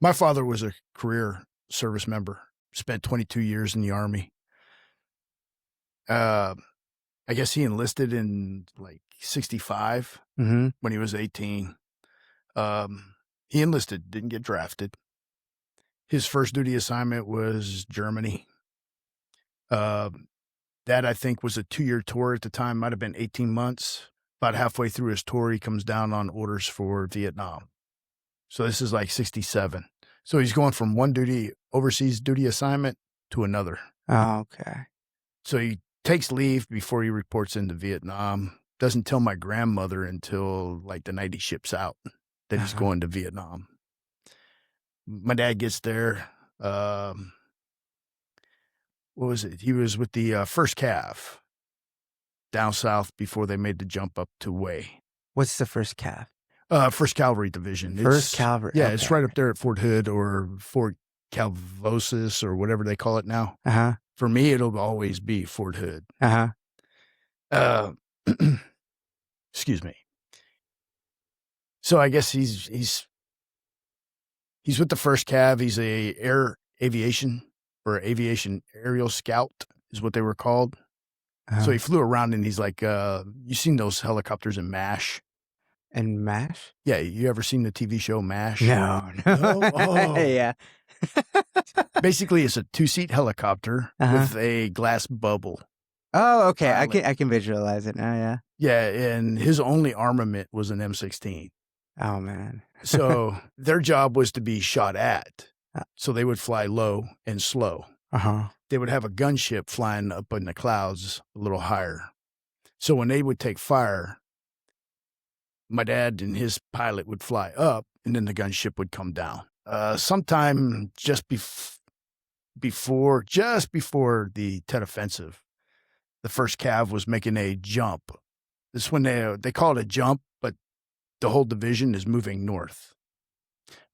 My father was a career service member, spent 22 years in the Army. I guess he enlisted in like 65 Mm-hmm. when he was 18. He enlisted, didn't get drafted. His first duty assignment was Germany. That, I think, was a 2-year tour at the time, might have been 18 months. About halfway through his tour, he comes down on orders for Vietnam. So this is like 67. So he's going from one overseas duty assignment to another. Oh, okay. So he takes leave before he reports into Vietnam. Doesn't tell my grandmother until like the night he ships out that he's going to Vietnam. My dad gets there. What was it? He was with the 1st Cav down south before they made the jump up to Way. What's the 1st Cav? 1st Cavalry Division. 1st Cavalry. Yeah, okay. it's right up there at Fort Hood or Fort Calvosis or whatever they call it now. Uh-huh. For me, it'll always be Fort Hood. Uh-huh. Excuse me. So I guess he's with the 1st Cav. He's a aviation aerial scout is what they were called. Uh-huh. So he flew around and he's like, you seen those helicopters in MASH? And MASH? Yeah, you ever seen the TV show MASH? No. Oh. Yeah. Basically, it's a 2-seat helicopter with a glass bubble. Oh, okay. I can visualize it now, yeah. Yeah, and his only armament was an M16. Oh, man. So their job was to be shot at. So they would fly low and slow. They would have a gunship flying up in the clouds a little higher. So when they would take fire, my dad and his pilot would fly up, and then the gunship would come down. Sometime just before the Tet Offensive, the 1st Cav was making a jump. This is when they call it a jump, but the whole division is moving north.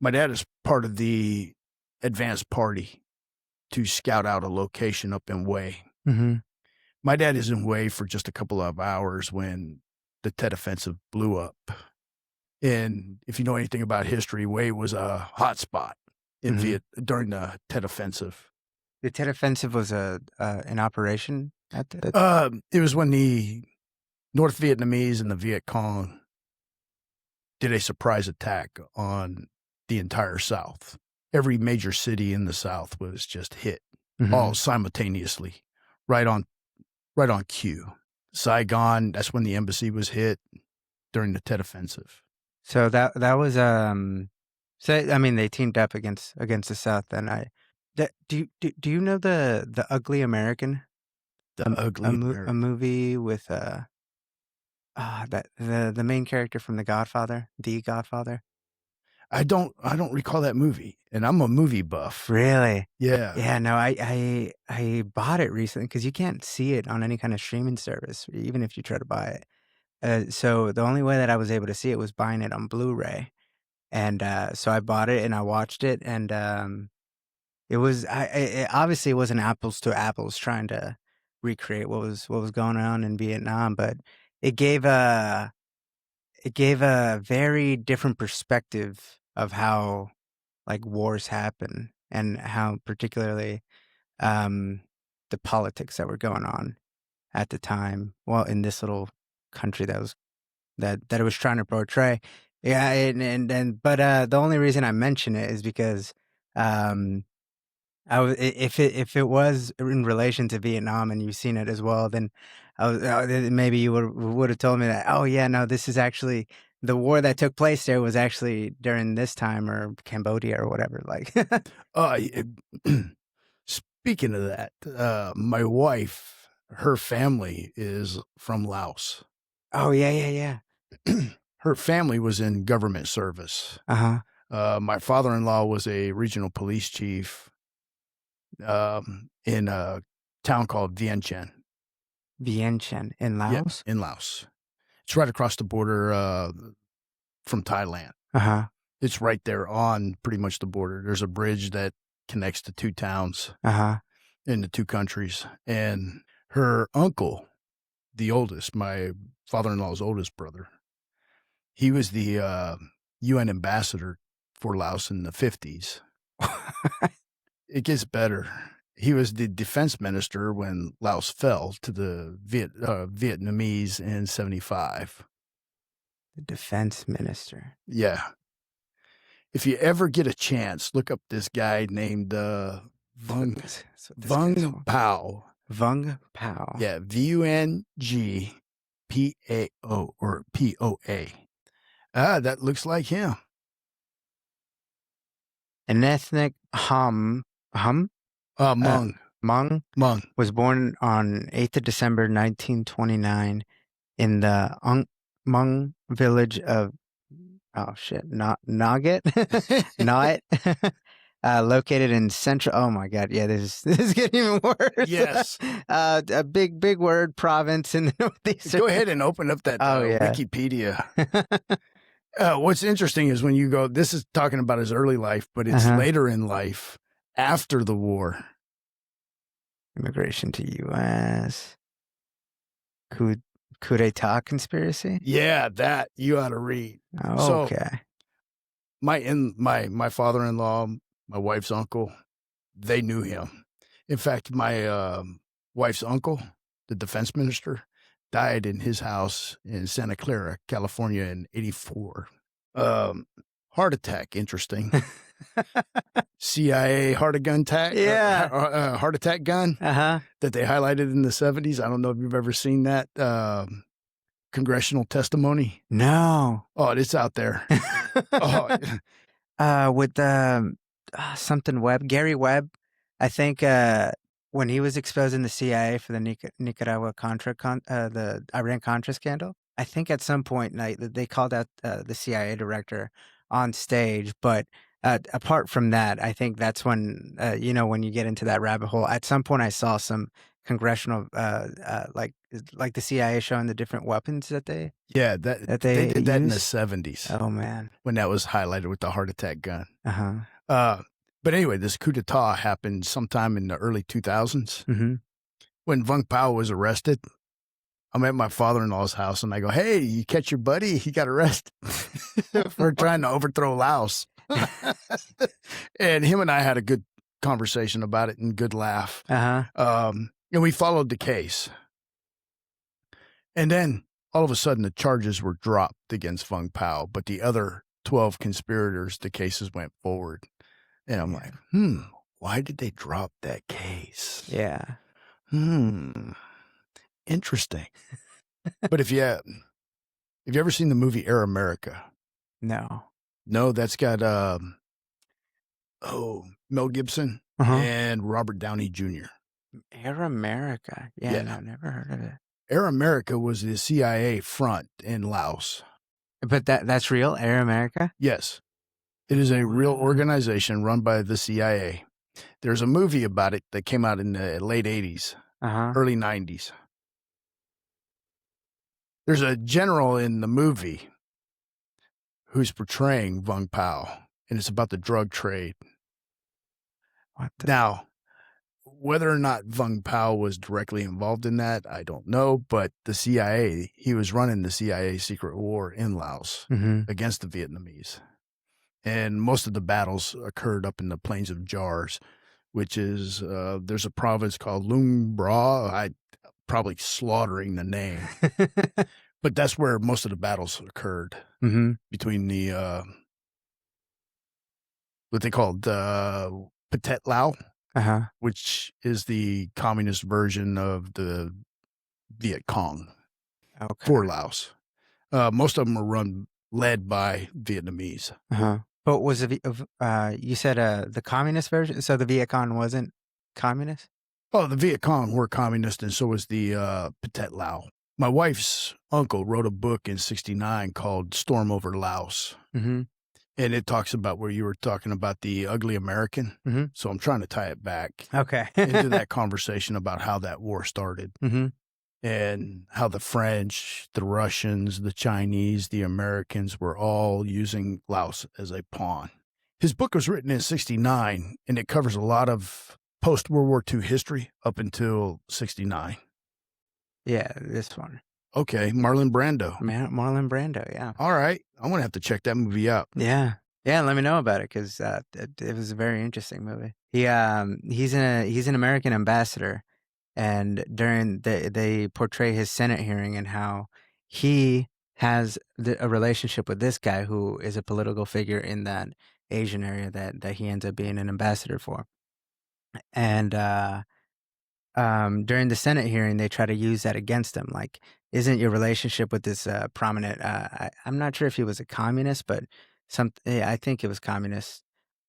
My dad is part of the advanced party to scout out a location up in Way. My dad is in Way for just a couple of hours when the Tet Offensive blew up. And if you know anything about history, Way was a hot spot in during the Tet Offensive. The Tet Offensive was an operation at the... It was when the North Vietnamese and the Viet Cong did a surprise attack on the entire South. Every major city in the South was just hit all simultaneously, right on cue. Saigon, that's when the embassy was hit during the Tet Offensive. So that was so I mean they teamed up against the South. Then do you know the Ugly American? American. A movie with the main character from The Godfather. I don't recall that movie, and I'm a movie buff. Really? Yeah. Yeah. No, I bought it recently because you can't see it on any kind of streaming service, even if you try to buy it. So the only way that I was able to see it was buying it on Blu-ray, and so I bought it and I watched it, and it was obviously it wasn't apples to apples trying to recreate what was going on in Vietnam, but it gave a very different perspective of how like wars happen and how particularly the politics that were going on at the time. Well, in this little country that it was trying to portray. Yeah, but the only reason I mention it is because if it was in relation to Vietnam and you've seen it as well, then maybe you would have told me that, oh yeah, no, this is actually the war that took place there was actually during this time or Cambodia or whatever. Like, speaking of that, my wife, her family is from Laos. Oh yeah. Her family was in government service. My father-in-law was a regional police chief in a town called Vientiane. Vientiane in Laos? Yeah, in Laos. It's right across the border from Thailand. It's right there on pretty much the border. There's a bridge that connects the two towns in the two countries. And her uncle, the oldest, my father-in-law's oldest brother, he was the UN ambassador for Laos in the 50s. It gets better. He was the defense minister when Laos fell to the Vietnamese in 75. The defense minister. Yeah. If you ever get a chance, look up this guy named Vang Pao. Vang Pao. Yeah, VUNGPAO or POA. That looks like him. An ethnic Hmong Hmong was born on 8th of December 1929 in the Hmong village of Nugget, located in central. Oh my God, yeah, this is getting even worse. Yes, a big word province in the northeast. Go ahead and open up that Wikipedia. What's interesting is when you go, this is talking about his early life, but it's later in life, after the war. Immigration to U.S. Coup d'etat conspiracy? Yeah, that you ought to read. Oh, okay. So, my father-in-law, my wife's uncle, they knew him. In fact, my wife's uncle, the defense minister, died in his house in Santa Clara, California in 1984. Heart attack, interesting. CIA heart attack gun that they highlighted in the 70s. I don't know if you've ever seen that congressional testimony. No. Oh, it's out there. With something Webb, Gary Webb, I think when he was exposing the CIA for the Nicaragua the Iran-Contra scandal, I think at some point they called out the CIA director on stage. But apart from that, I think that's when, when you get into that rabbit hole, at some point I saw some congressional, like the CIA showing the different weapons that they... Yeah, they did that in the 70s. Oh, man. When that was highlighted with the heart attack gun. But anyway, this coup d'etat happened sometime in the early 2000s. When Vang Pao was arrested, I'm at my father-in-law's house and I go, "Hey, you catch your buddy? He got arrested for trying to overthrow Laos." And him and I had a good conversation about it and good laugh. And we followed the case. And then all of a sudden the charges were dropped against Vang Pao, but the other 12 conspirators, the cases went forward. And I'm like, why did they drop that case? Yeah. Interesting. But have you ever seen the movie Air America? No. No, that's got Mel Gibson and Robert Downey Jr. Air America. Yeah, no, never heard of it. Air America was the CIA front in Laos. But that's real, Air America? Yes. It is a real organization run by the CIA. There's a movie about it that came out in the late 80s, early 90s. There's a general in the movie who's portraying Vang Pao, and it's about the drug trade. Now, whether or not Vang Pao was directly involved in that, I don't know, but the CIA, he was running the CIA secret war in Laos against the Vietnamese. And most of the battles occurred up in the Plains of Jars, which is, there's a province called Luang Bra. I'm probably slaughtering the name. But that's where most of the battles occurred between the, what they called Pathet Lao, which is the communist version of the Viet Cong for Laos. Most of them were led by Vietnamese. But was it, you said the communist version? So the Viet Cong wasn't communist? Oh, the Viet Cong were communist, and so was the Pathet Lao. My wife's uncle wrote a book in 1969 called Storm Over Laos. And it talks about where you were talking about the ugly American. So I'm trying to tie it back into that conversation about how that war started. And how the French, the Russians, the Chinese, the Americans were all using Laos as a pawn. His book was written in 1969, and it covers a lot of post-World War II history up until 1969. Yeah, this one. Okay, Marlon Brando. Marlon Brando, yeah. All right, I'm going to have to check that movie out. Yeah. Yeah, let me know about it because it was a very interesting movie. He's an American ambassador, and during they portray his Senate hearing and how he has a relationship with this guy who is a political figure in that Asian area that he ends up being an ambassador for. And during the Senate hearing, they try to use that against him. Like, isn't your relationship with this prominent? I'm not sure if he was a communist, but I think it was communist.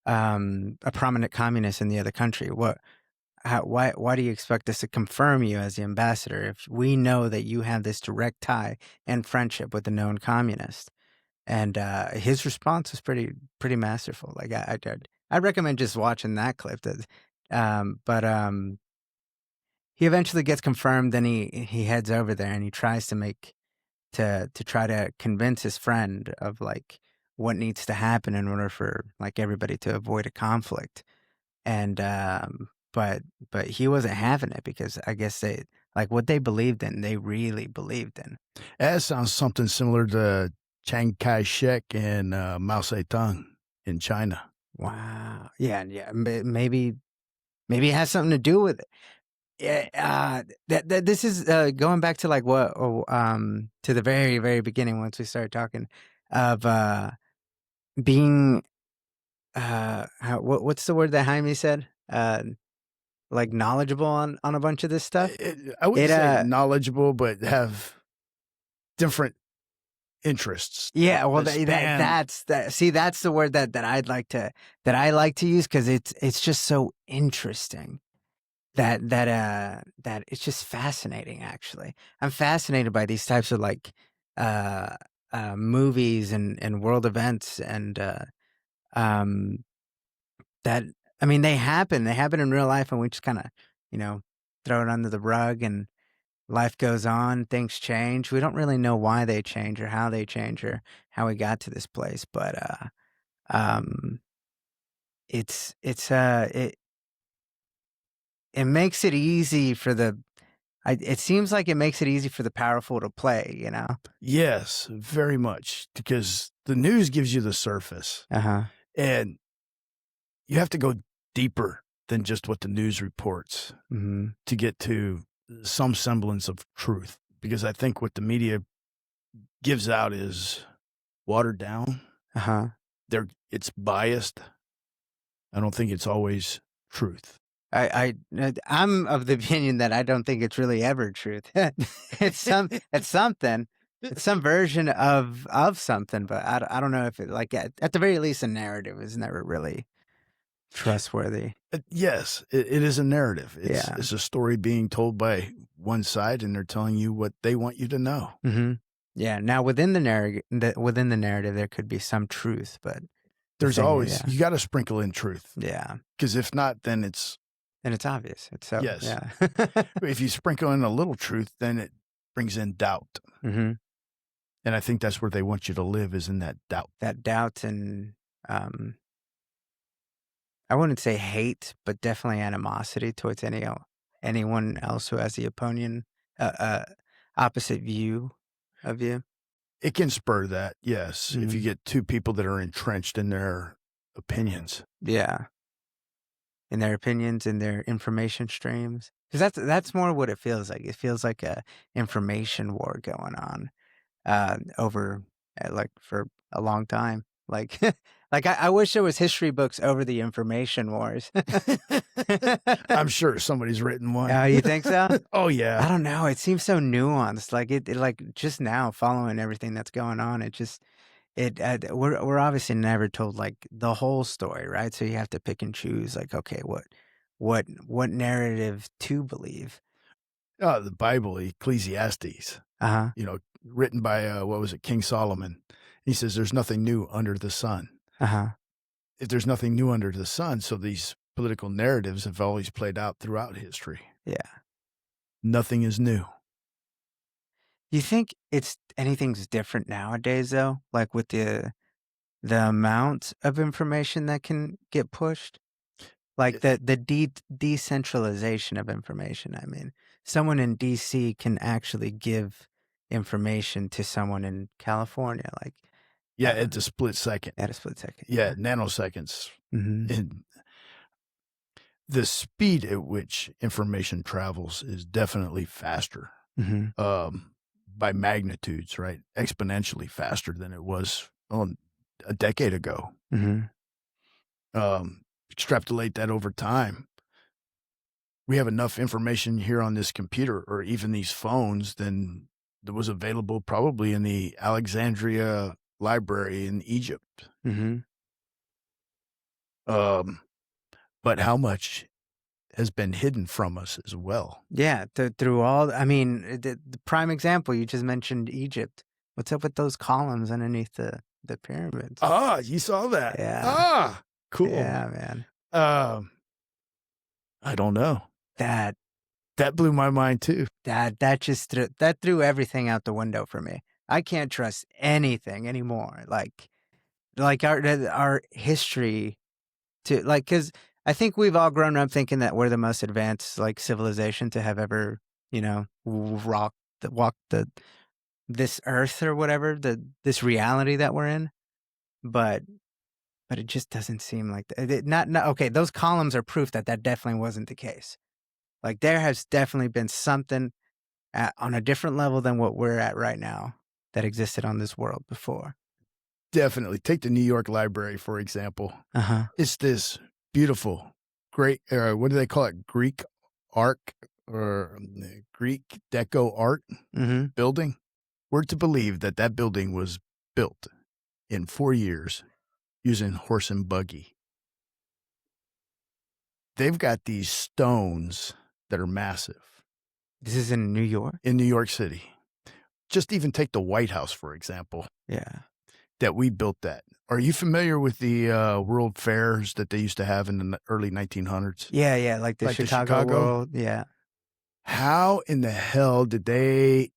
A prominent communist in the other country. Why do you expect us to confirm you as the ambassador if we know that you have this direct tie and friendship with the known communist? And his response was pretty masterful. Like I recommend just watching that clip. But he eventually gets confirmed. Then he heads over there and he tries to try to convince his friend of like what needs to happen in order for like everybody to avoid a conflict. And but he wasn't having it because I guess they like what they believed in, they really believed in. That sounds something similar to Chiang Kai-shek and Mao Zedong in China. Wow. Yeah. Maybe it has something to do with it. Yeah. This is going back to like to the very, very beginning once we started talking of being what's the word that Jaime said? Like knowledgeable on a bunch of this stuff. I wouldn't say knowledgeable, but have different interests. Yeah, well, that's the word that I like to use because it's just so interesting. That it's just fascinating. Actually, I'm fascinated by these types of like movies and world events and that I mean they happen in real life and we just kind of throw it under the rug and life goes on, things change. We don't really know why they change or how they change or how we got to this place, but it makes it easy for it seems like it makes it easy for the powerful to play, you know? Yes, very much, because the news gives you the surface. And you have to go deeper than just what the news reports to get to some semblance of truth. Because I think what the media gives out is watered down. It's biased. I don't think it's always truth. I'm of the opinion that I don't think it's really ever truth. It's something. It's some version of something, but I don't know if it like at the very least a narrative is never really trustworthy. Yes, it is a narrative. It's a story being told by one side, and they're telling you what they want you to know. Yeah. Now within the narrative, there could be some truth, but there's always you got to sprinkle in truth. Yeah, because if not, then it's obvious. It's so yes. Yeah. If you sprinkle in a little truth, then it brings in doubt. And I think that's where they want you to live, is in that doubt. That doubt and I wouldn't say hate, but definitely animosity towards anyone else who has the opinion, opposite view of you. It can spur that, yes, if you get two people that are entrenched in their opinions. Yeah. In their opinions, in their information streams. Because that's more what it feels like. It feels like a information war going on over like for a long time. Like, I wish there was history books over the information wars. I'm sure somebody's written one. You think so? Oh yeah. I don't know. It seems so nuanced. Like it like just now following everything that's going on. We're obviously never told like the whole story, right? So you have to pick and choose. Like, okay, what narrative to believe? The Bible, Ecclesiastes. Written by what was it, King Solomon. He says there's nothing new under the sun. If there's nothing new under the sun, so these political narratives have always played out throughout history. Yeah. Nothing is new. You think anything's different nowadays though? Like with the amount of information that can get pushed? Like the decentralization of information. I mean, someone in DC can actually give information to someone in California. Like Yeah, it's a split second. At a split second. Yeah, nanoseconds. Mm-hmm. And the speed at which information travels is definitely faster. Mm-hmm. By magnitudes, right? Exponentially faster than it was a decade ago. Mm-hmm. Extrapolate that over time. We have enough information here on this computer or even these phones than that was available probably in the Alexandria library in Egypt. Mm-hmm. But how much has been hidden from us as well? Yeah, through all. I mean, the prime example you just mentioned, Egypt. What's up with those columns underneath the pyramids? Ah, you saw that? Yeah. Ah, cool. Yeah, man. I don't know. That blew my mind too. That just threw everything out the window for me. I can't trust anything anymore. Like our history to because I think we've all grown up thinking that we're the most advanced like civilization to have ever, walked this earth or whatever, this reality that we're in. But it just doesn't seem like that. Okay, those columns are proof that definitely wasn't the case. Like there has definitely been something on a different level than what we're at right now that existed on this world before. Definitely. Take the New York Library, for example. It's this beautiful, great, what do they call it? Greek art or Greek deco art building. We're to believe that building was built in 4 years using horse and buggy. They've got these stones that are massive. This is in New York? In New York City. Just even take the White House, for example. Yeah. That we built that. Are you familiar with the world fairs that they used to have in the early 1900s? Yeah, like the Chicago World. Yeah. How in the hell did they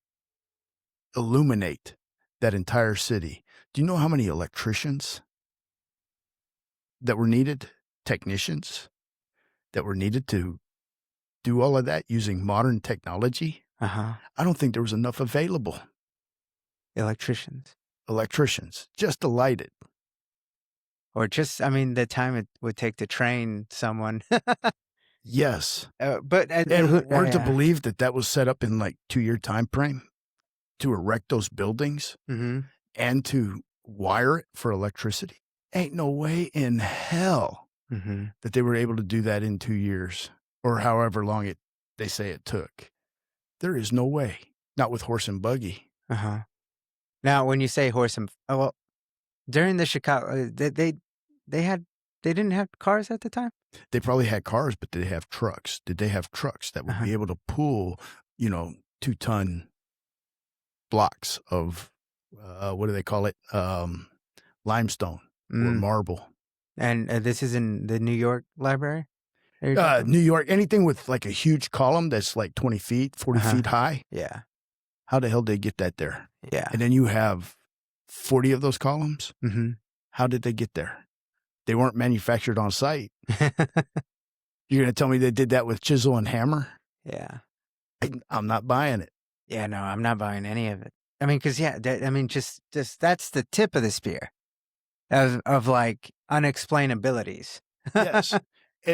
illuminate that entire city? Do you know how many electricians that were needed? Technicians that were needed to do all of that using modern technology? I don't think there was enough available. Electricians, just to light it. Or just, the time it would take to train someone. Yes. But we're to believe that was set up in like 2-year time frame to erect those buildings and to wire it for electricity. Ain't no way in hell that they were able to do that in 2 years or however long they say it took. There is no way. Not with horse and buggy. Now, when you say horse and during the Chicago, they didn't have cars at the time. They probably had cars, but did they have trucks? Did they have trucks that would be able to pull, 2-ton blocks of what do they call it? Limestone or marble. And this is in the New York Library? New York, anything with like a huge column that's like 20 feet, 40 feet high. Yeah. How the hell did they get that there? Yeah. And then you have 40 of those columns. How did they get there? They weren't manufactured on site. You're going to tell me they did that with chisel and hammer? Yeah. I'm not buying it. Yeah, no, I'm not buying any of it. Because just that's the tip of the spear of like unexplainabilities. Yes.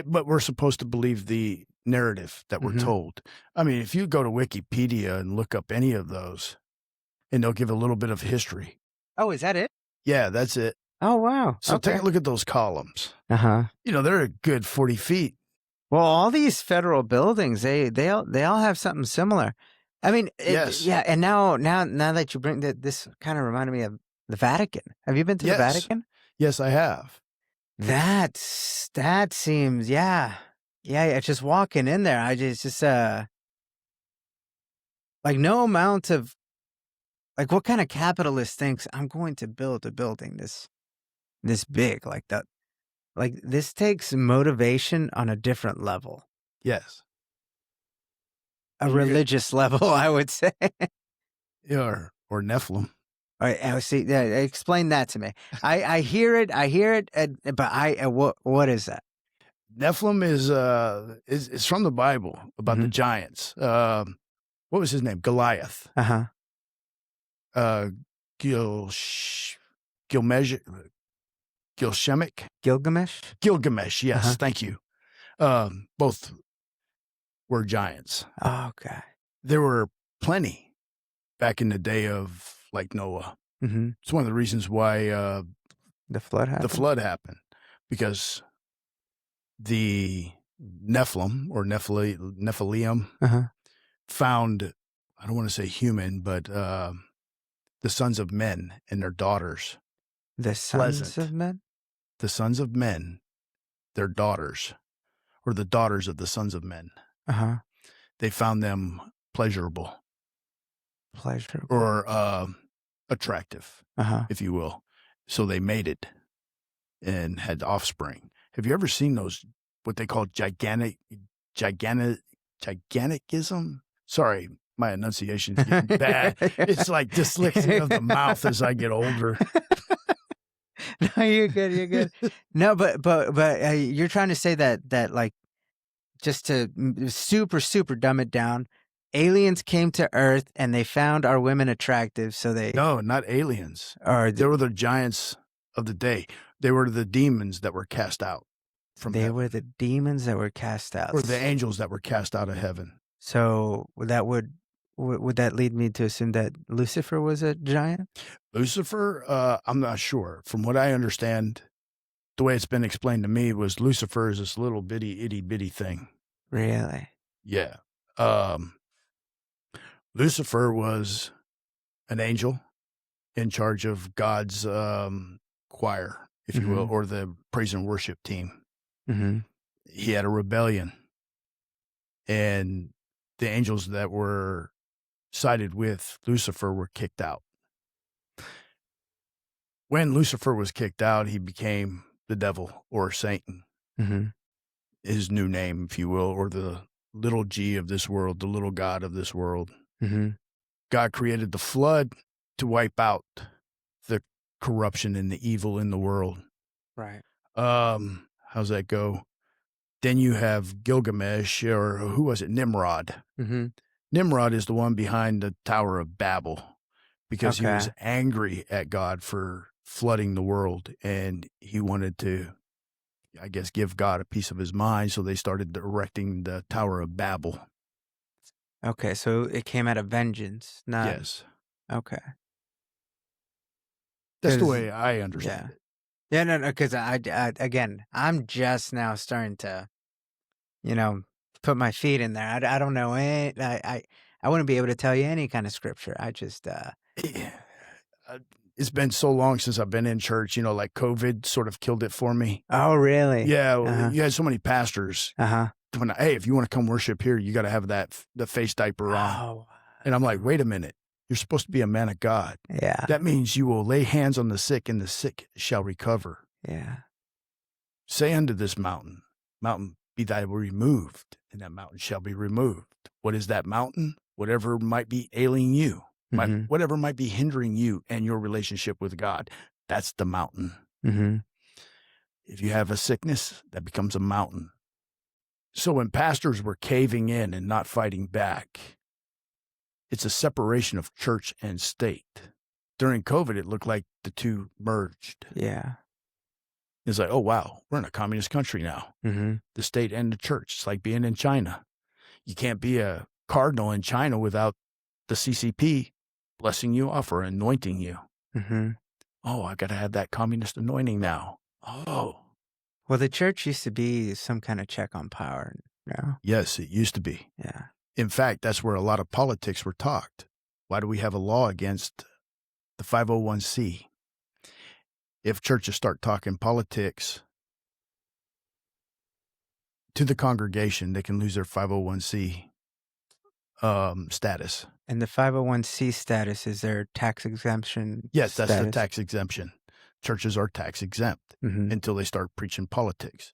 But we're supposed to believe the narrative that we're told. If you go to Wikipedia and look up any of those, and they'll give a little bit of history. Oh, is that it? Yeah, that's it. Oh, wow. So take a look at those columns. They're a good 40 feet. Well, all these federal buildings, they all have something similar. Yes. Yeah. And now that you bring that, this kind of reminded me of the Vatican. Have you been to the Vatican? Yes, I have. That seems, yeah. Just walking in there, I just like no amount of, like what kind of capitalist thinks I'm going to build a building this big like that? Like this takes motivation on a different level. Yes. A religious level, I would say. Or Nephilim. I see. Explain that to me. I hear it, but what is that? Nephilim is from the Bible about the giants. What was his name? Goliath. Gilgamesh. Gilgamesh. Yes, thank you. Both were giants. Oh, okay. There were plenty back in the day of like Noah. Mm-hmm. It's one of the reasons why the flood happened, because the Nephilim or Nephilim found, I don't want to say human, but the sons of men and their daughters. The sons of men? The sons of men, their daughters, or the daughters of the sons of men. They found them pleasurable. Or attractive, if you will. So they mated and had offspring. Have you ever seen those, what they call gigantism? Sorry, my enunciation's getting bad. It's like dyslexia of the mouth as I get older. No, you're good. You're good. No, but you're trying to say that like, just to super dumb it down, aliens came to Earth and they found our women attractive, so they... No, not aliens. They were the giants of the day. They were the demons that were cast out from heaven. Were the demons that were cast out. Or the angels that were cast out of heaven. So that would that lead me to assume that Lucifer was a giant? Lucifer, I'm not sure. From what I understand, the way it's been explained to me was Lucifer is this little bitty, itty bitty thing. Really? Yeah. Lucifer was an angel in charge of God's choir, if you will, or the praise and worship team. He had a rebellion, and the angels that were sided with Lucifer were kicked out. When Lucifer was kicked out, he became the devil, or Satan, his new name, if you will, or the little g of this world, the little god of this world. God created the flood to wipe out the corruption and the evil in the world. Right. How's that go? Then you have Gilgamesh, or who was it? Nimrod. Nimrod is the one behind the Tower of Babel, because he was angry at God for flooding the world, and he wanted to, I guess, give God a piece of his mind, so they started erecting the Tower of Babel. Okay, so it came out of vengeance, not... Yes. Okay. That's the way I understand it. Yeah, no, because again, I'm just now starting to, put my feet in there. I don't know any, I wouldn't be able to tell you any kind of scripture. I just... It's been so long since I've been in church, like COVID sort of killed it for me. Oh, really? Yeah, you had so many pastors. Hey, if you want to come worship here, you got to have the face diaper on. Oh. And I'm like, wait a minute. You're supposed to be a man of God. Yeah. That means you will lay hands on the sick, and the sick shall recover. Yeah. Say unto this mountain, mountain, be thou removed, and that mountain shall be removed. What is that mountain? Whatever might be ailing you, whatever might be hindering you and your relationship with God, that's the mountain. If you have a sickness, that becomes a mountain. So when pastors were caving in and not fighting back, it's a separation of church and state. During COVID, it looked like the two merged. Yeah. It's like, oh, wow, we're in a communist country now. The state and the church. It's like being in China. You can't be a cardinal in China without the CCP blessing you off or anointing you. Oh, I got to have that communist anointing now. Oh. Well, the church used to be some kind of check on power. No? Yes, it used to be. Yeah. In fact, that's where a lot of politics were talked. Why do we have a law against the 501c? If churches start talking politics to the congregation, they can lose their 501c status. And the 501c status is their tax exemption? Yes, that's the tax exemption. Churches are tax exempt until they start preaching politics.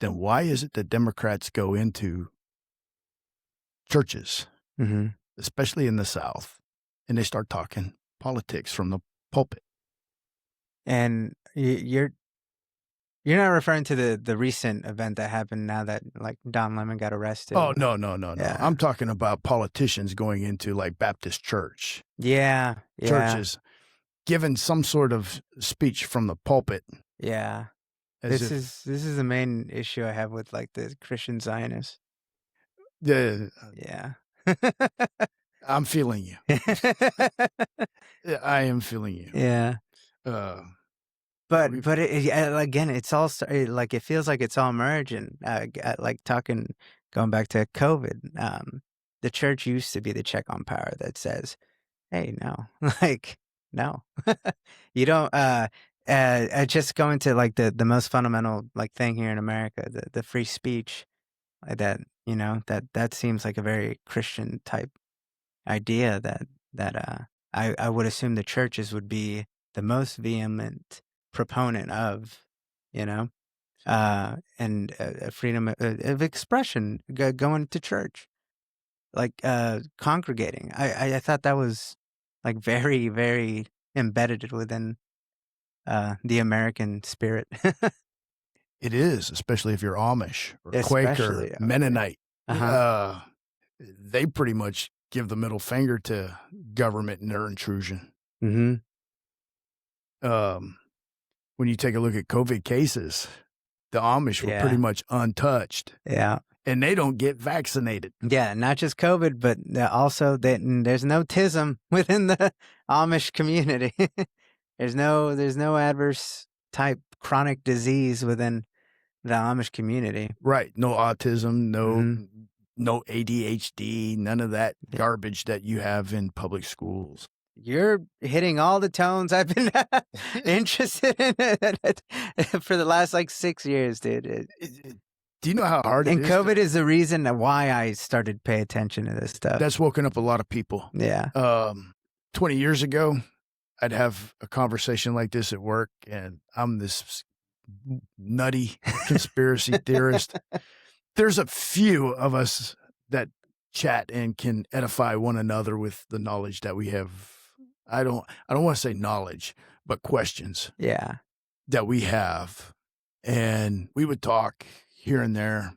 Then why is it that Democrats go into churches, especially in the South, and they start talking politics from the pulpit? And you're not referring to the recent event that happened now that like Don Lemon got arrested? Oh, no. Yeah. I'm talking about politicians going into like Baptist church. Yeah. Churches. given some sort of speech from the pulpit. Yeah. As This is the main issue I have with like the Christian Zionists. Yeah. I'm feeling you. I am feeling you. Yeah. But again, it's all like it feels like it's all merging. Like going back to COVID. The church used to be the check on power that says, "Hey, no, like no, you don't." Just going to like the most fundamental like thing here in America, the free speech, that that seems like a very Christian type idea that I would assume the churches would be the most vehement proponent of, and freedom of expression, going to church, like congregating. I thought that was like very, very embedded within the American spirit. It is, especially if you're Amish or Especially, Quaker, Mennonite. Uh-huh. They pretty much give the middle finger to government and their intrusion. Mm-hmm. When you take a look at COVID cases, the Amish were pretty much untouched. Yeah. And they don't get vaccinated. Yeah, not just COVID, but also that there's no TISM within the Amish community. There's no adverse type chronic disease within the Amish community. Right. No autism, no ADHD, none of that garbage that you have in public schools. You're hitting all the tones I've been interested in for the last like 6 years, dude. Do you know how hard it is? And COVID is the reason why I started to pay attention to this stuff. That's woken up a lot of people. Yeah. 20 years ago, I'd have a conversation like this at work, and I'm this nutty conspiracy theorist. There's a few of us that chat and can edify one another with the knowledge that we have. I don't want to say knowledge, but questions. Yeah. That we have. And we would talk here and there,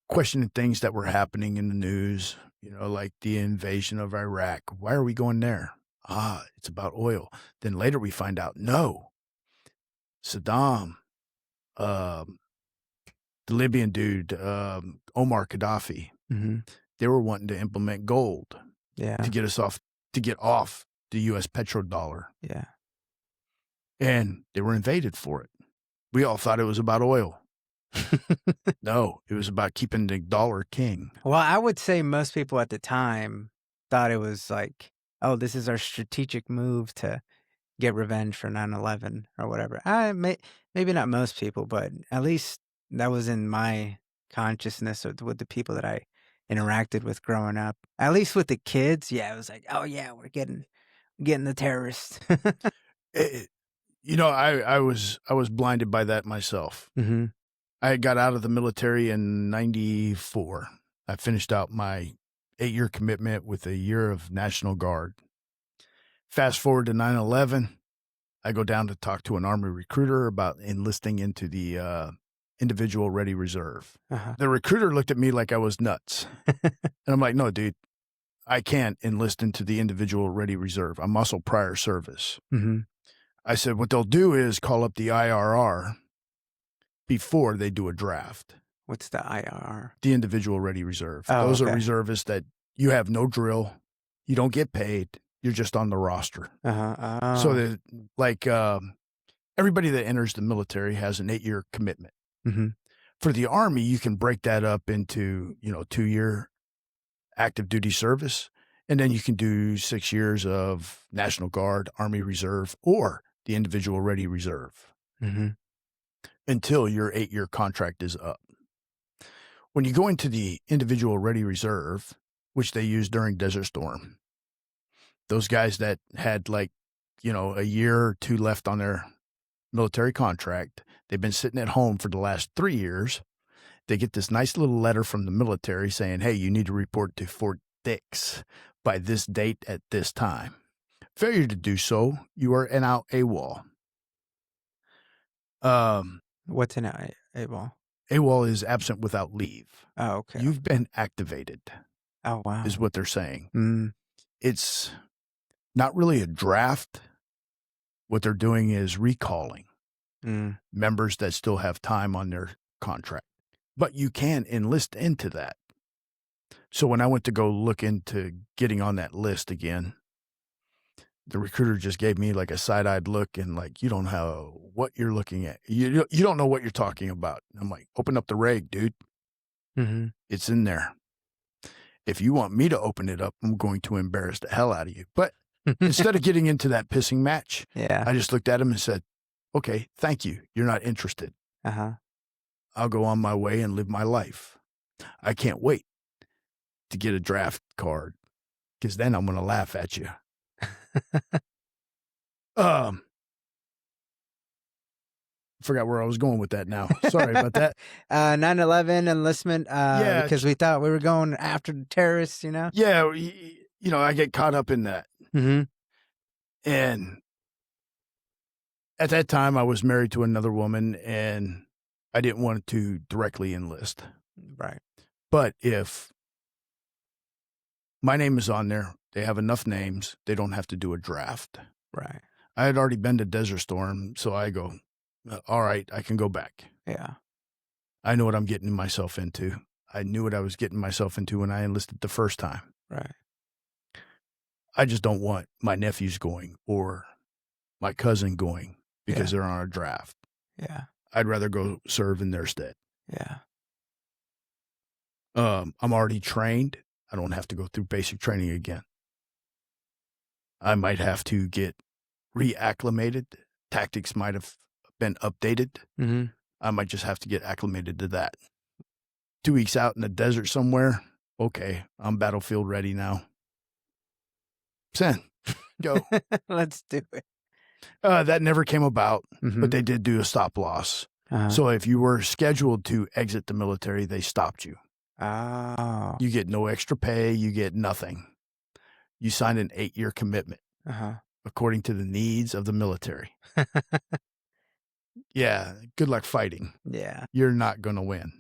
questioning things that were happening in the news, like the invasion of Iraq. Why are we going there? It's about oil. Then later we find out, no, Saddam, the Libyan dude, Omar Gaddafi, they were wanting to implement gold to get off the U.S. petrodollar. Yeah. And they were invaded for it. We all thought it was about oil. No, it was about keeping the dollar king. Well, I would say most people at the time thought it was like, oh, this is our strategic move to get revenge for 9/11 or whatever. Maybe not most people, but at least that was in my consciousness with the people that I interacted with growing up. At least with the kids, yeah, it was like, oh yeah, we're getting the terrorists. I was blinded by that myself. Mm-hmm. I got out of the military in 94. I finished out my 8-year commitment with a year of National Guard. Fast forward to 9/11, I go down to talk to an Army recruiter about enlisting into the Individual Ready Reserve. Uh-huh. The recruiter looked at me like I was nuts. And I'm like, no, dude, I can't enlist into the Individual Ready Reserve. I'm also prior service. Mm-hmm. I said, what they'll do is call up the IRR before they do a draft. What's the IRR? The Individual Ready Reserve. Oh, Those are reservists that you have no drill. You don't get paid. You're just on the roster. Uh-huh. So everybody that enters the military has an 8-year commitment. Mm-hmm. For the Army, you can break that up into, 2-year active duty service. And then you can do 6 years of National Guard, Army Reserve, or the Individual Ready Reserve. Mm-hmm. Until your 8-year contract is up. When you go into the Individual Ready Reserve, which they use during Desert Storm, those guys that had a year or 2 left on their military contract, they've been sitting at home for the last 3 years. They get this nice little letter from the military saying, hey, you need to report to Fort Dix by this date at this time. Failure to do so, you are an out AWOL. What's an AWOL? AWOL is absent without leave. Oh, okay. You've been activated. Oh, wow. Is what they're saying. Mm. It's not really a draft. What they're doing is recalling members that still have time on their contract. But you can enlist into that. So when I went to go look into getting on that list again, the recruiter just gave me like a side-eyed look and like, you don't know what you're looking at. You don't know what you're talking about. I'm like, open up the reg, dude. Mm-hmm. It's in there. If you want me to open it up, I'm going to embarrass the hell out of you. But instead of getting into that pissing match, I just looked at him and said, okay, thank you. You're not interested. I'll go on my way and live my life. I can't wait to get a draft card because then I'm going to laugh at you. Forgot where I was going with that now. Sorry about that. 9/11 enlistment. Because we thought we were going after the terrorists, you know? Yeah. I get caught up in that. Mm-hmm. And at that time, I was married to another woman, and I didn't want to directly enlist. Right. But if my name is on there, they have enough names, they don't have to do a draft. Right. I had already been to Desert Storm, so I go, all right, I can go back. Yeah. I know what I'm getting myself into. I knew what I was getting myself into when I enlisted the first time. Right. I just don't want my nephews going or my cousin going because they're on a draft. Yeah. I'd rather go serve in their stead. Yeah. I'm already trained. I don't have to go through basic training again. I might have to get reacclimated. Tactics might have been updated. Mm-hmm. I might just have to get acclimated to that. 2 weeks out in the desert somewhere. Okay, I'm battlefield ready now. Send. Go. Let's do it. That never came about, but they did do a stop loss. So if you were scheduled to exit the military, they stopped you. Oh. You get no extra pay. You get nothing. You sign an 8-year commitment according to the needs of the military. Yeah. Good luck fighting. Yeah. You're not going to win.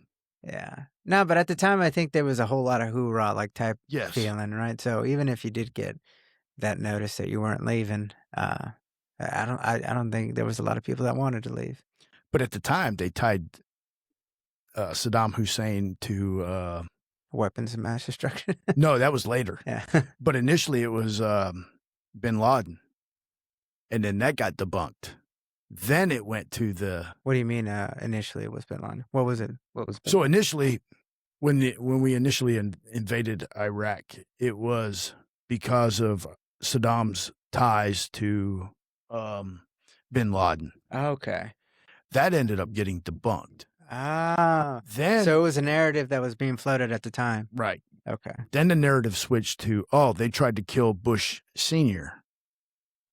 Yeah. No, but at the time, I think there was a whole lot of hoorah like type Yes. feeling, right? So even if you did get that notice that you weren't leaving, I don't think there was a lot of people that wanted to leave. But at the time, they tied Saddam Hussein to weapons of mass destruction. No, that was later. Yeah. But initially, it was Bin Laden, and then that got debunked. Then it went to the. What do you mean? Initially, it was Bin Laden. What was it? So initially, when we initially invaded Iraq, it was because of Saddam's ties to Bin Laden. Okay. That ended up getting debunked. Ah. Then, so it was a narrative that was being floated at the time. Right. Okay. Then the narrative switched to, they tried to kill Bush Sr.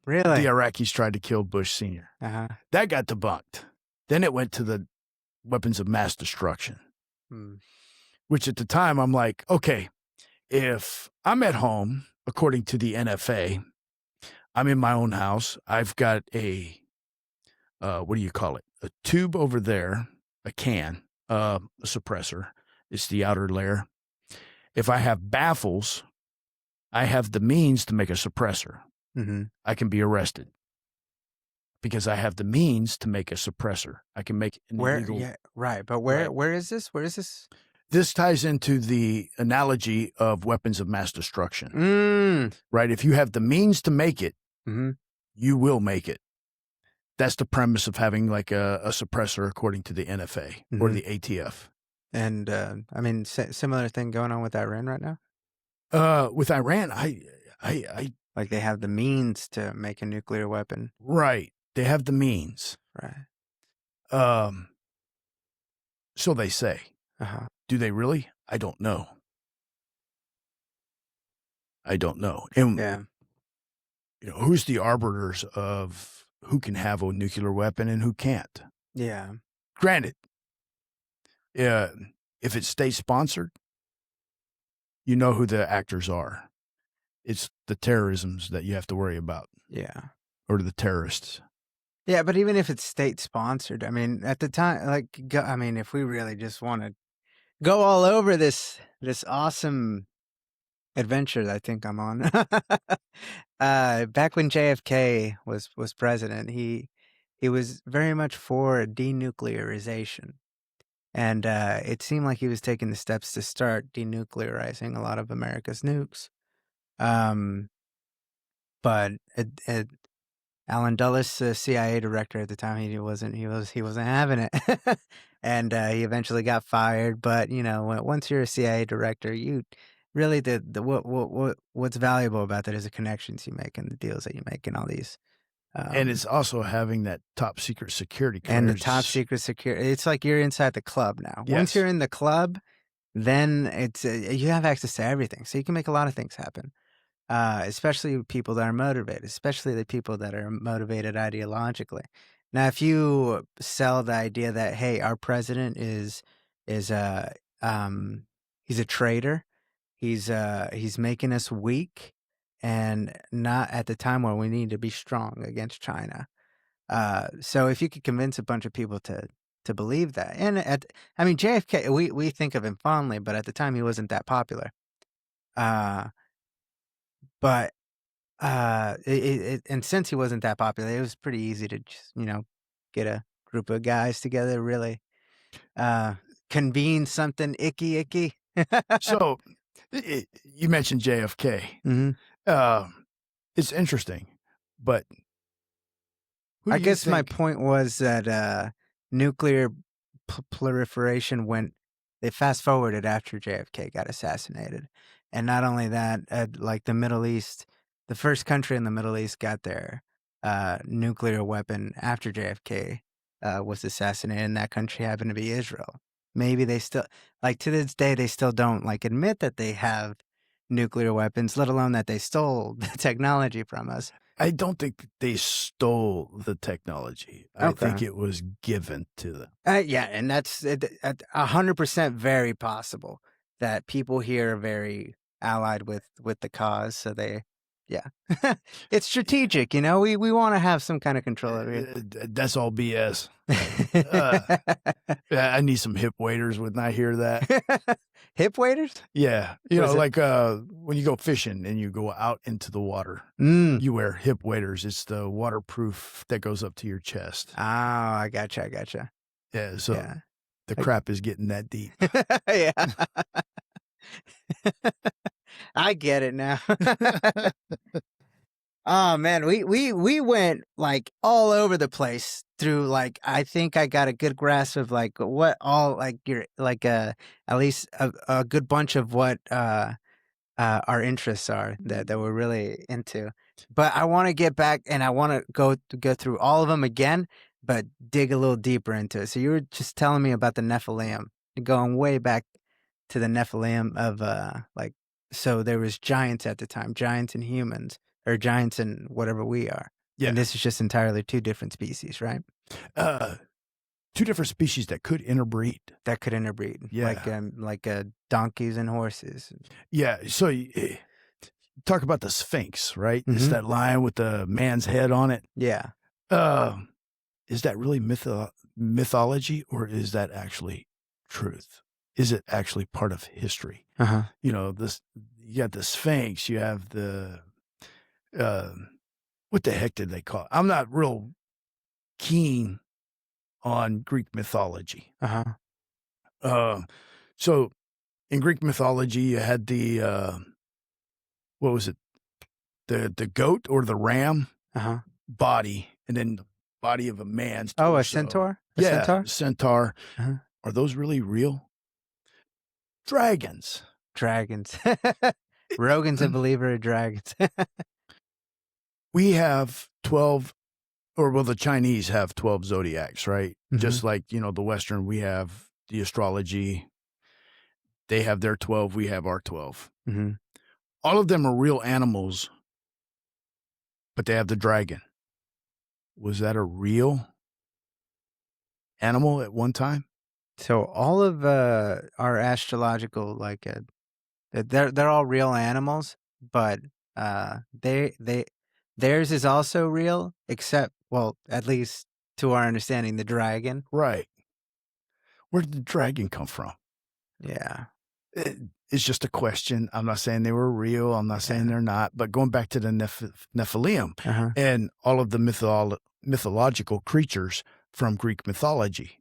Really? The Iraqis tried to kill Bush Sr. That got debunked. Then it went to the weapons of mass destruction, which at the time I'm like, okay, if I'm at home, according to the NFA, I'm in my own house. I've got a, what do you call it? A tube over there, a can, a suppressor. It's the outer layer. If I have baffles, I have the means to make a suppressor. I can be arrested because I have the means to make a suppressor. I can make an illegal. Yeah, right. But where is this? Where is this? This ties into the analogy of weapons of mass destruction. Right? If you have the means to make it, you will make it. That's the premise of having like a suppressor according to the NFA or the ATF. And I mean, similar thing going on with Iran right now? With Iran, I like they have the means to make a nuclear weapon. Right. They have the means. Right. So they say. Do they really? I don't know. And who's the arbiters of who can have a nuclear weapon and who can't? Yeah. Granted, if it's state sponsored, you know who the actors are. It's the terrorisms that you have to worry about. Yeah. Or the terrorists. Yeah, but even if it's state sponsored, I mean, at the time, if we really just want to go all over this awesome adventure I think I'm on. Back when JFK was president, he was very much for denuclearization. And it seemed like he was taking the steps to start denuclearizing a lot of America's nukes. Um, but Alan Dulles, the CIA director at the time, he wasn't having it, and he eventually got fired. But once you're a CIA director, you really what's valuable about that is the connections you make and the deals that you make and all these. And it's also having that top secret security And the clearance. top secret security. It's like you're inside the club now. Yes. Once you're in the club, then it's you have access to everything, so you can make a lot of things happen. Especially people that are motivated, especially the people that are motivated ideologically. Now, if you sell the idea that, hey, our president is he's a traitor, he's making us weak, and not at the time where we need to be strong against China. So if you could convince a bunch of people to believe that, and JFK, we think of him fondly, but at the time he wasn't that popular. But and since he wasn't that popular, it was pretty easy to just get a group of guys together, really convene something icky. So you mentioned JFK. Mm-hmm. It's interesting, but I guess my point was that nuclear proliferation they fast forwarded after JFK got assassinated. And not only that, like the Middle East, the first country in the Middle East got their nuclear weapon after JFK was assassinated, and that country happened to be Israel. Maybe they still, to this day, they still don't admit that they have nuclear weapons, let alone that they stole the technology from us. I don't think they stole the technology. Okay. I think it was given to them. Yeah, and that's 100% very possible that people here are very allied with the cause, so it's strategic. We want to have some kind of control over it. That's all BS. I need some hip waders when I hear that. Hip waders? Yeah. When you go fishing and you go out into the water, you wear hip waders. It's the waterproof that goes up to your chest. Oh, I gotcha. Yeah. So the crap is getting that deep. Yeah. I get it now. Oh man, we went all over the place through I think I got a good grasp of what all your at least a good bunch of what our interests are that we're really into. But I want to get back and I want to go through all of them again, but dig a little deeper into it. So you were just telling me about the Nephilim, going way back to the Nephilim of so there was giants at the time, giants and humans, or giants and whatever we are. Yeah. And this is just entirely two different species, right? Two different species that could interbreed. Yeah. Like donkeys and horses. Yeah. So you talk about the Sphinx, right? Mm-hmm. It's that lion with the man's head on it. Yeah. Is that really mythology, or is that actually truth? Is it actually part of history? Uh-huh. You got the Sphinx, you have the what the heck did they call it? I'm not real keen on Greek mythology. Uh-huh. So in Greek mythology, you had the what was it? The goat or the ram body, and then the body of a man's torso. Oh, a centaur? Centaur. Uh-huh. Are those really real? Dragons. Rogan's a believer of dragons. We have 12, the Chinese have 12 zodiacs, right? Mm-hmm. Just like, the Western, we have the astrology. They have their 12, we have our 12. Mm-hmm. All of them are real animals, but they have the dragon. Was that a real animal at one time? So all of our astrological, they're all real animals, but theirs is also real, except, at least to our understanding, the dragon. Right. Where did the dragon come from? Yeah. it's just a question. I'm not saying they were real. I'm not saying they're not. But going back to the Nephilim and all of the mythological creatures from Greek mythology,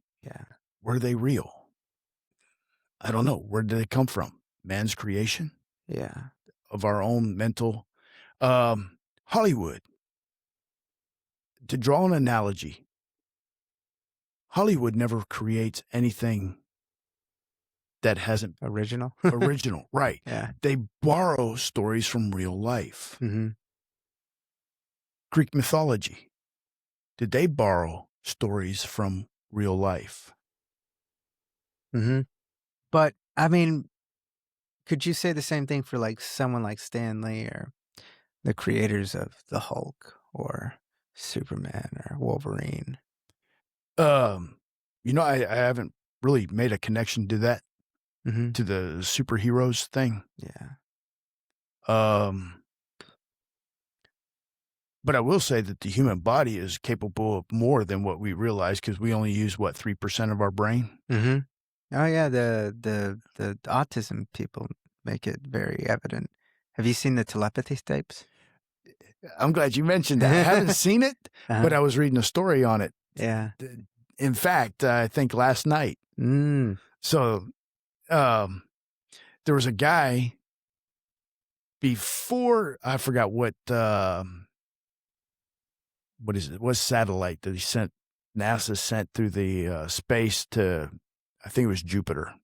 were they real? I don't know. Where did they come from? Man's creation? Yeah. Of our own mental. Hollywood. To draw an analogy, Hollywood never creates anything that hasn't original, right? Yeah, they borrow stories from real life. Greek mythology, did they borrow stories from real life? But I mean, could you say the same thing for like someone like Stan Lee or the creators of the Hulk or Superman or Wolverine? You know, I haven't really made a connection to that, to the superheroes thing. Yeah. But I will say that the human body is capable of more than what we realize, because we only use, 3% of our brain? Oh, yeah, the autism people make it very evident. Have you seen the telepathy tapes? I'm glad you mentioned that. I haven't seen it, but I was reading a story on it. Yeah. In fact, I think last night. So there was a guy before, I forgot what is it? What satellite that NASA sent through the space to, I think it was Jupiter.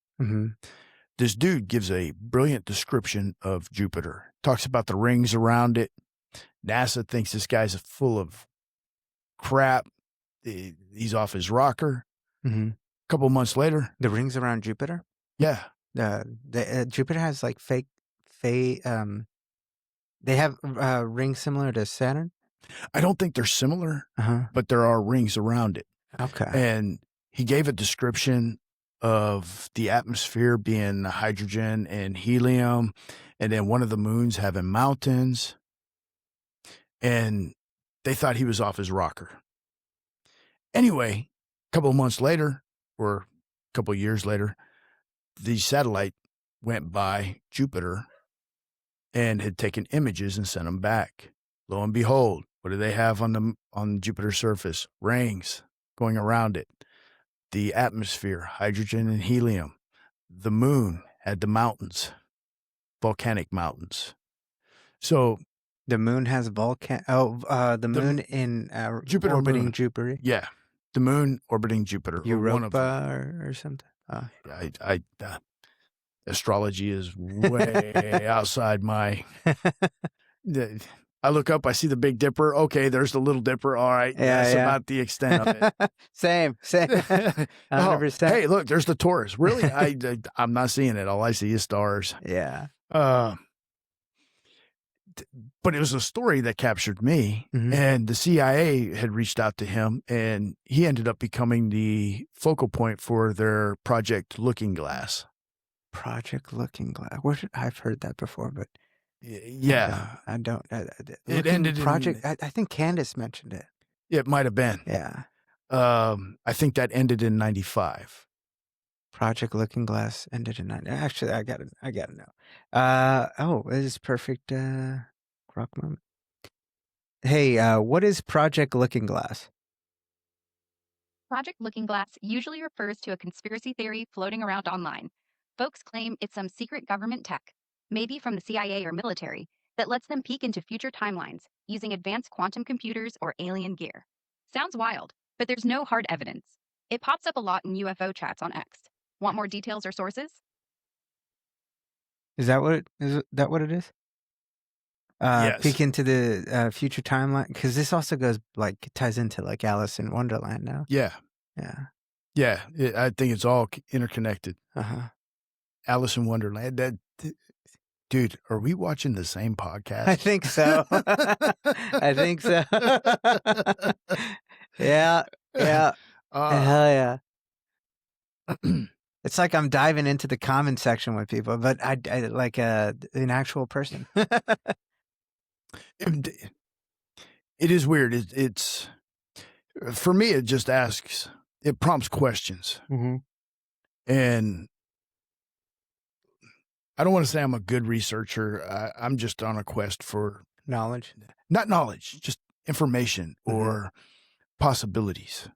This dude gives a brilliant description of Jupiter. Talks about the rings around it. NASA thinks this guy's full of crap. He's off his rocker. A couple of months later. The rings around Jupiter? Yeah. Jupiter has like they have rings similar to Saturn? I don't think they're similar, but there are rings around it. Okay. And he gave a description of the atmosphere being hydrogen and helium, and then one of the moons having mountains. And they thought he was off his rocker. Anyway, a couple of months later, or a couple of years later, the satellite went by Jupiter and had taken images and sent them back. Lo and behold, what do they have on Jupiter's surface? Rings going around it. The atmosphere, hydrogen and helium. The moon had the mountains, volcanic mountains. So the moon has the moon in Jupiter orbiting Jupiter. Yeah, the moon orbiting Jupiter. Europa or something. Astrology is way outside my. I look up, I see the Big Dipper. Okay, there's the Little Dipper. All right, that's about the extent of it. Same. 100%. Hey, look, there's the Taurus. Really, I'm not seeing it. All I see is stars. Yeah. But it was a story that captured me, and the CIA had reached out to him, and he ended up becoming the focal point for their Project Looking Glass. Project Looking Glass. I've heard that before, but yeah, I don't. It ended Project. I think Candace mentioned it. It might have been. Yeah. I think that ended in 95. Project Looking Glass ended in 90. Actually, I gotta know. This is perfect. Rock moment. Hey, what is Project Looking Glass? Project Looking Glass usually refers to a conspiracy theory floating around online. Folks claim it's some secret government tech, maybe from the CIA or military, that lets them peek into future timelines using advanced quantum computers or alien gear. Sounds wild, but there's no hard evidence. It pops up a lot in UFO chats on X. Want more details or sources? Is that what it is? Yes. Peek into the future timeline, because this also ties into like Alice in Wonderland now. Yeah. I think it's all interconnected. Alice in Wonderland. Dude, are we watching the same podcast? I think so. I think so. Yeah. Hell yeah. It's like I'm diving into the comment section with people, but I like an actual person. It is weird. It's for me. It just it prompts questions, and I don't want to say I'm a good researcher. I'm just on a quest for knowledge, not knowledge, just information or possibilities.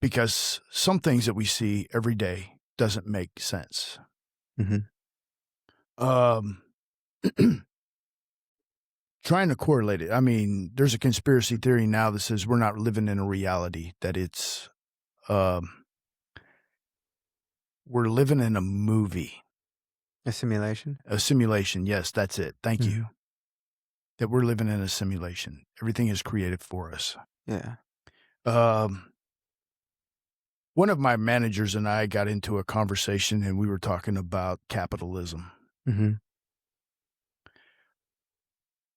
Because some things that we see every day doesn't make sense. Trying to correlate it. I mean, there's a conspiracy theory now that says we're not living in a reality, that it's, we're living in a movie. a simulation. A simulation. Yes, that's it. Thank you. That we're living in a simulation. Everything is created for us. Yeah. One of my managers and I got into a conversation and we were talking about capitalism.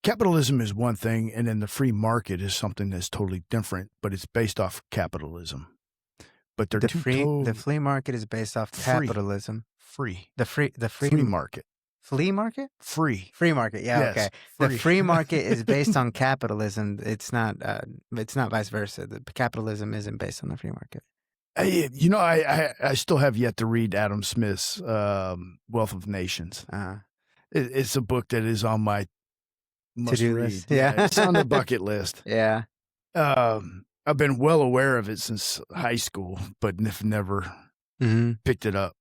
Capitalism is one thing, and then the free market is something that's totally different, but it's based off capitalism. But they're the flea market is based off capitalism. Free. The free market. Flea market? Free market. Yeah. Yes, okay. Free. The free market is based on capitalism. It's not vice versa. The capitalism isn't based on the free market. I still have yet to read Adam Smith's Wealth of Nations. It's a book that is on my to-do list. Yeah, it's on the bucket list. Yeah. I've been well aware of it since high school, but never picked it up.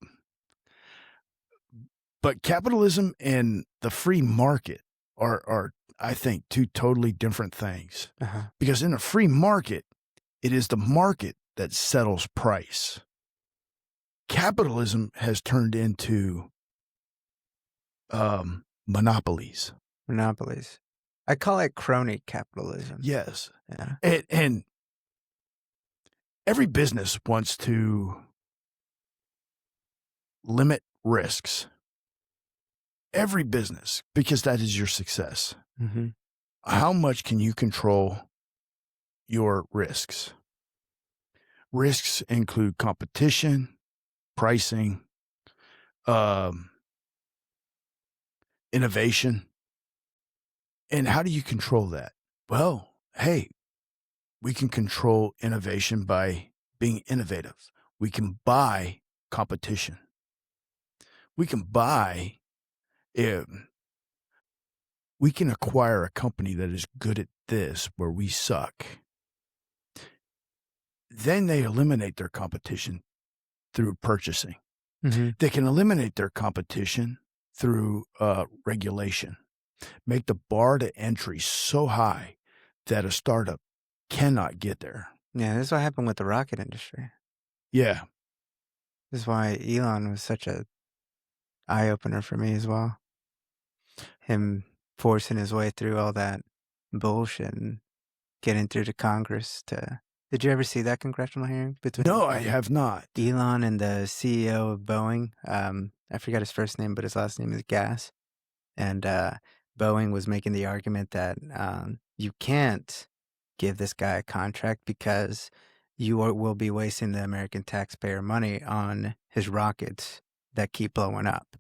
But capitalism and the free market are I think, two totally different things. Because in a free market, it is the market that settles price. Capitalism has turned into monopolies. I call it crony capitalism. Yes. Yeah. And every business wants to limit risks. Every business, because that is your success. How much can you control your risks? Risks include competition, pricing, innovation. And how do you control that? Well, hey, we can control innovation by being innovative. We can buy competition. We can we can acquire a company that is good at this where we suck. Then they eliminate their competition through purchasing. They can eliminate their competition through regulation. Make the bar to entry so high that a startup cannot get there. Yeah, this is what happened with the rocket industry. Yeah. This is why Elon was such a eye-opener for me as well. Him forcing his way through all that bullshit and getting through to Congress to... Did you ever see that congressional hearing? No, I have not. Elon and the CEO of Boeing. I forgot his first name, but his last name is Gas. And Boeing was making the argument that you can't give this guy a contract because you will be wasting the American taxpayer money on his rockets that keep blowing up.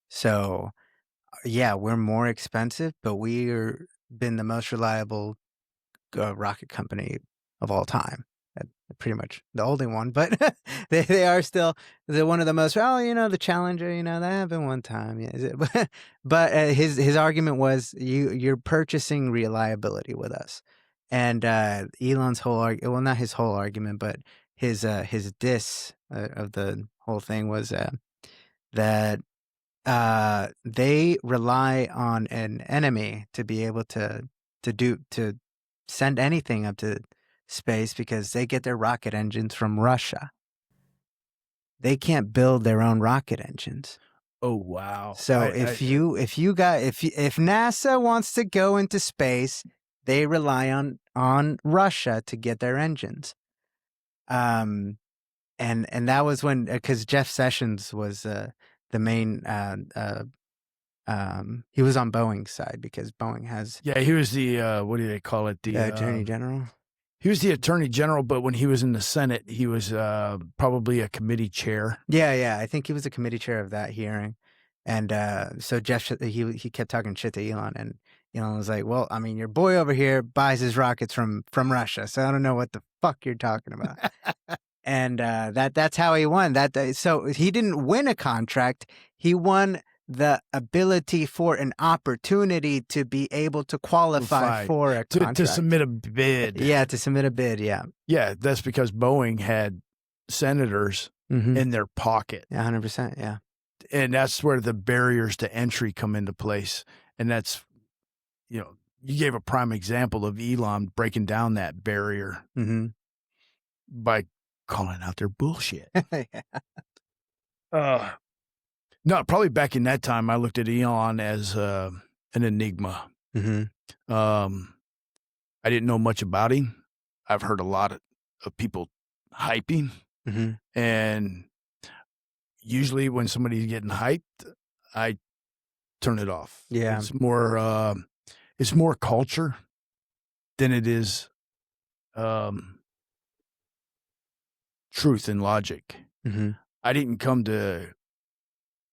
So, yeah, we're more expensive, but we're been the most reliable rocket company of all time. Pretty much the only one, but they are still one of the most. The Challenger, that happened one time. Yeah, but his argument was you're purchasing reliability with us, and Elon's whole well, not his whole argument, but his diss of the whole thing was that they rely on an enemy to be able to send anything up to space because they get their rocket engines from Russia. They can't build their own rocket engines. Oh wow! So if NASA wants to go into space, they rely on Russia to get their engines. And that was when because Jeff Sessions was the main. He was on Boeing's side because Boeing has. Yeah, he was the what do they call it? The Attorney General. He was the Attorney General, but when he was in the Senate, he was probably a committee chair. Yeah, I think he was a committee chair of that hearing, and so Jeff he kept talking shit to Elon, and Elon was like, "Well, I mean, your boy over here buys his rockets from Russia, so I don't know what the fuck you're talking about." And that's how he won. So he didn't win a contract; he won the ability for an opportunity to be able to qualify for a contract. To submit a bid. Yeah, to submit a bid, yeah. Yeah, that's because Boeing had senators in their pocket. 100%, yeah. And that's where the barriers to entry come into place. And that's, you gave a prime example of Elon breaking down that barrier by calling out their bullshit. No, probably back in that time, I looked at Elon as an enigma. I didn't know much about him. I've heard a lot of people hyping. And usually when somebody's getting hyped, I turn it off. Yeah. It's more culture than it is truth and logic. I didn't come to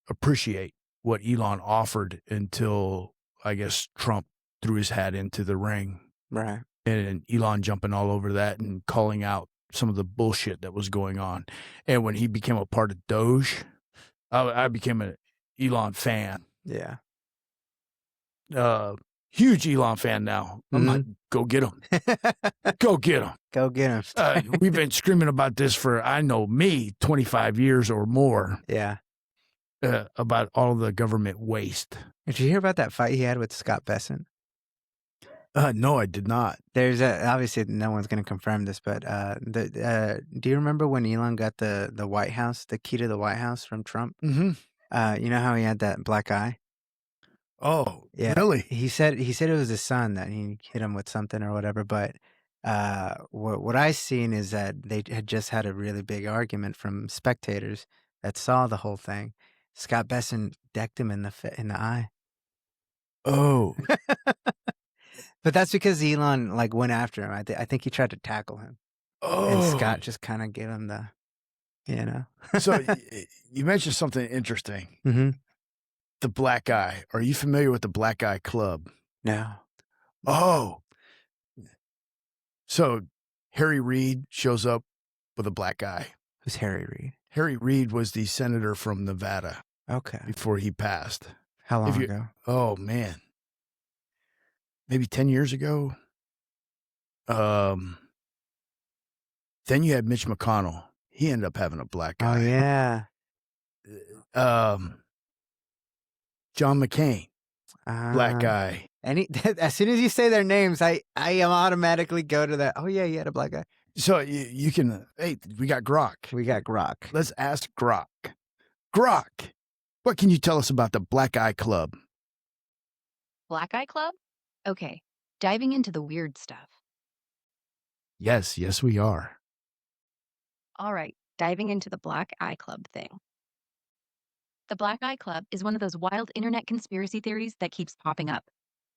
appreciate what Elon offered until, I guess, Trump threw his hat into the ring. Right. And Elon jumping all over that and calling out some of the bullshit that was going on. And when he became a part of DOGE, I became an Elon fan. Yeah. Huge Elon fan now. I'm like, go get him. Go get him. Go get him. We've been screaming about this for, 25 years or more. Yeah. About all the government waste. Did you hear about that fight he had with Scott Bessent? No, I did not. There's obviously no one's going to confirm this, but do you remember when Elon got the White House, the key to the White House from Trump? You know how he had that black eye? Oh, yeah. Really? He said it was his son that he hit him with something or whatever. But what I seen is that they had just had a really big argument from spectators that saw the whole thing. Scott Bessent decked him in the eye. Oh. But that's because Elon went after him. I think he tried to tackle him. Oh. And Scott just kind of gave him the, So you mentioned something interesting. The black eye. Are you familiar with the Black Eye Club? No. Oh. So Harry Reid shows up with a black eye. Who's Harry Reid? Harry Reid was the senator from Nevada. Okay. Before he passed. How long ago? Oh, man. Maybe 10 years ago. Then you had Mitch McConnell. He ended up having a black eye. Oh, yeah. John McCain, black guy. As soon as you say their names, I automatically go to that. Oh, yeah, you had a black guy. So you can, hey, we got Grok. We got Grok. Let's ask Grok. Grok, what can you tell us about the Black Eye Club? Black Eye Club? Okay, diving into the weird stuff. Yes, we are. All right, diving into the Black Eye Club thing. The Black Eye Club is one of those wild internet conspiracy theories that keeps popping up.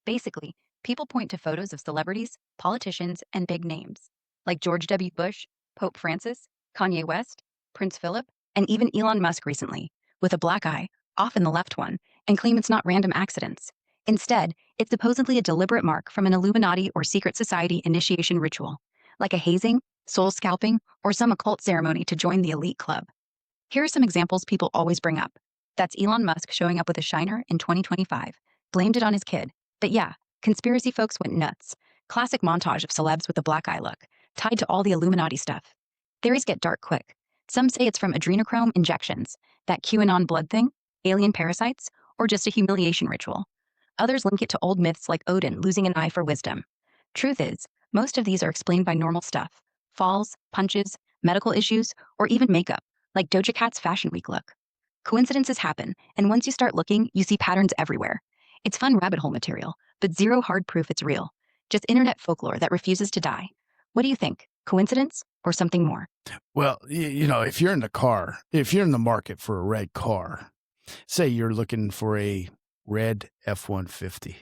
Basically, people point to photos of celebrities, politicians, and big names, like George W. Bush, Pope Francis, Kanye West, Prince Philip, and even Elon Musk recently, with a black eye, often the left one, and claim it's not random accidents. Instead, it's supposedly a deliberate mark from an Illuminati or secret society initiation ritual, like a hazing, soul scalping, or some occult ceremony to join the elite club. Here are some examples people always bring up. That's Elon Musk showing up with a shiner in 2025, blamed it on his kid. But yeah, conspiracy folks went nuts. Classic montage of celebs with the black eye look, tied to all the Illuminati stuff. Theories get dark quick. Some say it's from adrenochrome injections, that QAnon blood thing, alien parasites, or just a humiliation ritual. Others link it to old myths like Odin losing an eye for wisdom. Truth is, most of these are explained by normal stuff. Falls, punches, medical issues, or even makeup, like Doja Cat's Fashion Week look. Coincidences happen, and once you start looking, you see patterns everywhere. It's fun rabbit hole material, but zero hard proof it's real. Just internet folklore that refuses to die. What do you think? Coincidence or something more? Well, if you're in the market for a red car, say you're looking for a red F-150,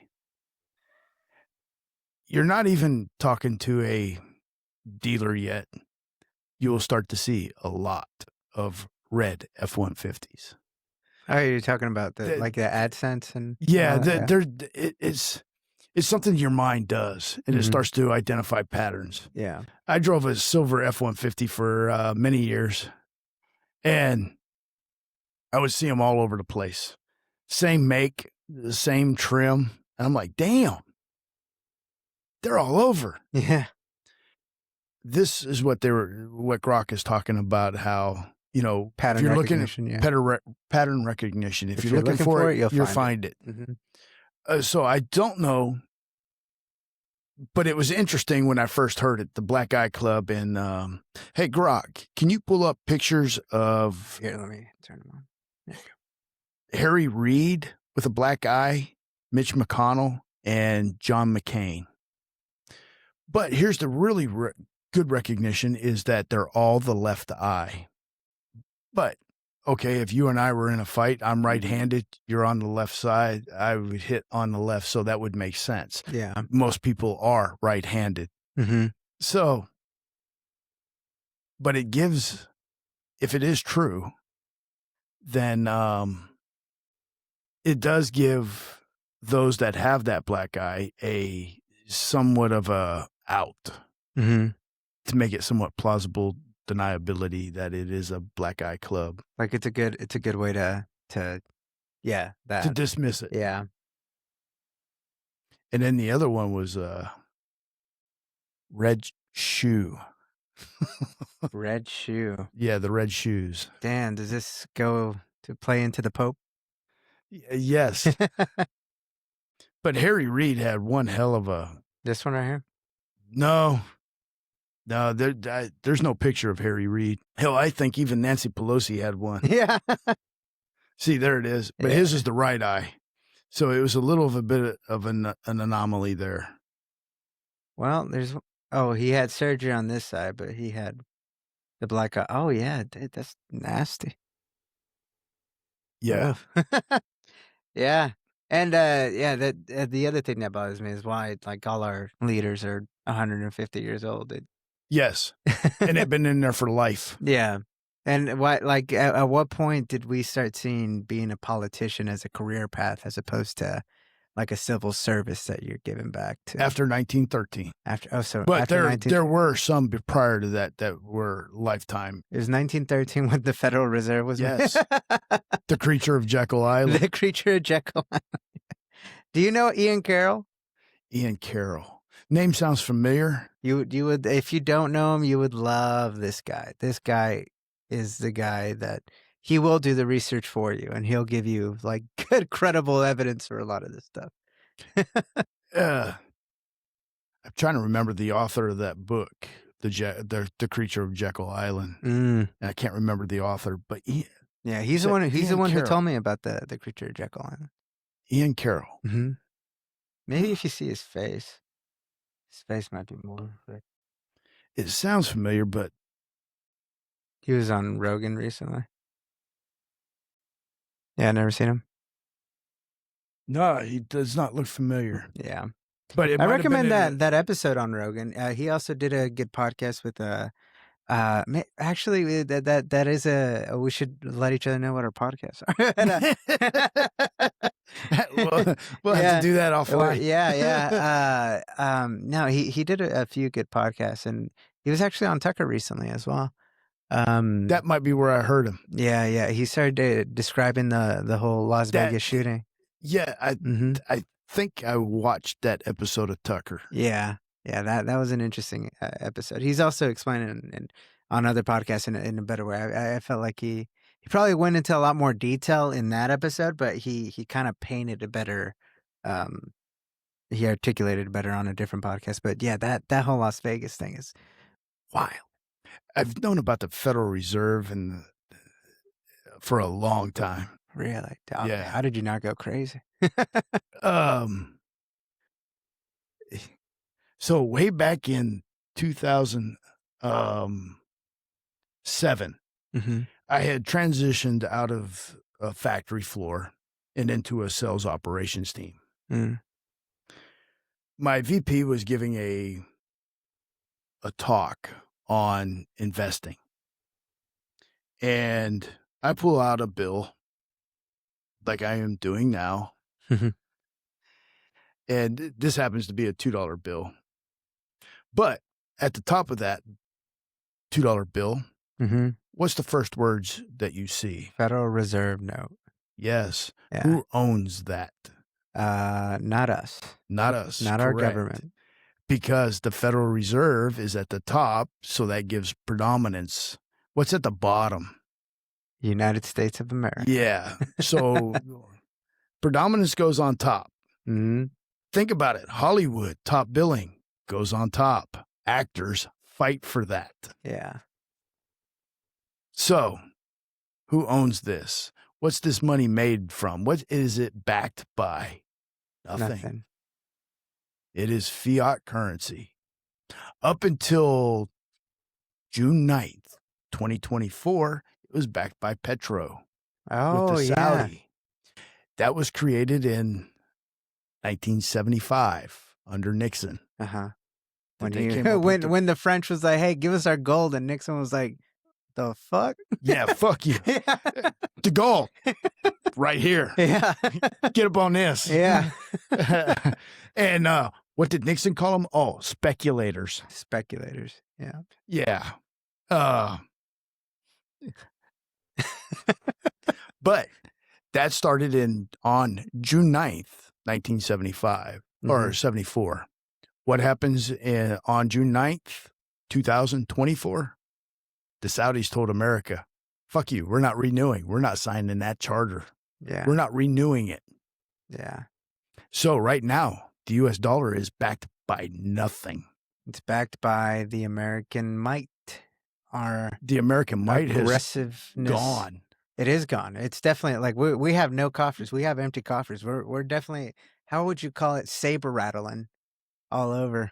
you're not even talking to a dealer yet. You will start to see a lot of red F-150s. Oh, you're talking about the AdSense and it's something your mind does, and it starts to identify patterns. Yeah, I drove a silver F-150 for many years, and I would see them all over the place. Same make, the same trim. And I'm like, damn, they're all over. Yeah. This is what Grok is talking about, how, Pattern if you're recognition, looking yeah. pattern recognition, if you're looking for it, you'll find it. Mm-hmm. So I don't know, but it was interesting when I first heard it, the Black Eye Club. And hey, Grok, can you pull up pictures of Here, let me turn them on. There you go. Harry Reid with a black eye, Mitch McConnell, and John McCain? But here's the really good recognition is that they're all the left eye. But, okay, if you and I were in a fight, I'm right-handed, you're on the left side, I would hit on the left, so that would make sense. Yeah. Most people are right-handed. Mm-hmm. So, but it gives, if it is true, then it does give those that have that black eye a somewhat of a out. Mm-hmm. To make it somewhat plausible deniability that it is a black eye club. Like it's a good way to dismiss it. Yeah. And then the other one was Red Shoe. Red Shoe. Yeah, the Red Shoes. Dan, does this go to play into the Pope? Yes. But Harry Reid had one hell of a... This one right here? No, there's no picture of Harry Reid. Hell, I think even Nancy Pelosi had one. Yeah. See, there it is. But his is the right eye. So it was a little of a bit of an anomaly there. Well, he had surgery on this side, but he had the black eye. Oh, yeah, that's nasty. Yeah. Yeah. And the other thing that bothers me is why like all our leaders are 150 years old. Yes. And they've been in there for life. Yeah. And why, like, at what point did we start seeing being a politician as a career path as opposed to like a civil service that you're giving back to? After 1913. But there were some prior to that were lifetime. It was 1913 when the Federal Reserve was made. Yes. The Creature of Jekyll Island. The Creature of Jekyll Island. Do you know Ian Carroll? Ian Carroll. Name sounds familiar. You would, if you don't know him, you would love this guy. This guy is the guy that he will do the research for you, and he'll give you like good, credible evidence for a lot of this stuff. I'm trying to remember the author of that book, the Creature of Jekyll Island. And I can't remember the author, but he's the one. He's the one who told me about the Creature of Jekyll Island. Ian Carroll. Mm-hmm. Maybe if you see his face might be more. It sounds familiar, but he was on Rogan recently. Yeah, never seen him. No, he does not look familiar. Yeah, but I recommend that episode on Rogan. He also did a good podcast with actually that is we should let each other know what our podcasts are. we'll have to do that offline. No, he did a few good podcasts, and he was actually on Tucker recently as well. That might be where I heard him. Yeah. He started describing the whole Las Vegas shooting. Yeah, I think I watched that episode of Tucker. Yeah, that was an interesting episode. He's also explaining on other podcasts in a better way. I felt like he probably went into a lot more detail in that episode, but he kind of painted a better, he articulated better on a different podcast. But yeah, that whole Las Vegas thing is wild. I've known about the Federal Reserve for a long time. Really? Yeah. How did you not go crazy? So way back in 2007, I had transitioned out of a factory floor and into a sales operations team. My VP was giving a talk on investing, and I pull out a bill like I am doing now. And this happens to be a $2 bill. But at the top of that $2 bill, what's the first words that you see? Federal Reserve note. Yes. Yeah. Who owns that? Not us. Not us. Not our correct. government. Because the Federal Reserve is at the top, so that gives predominance. What's at the bottom? United States of America. Yeah. So predominance goes on top. Mm-hmm. Think about it. Hollywood, top billing, goes on top. Actors fight for that. Yeah. So, who owns this? What's this money made from? What is it backed by? Nothing. It is fiat currency. Up until June 9th, 2024, it was backed by Petro. Oh, with the yeah. Saudi. That was created in 1975 under Nixon. Uh-huh. That When they you came up with when the French was like, "Hey, give us our gold," and Nixon was like, "The fuck?" Yeah, fuck you. Yeah. The gold. Right here. Yeah. Get up on this. Yeah. And what did Nixon call them? Oh, speculators. Speculators. Yeah. Yeah. But that started on June 9th, 1975 or 74. What happens on June 9th, 2024? The Saudis told America, fuck you, we're not renewing. We're not signing that charter. Yeah. We're not renewing it. Yeah. So right now, the U.S. dollar is backed by nothing. It's backed by the American might. The American might has aggressiveness gone. It is gone. It's definitely like we have no coffers. We have empty coffers. We're definitely, how would you call it, saber rattling all over.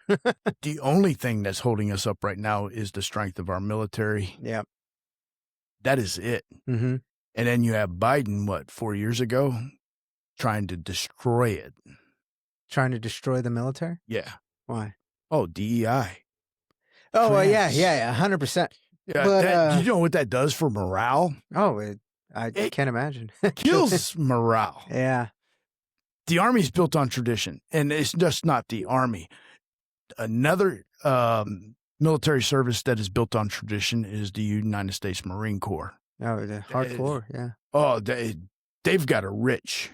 The only thing that's holding us up right now is the strength of our military. Yeah. That is it. Mm-hmm. And then you have Biden, 4 years ago, trying to destroy it. Trying to destroy the military? Yeah. Why? Oh, DEI. Oh, well, yeah, Trans. 100%. Yeah, But, you know what that does for morale? Oh, I can't imagine. Kills morale. Yeah. The Army's built on tradition, and it's just not the Army. Another military service that is built on tradition is the United States Marine Corps. Oh, the hardcore, yeah. Oh, they've got a rich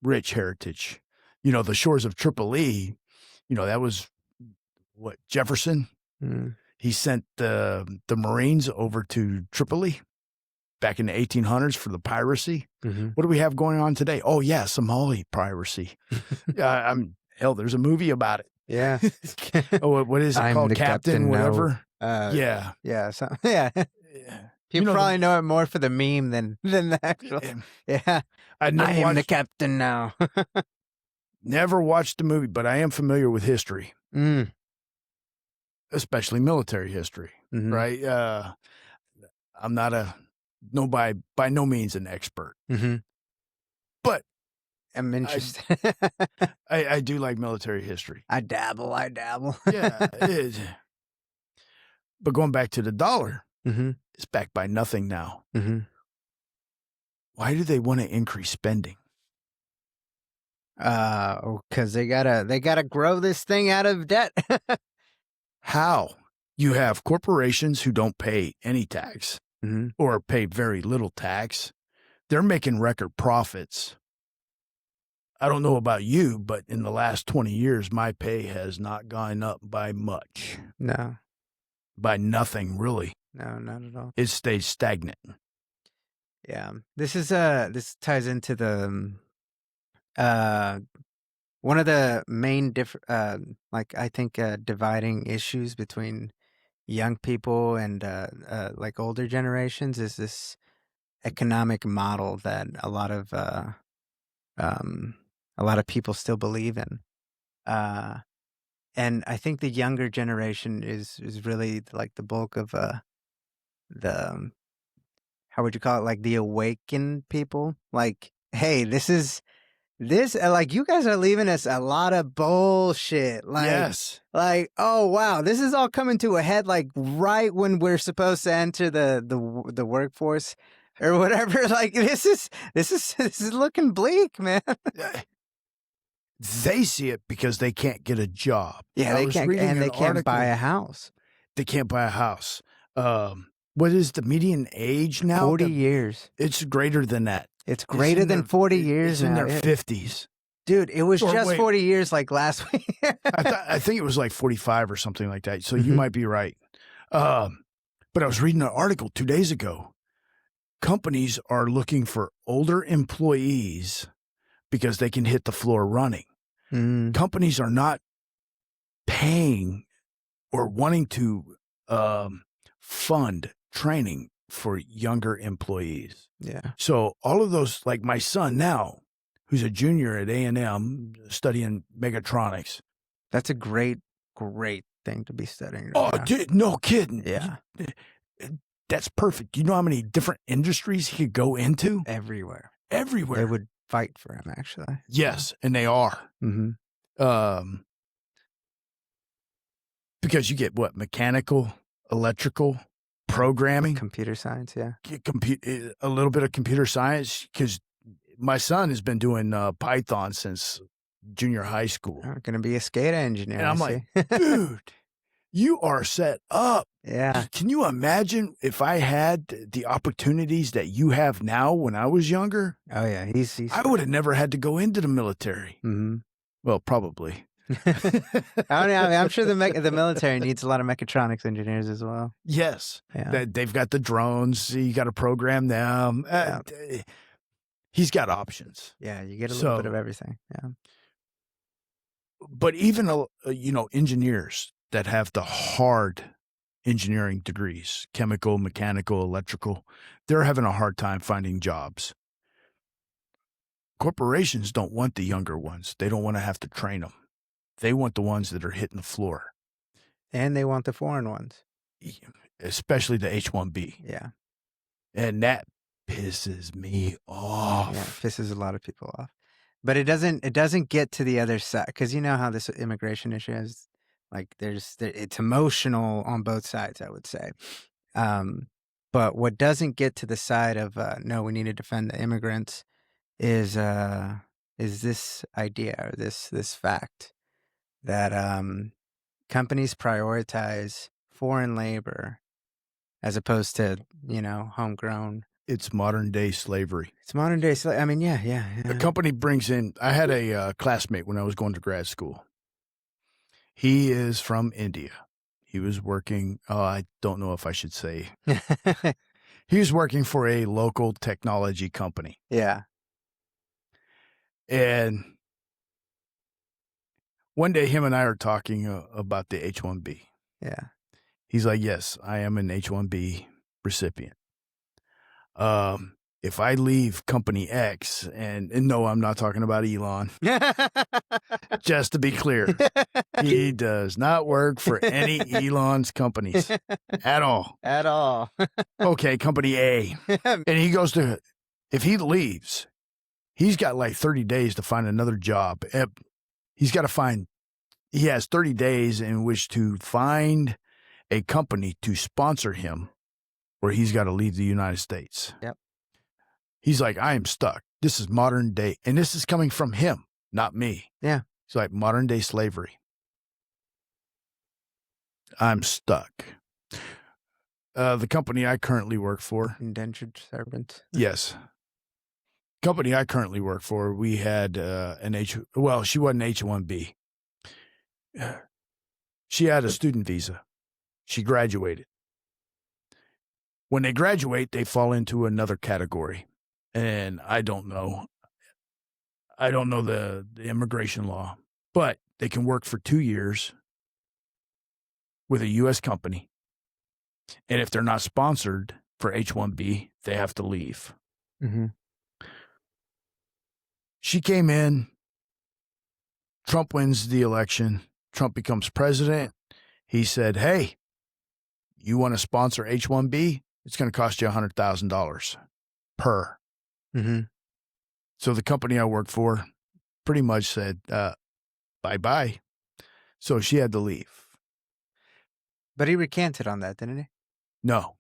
heritage. You know, the shores of Tripoli, that was what, Jefferson? Mm. He sent the Marines over to Tripoli back in the 1800s for the piracy. Mm-hmm. What do we have going on today? Oh, yeah, Somali piracy. Hell, there's a movie about it. Yeah. Oh, what is it I'm called? the Captain whatever? Yeah. Yeah. Yeah. People probably know it more for the meme than the actual. Yeah. I am the captain now. Never watched the movie, but I am familiar with history. Mm. Especially military history, right? I'm not by no means an expert, but I'm interested. I do like military history. I dabble. Yeah, it is. But going back to the dollar, it's backed by nothing now. Why do they want to increase spending? Because they gotta grow this thing out of debt. How? You have corporations who don't pay any tax or pay very little tax. They're making record profits. I don't know about you, but in the last 20 years, my pay has not gone up by much. No. By nothing, really. No, not at all. It stays stagnant. Yeah. This ties into the one of the main I think dividing issues between young people and like older generations is this economic model that a lot of people still believe in. And I think the younger generation is really like the bulk of the how would you call it, like the awakened people. Like, hey, this like you guys are leaving us a lot of bullshit. Like, yes. Like, oh wow, this is all coming to a head like right when we're supposed to enter the workforce or whatever. Like this is looking bleak, man. They see it because they can't get a job. Yeah, they can't buy a house. They can't buy a house. What is the median age now? 40 years. It's greater than that. It's greater than 40 years It's now. in their 50s. Dude, it was just wait. 40 years like last week. I think it was like 45 or something like that. So you might be right. But I was reading an article 2 days ago. Companies are looking for older employees because they can hit the floor running. Companies are not paying or wanting to fund training for younger employees. Yeah. So all of those, like my son now, who's a junior at A&M studying megatronics. That's a great thing to be studying. Oh, dude, no kidding. Yeah. That's perfect. You know how many different industries he could go into? Everywhere. Everywhere. They would fight for him, actually. Yes, and they are. Because you get what? Mechanical, electrical, programming. Computer science, yeah. A little bit of computer science, because my son has been doing Python since junior high school. I'm going to be a SCADA engineer. And I'm like, dude, you are set up. Yeah. Can you imagine if I had the opportunities that you have now when I was younger? Oh, yeah. I would have never had to go into the military. Well, probably. I'm sure the military needs a lot of mechatronics engineers as well. Yes. Yeah. They've got the drones. You got to program them. He's got options. Yeah, you get a little bit of everything. Yeah. But even, engineers that have the hard engineering degrees, chemical, mechanical, electrical, they're having a hard time finding jobs. Corporations don't want the younger ones. They don't want to have to train them. They want the ones that are hitting the floor. And they want the foreign ones. Especially the H-1B. Yeah. And that pisses me off. Yeah, it pisses a lot of people off. But it doesn't get to the other side, because you know how this immigration issue is. Like, it's emotional on both sides, I would say. But what doesn't get to the side of no, we need to defend the immigrants is this idea, or this fact that companies prioritize foreign labor as opposed to homegrown. It's modern day slavery. It's modern day slavery. I mean, yeah. The company brings in. I had a classmate when I was going to grad school. He is from India. He was working. I don't know if I should say. He was working for a local technology company. Yeah. And one day, him and I are talking about the H-1B. Yeah. He's like, yes, I am an H-1B recipient. If I leave company X, and no, I'm not talking about Elon. Just to be clear, he does not work for any Elon's companies at all. At all. Okay, company A. And he goes to, if he leaves, he's got like 30 days to find another job. He has 30 days in which to find a company to sponsor him, or he's got to leave the United States. Yep. He's like, I am stuck. This is modern day. And this is coming from him, not me. Yeah. It's like modern day slavery. I'm stuck. The company I currently work for. Indentured servant. Yes. Company I currently work for, we had she wasn't H-1B. She had a student visa. She graduated. When they graduate, they fall into another category. And I don't know. I don't know the immigration law, but they can work for 2 years with a U.S. company. And if they're not sponsored for H-1B, they have to leave. Mm-hmm. She came in. Trump wins the election. Trump becomes president. He said, hey, you want to sponsor H-1B? It's going to cost you $100,000 per. Mm-hmm. So the company I work for pretty much said, bye-bye. So she had to leave. But he recanted on that, didn't he? No,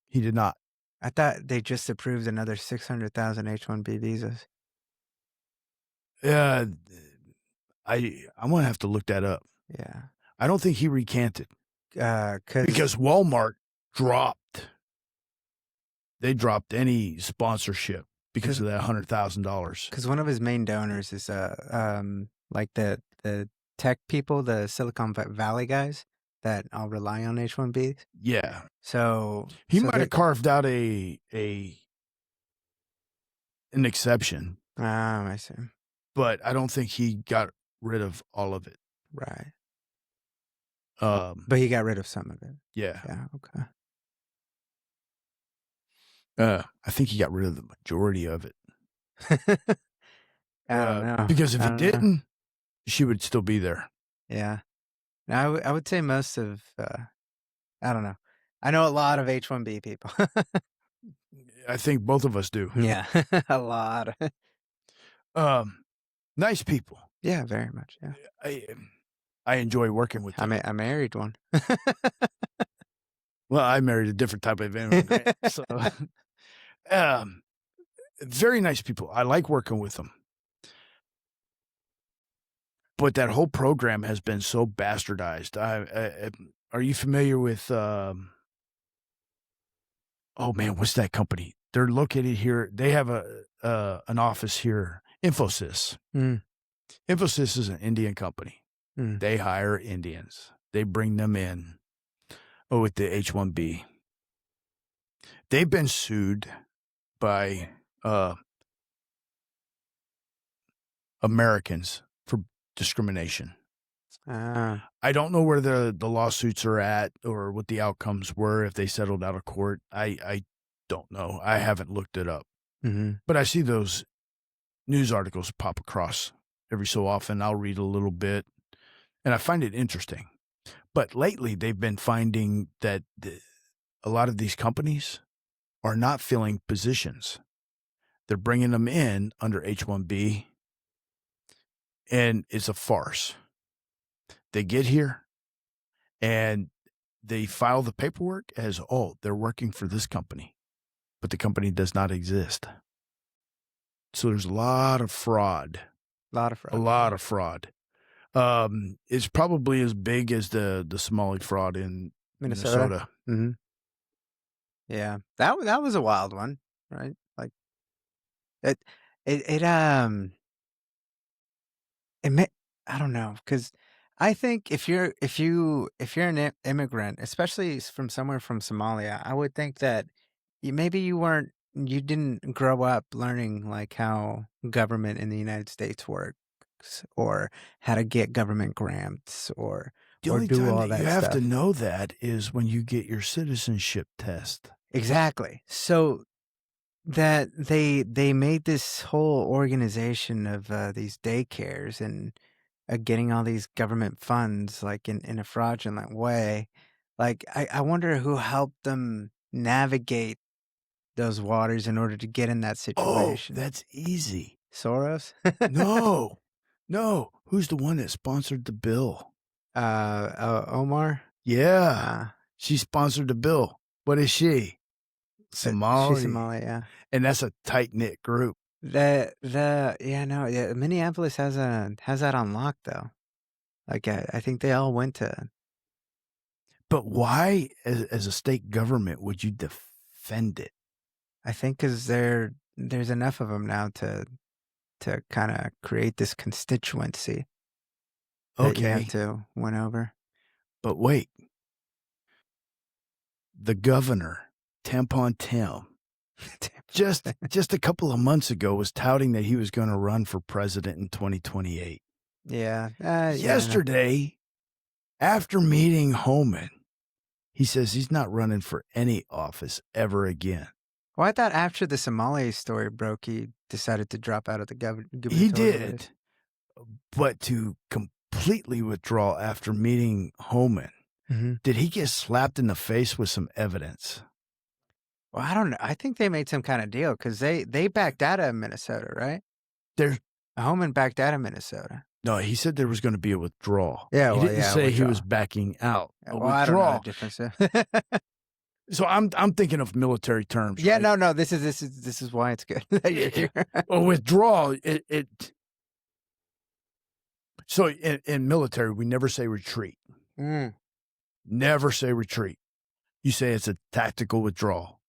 he did not. I thought they just approved another 600,000 H-1B visas. I'm going to have to look that up. Yeah. I don't think he recanted. Because Walmart dropped they dropped any sponsorship because of that $100,000. Because one of his main donors is like the tech people, the Silicon Valley guys that all rely on H-1Bs. Yeah. So he might have carved out an exception. I see. But I don't think he got rid of all of it. Right. But he got rid of some of it. Yeah. Yeah. Okay. I think he got rid of the majority of it. I don't know. Because if he didn't, she would still be there. Yeah. Now, I would say most of, I don't know. I know a lot of H-1B people. I think both of us do. Yeah. A lot. Nice people. Yeah, very much. Yeah. I enjoy working with them. I married one. Well, I married a different type of immigrant. So, very nice people. I like working with them. But that whole program has been so bastardized. Are you familiar with, oh man, what's that company? They're located here. They have an office here, Infosys. Infosys is an Indian company. They hire Indians. They bring them in with the H-1B. They've been sued by Americans for discrimination. I don't know where the lawsuits are at or what the outcomes were if they settled out of court. I don't know. I haven't looked it up. But I see those news articles pop across every so often. I'll read a little bit, and I find it interesting. But lately, they've been finding that a lot of these companies are not filling positions. They're bringing them in under H-1B, and it's a farce. They get here, and they file the paperwork as, oh, they're working for this company, but the company does not exist. So there's a lot of fraud. A lot of fraud. It's probably as big as the Somali fraud in Minnesota. Mm-hmm. Yeah, that was a wild one, right? Like it I don't know, because I think if you're an immigrant, especially from somewhere from Somalia, I would think that you didn't grow up learning like how government in the United States works or how to get government grants or The or only do time all that that you have stuff. to know that is when you get your citizenship test. Exactly. So that they made this whole organization of these daycares and getting all these government funds like in a fraudulent way. Like I wonder who helped them navigate those waters in order to get in that Oh, situation. that's easy. Soros? No. Who's the one that sponsored the bill? Omar? Yeah. She sponsored the bill. What is she? Somali. She's Somali, yeah. And that's a tight-knit group. Minneapolis has that on lock though. Like I think they all went to. But why, as a state government, would you defend it? I think because there's enough of them now to kind of create this constituency that you have to win over. But wait, the governor, Tampon Tim, just a couple of months ago was touting that he was going to run for president in 2028. Yeah. Yesterday, after meeting Homan, he says he's not running for any office ever again. Well, I thought after the Somali story broke, he decided to drop out of the government. He did, but to completely withdraw after meeting Homan. Mm-hmm. Did he get slapped in the face with some evidence? Well, I don't know. I think they made some kind of deal because they backed out of Minnesota, right? Homan backed out of Minnesota. No, he said there was going to be a withdrawal. Yeah, he didn't say he was backing out. Well, I don't know the difference. So I'm thinking of military terms. Yeah, right? no. This is why it's good that you're here. Well, withdrawal. So in military, we never say retreat. Never say retreat. You say it's a tactical withdrawal.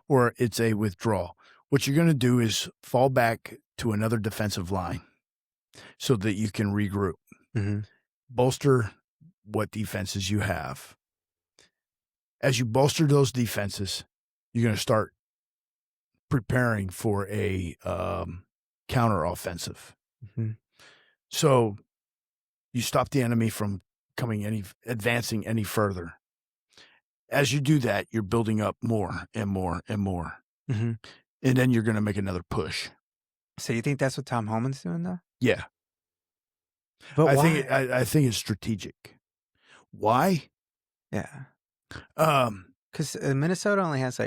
or it's a withdrawal. What you're going to do is fall back to another defensive line so that you can regroup, bolster what defenses you have. As you bolster those defenses, you're going to start preparing for a counteroffensive. So you stop the enemy from advancing any further. As you do that, you're building up more and more and more. And then you're going to make another push. So you think that's what Tom Homan's doing, though? Yeah. But why? why? I think it's strategic. Why? Yeah. Because Minnesota only has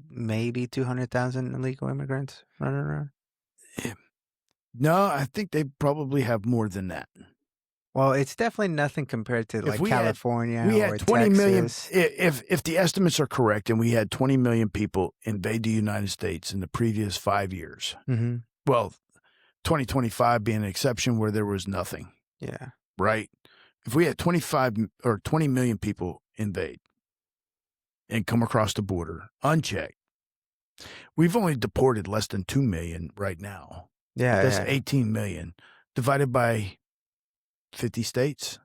maybe 200,000 illegal immigrants running around. No, I think they probably have more than that. Well, it's definitely nothing compared to California we or had 20 million. Texas. If the estimates are correct, and we had 20 million people invade the United States in the previous 5 years. Well, 2025 being an exception where there was nothing. Yeah. Right? If we had 20 million people invade and come across the border unchecked, we've only deported less than 2 million right now. Yeah. That's 18 million divided by 50 states,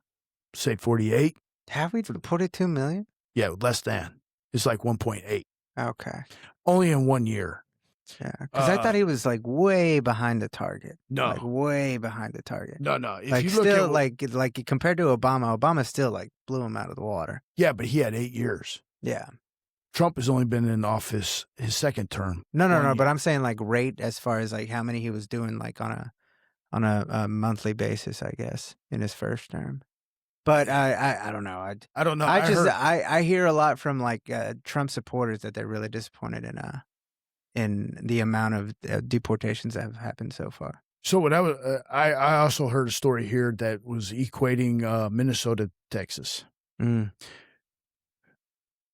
say 48. Have we deported 2 million? Yeah, less than. It's like 1.8. Okay. Only in 1 year. Yeah, because I thought he was way behind the target. No, way behind the target. No. If you still look at like compared to Obama still blew him out of the water. Yeah, but he had 8 years. Yeah. Trump has only been in office his second term. No. But I'm saying rate as far as how many he was doing on a monthly basis, I guess, in his first term. But I don't know. I don't know. I hear a lot from Trump supporters that they're really disappointed in the amount of deportations that have happened so far. So what I also heard a story here that was equating Minnesota to Texas.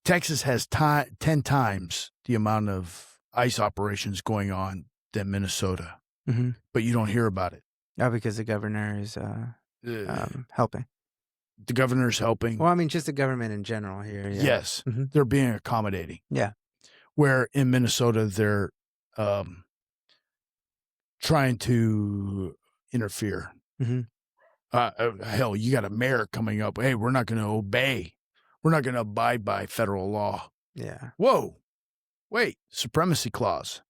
Texas has 10 times the amount of ICE operations going on than Minnesota, but you don't hear about it. Oh, because the governor is helping. The governor's helping. Well, I mean, just the government in general here. Yeah. Yes, they're being accommodating. Yeah. Where in Minnesota they're trying to interfere. Hell, you got a mayor coming up. Hey, we're not going to obey. We're not going to abide by federal law. Yeah. Whoa. Wait. Supremacy clause.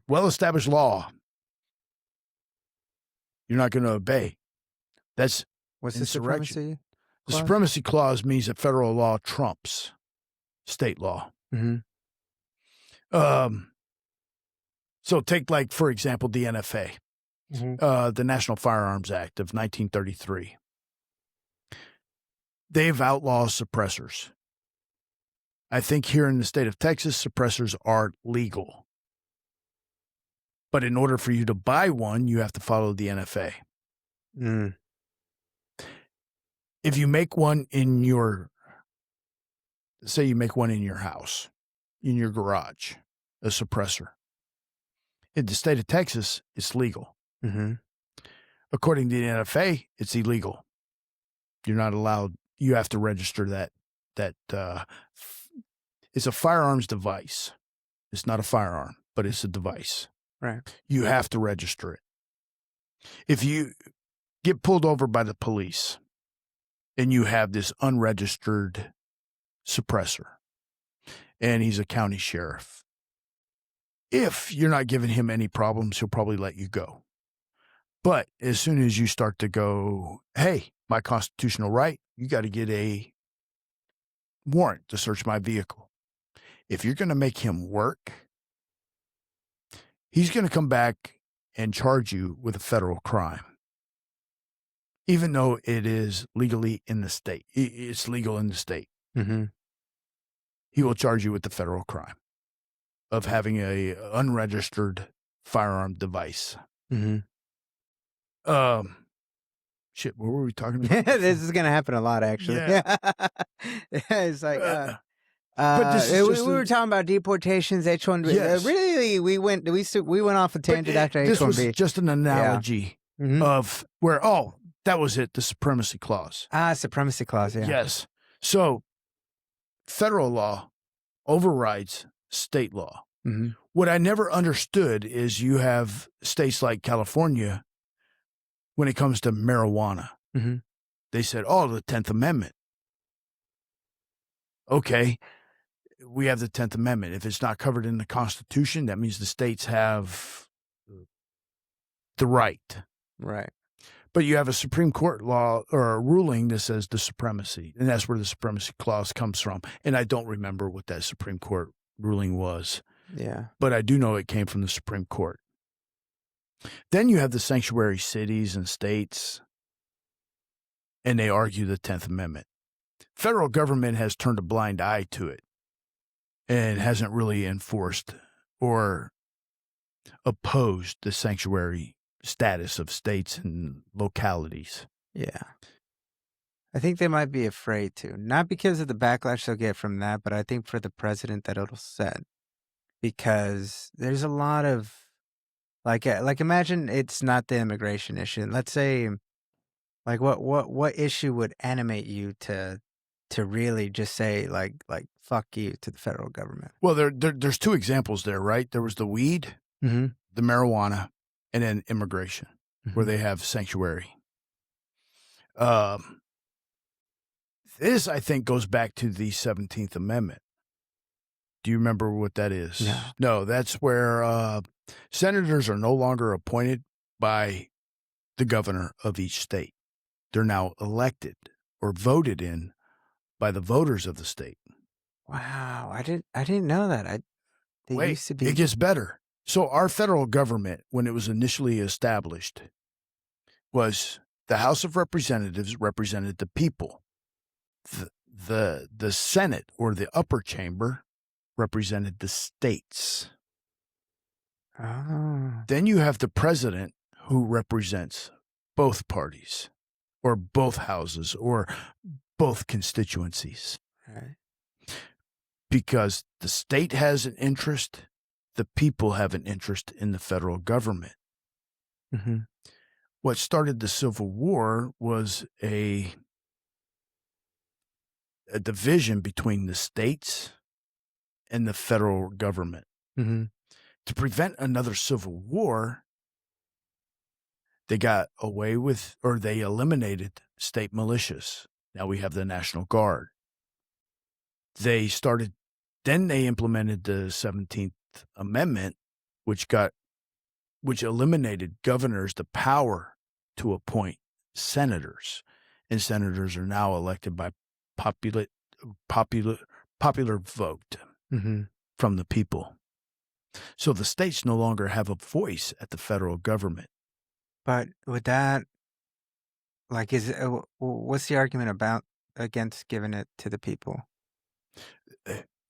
Well-established law. You're not going to obey. That's what's insurrection. The supremacy clause? The supremacy clause means that federal law trumps state law. So take for example, the NFA, the National Firearms Act of 1933. They've outlawed suppressors. I think here in the state of Texas, suppressors are legal. But in order for you to buy one, you have to follow the NFA. If you make one say you make one in your house, in your garage, a suppressor. In the state of Texas, it's legal. According to the NFA, it's illegal. You're not allowed. You have to register that. It's a firearms device. It's not a firearm, but it's a device. Right. You have to register it. If you get pulled over by the police and you have this unregistered suppressor and he's a county sheriff, if you're not giving him any problems, he'll probably let you go. But as soon as you start to go, hey, my constitutional right, you got to get a warrant to search my vehicle. If you're going to make him work, he's going to come back and charge you with a federal crime. Even though it is legally in the state. It's legal in the state. He will charge you with the federal crime of having a unregistered firearm device. Shit, what were we talking about? This is going to happen a lot, actually. Yeah. It's but this is we were talking about deportations, H-1B. Yes. Really, we went off a tangent after H-1B. This was just an analogy of where, that was it, the supremacy clause. Supremacy clause, yeah. Yes. So federal law overrides state law. Mm-hmm. What I never understood is you have states like California, when it comes to marijuana, Mm-hmm. they said, oh, the 10th Amendment. Okay, we have the 10th Amendment. If it's not covered in the Constitution, that means the states have the right. Right. But you have a Supreme Court law or a ruling that says the supremacy, and that's where the supremacy clause comes from. And I don't remember what that Supreme Court ruling was. Yeah. But I do know it came from the Supreme Court. Then you have the sanctuary cities and states, and they argue the 10th Amendment. Federal government has turned a blind eye to it and hasn't really enforced or opposed the sanctuary status of states and localities. Yeah. I think they might be afraid to. Not because of the backlash they'll get from that, but I think for the precedent that it'll set. Because there's a lot of, like imagine it's not the immigration issue. Let's say, like, what issue would animate you to really just say, like fuck you to the federal government? Well, there's two examples there, right? There was the weed, Mm-hmm. the marijuana, and then immigration, Mm-hmm. where they have sanctuary. This, I think, goes back to the 17th Amendment. Do you remember what that is? No, that's where senators are no longer appointed by the governor of each state. They're now elected or voted in by the voters of the state. Wow, I didn't know that. They used to be. It gets better. So our federal government, when it was initially established, was the House of Representatives represented the people. The Senate, or the upper chamber, represented the states. Oh. Then you have the president, who represents both parties, or both houses, or both constituencies. Right. Because the state has an interest, the people have an interest in the federal government. Mm-hmm. What started the Civil War was a division between the states and the federal government. Mm-hmm. To prevent another civil war, they got away with, or they eliminated state militias. Now we have the National Guard. Then they implemented the 17th Amendment, which eliminated governors the power to appoint senators. And senators are now elected by popular vote Mm-hmm. from the people. So the states no longer have a voice at the federal government. But with that, like, what's the argument against giving it to the people?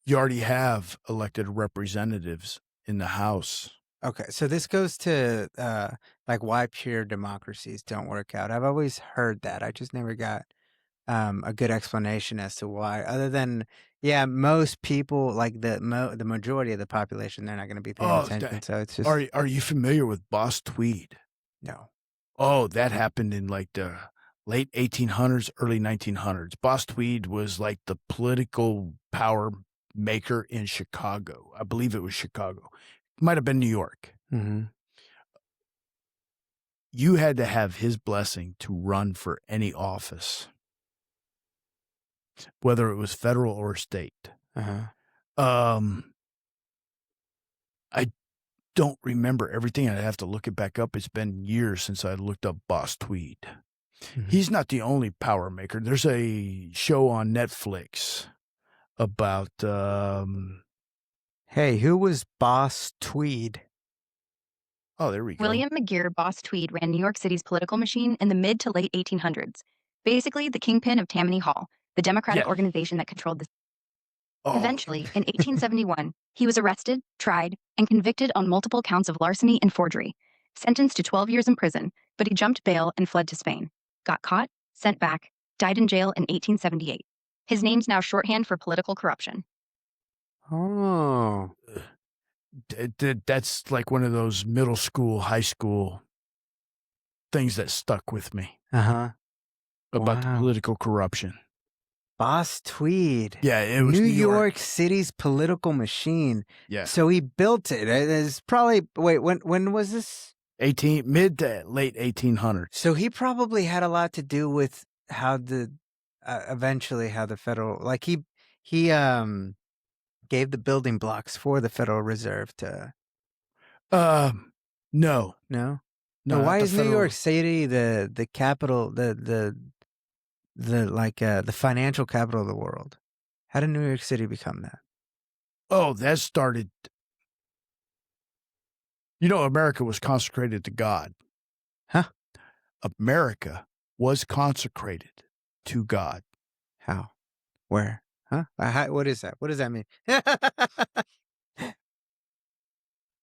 You already have elected representatives in the House. Okay, so this goes to like why pure democracies don't work out. I've always heard that. I just never got a good explanation as to why. Other than, yeah, most people, like the majority of the population, they're not going to be paying attention. So it's just. Are you familiar with Boss Tweed? No. Oh, that happened in like the late 1800s, early 1900s. Boss Tweed was like the political power maker in Chicago. I believe it was Chicago. Might have been New York. Mm-hmm. You had to have his blessing to run for any office, whether it was federal or state. Uh-huh. I don't remember everything. I'd have to look it back up. It's been years since I looked up Boss Tweed. Mm-hmm. He's not the only power maker. There's a show on Netflix about Hey, who was Boss Tweed? Oh, there we go. William McGeer Boss Tweed ran New York City's political machine in the mid to late 1800s. Basically, the kingpin of Tammany Hall, the Democratic organization that controlled the Eventually, in 1871, he was arrested, tried, and convicted on multiple counts of larceny and forgery. Sentenced to 12 years in prison, but he jumped bail and fled to Spain. Got caught, sent back, died in jail in 1878. His name's now shorthand for political corruption. Oh. That's like one of those middle school, high school things that stuck with me. Uh-huh. About the political corruption. Boss Tweed. Yeah, it was New York City's political machine. Yeah. So he built it. It's probably, wait, when was this? Mid to late 1800s. So he probably had a lot to do with how eventually how the federal, like he gave the building blocks for the Federal Reserve to. No. No? No, why not is the New York federal- City the capital, the financial capital of the world? How did New York City become that? Oh, that started. America was consecrated to God. Huh? America was consecrated to God. How? Where? Huh? What is that? What does that mean?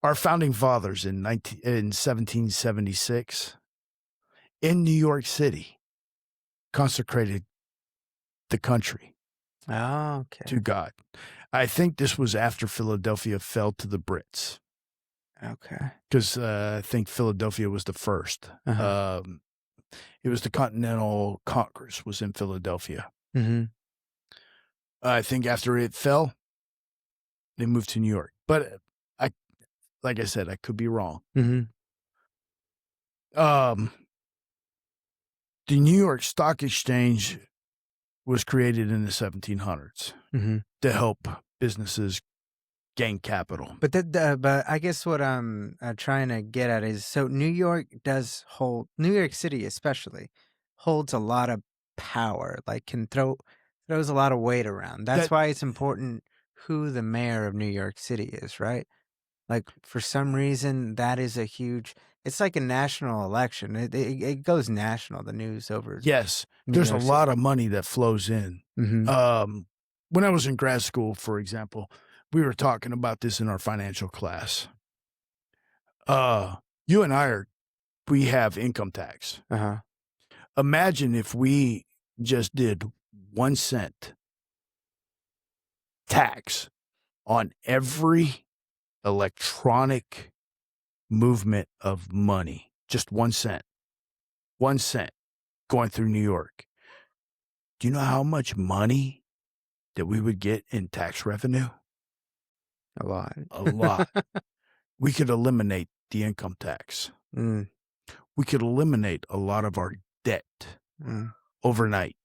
Our founding fathers in 1776 in New York City consecrated the country to God. I think this was after Philadelphia fell to the Brits. Okay. Because I think Philadelphia was the first. Uh-huh. It was the Continental Congress was in Philadelphia. Mm-hmm. I think after it fell, they moved to New York. But like I said, I could be wrong. Mm-hmm. The New York Stock Exchange was created in the 1700s to help businesses gain capital. But but I guess what I'm trying to get at is, so New York City especially holds a lot of power, like throws a lot of weight around. That's why it's important who the mayor of New York City is, right? Like, for some reason, that is it's like a national election. It goes national, the news over. Yes, there's a lot of money that flows in. Mm-hmm. When I was in grad school, for example, we were talking about this in our financial class. You and we have income tax. Uh-huh. Imagine if we just did 1 cent tax on every electronic movement of money. Just 1 cent. 1 cent going through New York. Do you know how much money that we would get in tax revenue? A lot. A lot. We could eliminate the income tax. Mm. We could eliminate a lot of our debt overnight.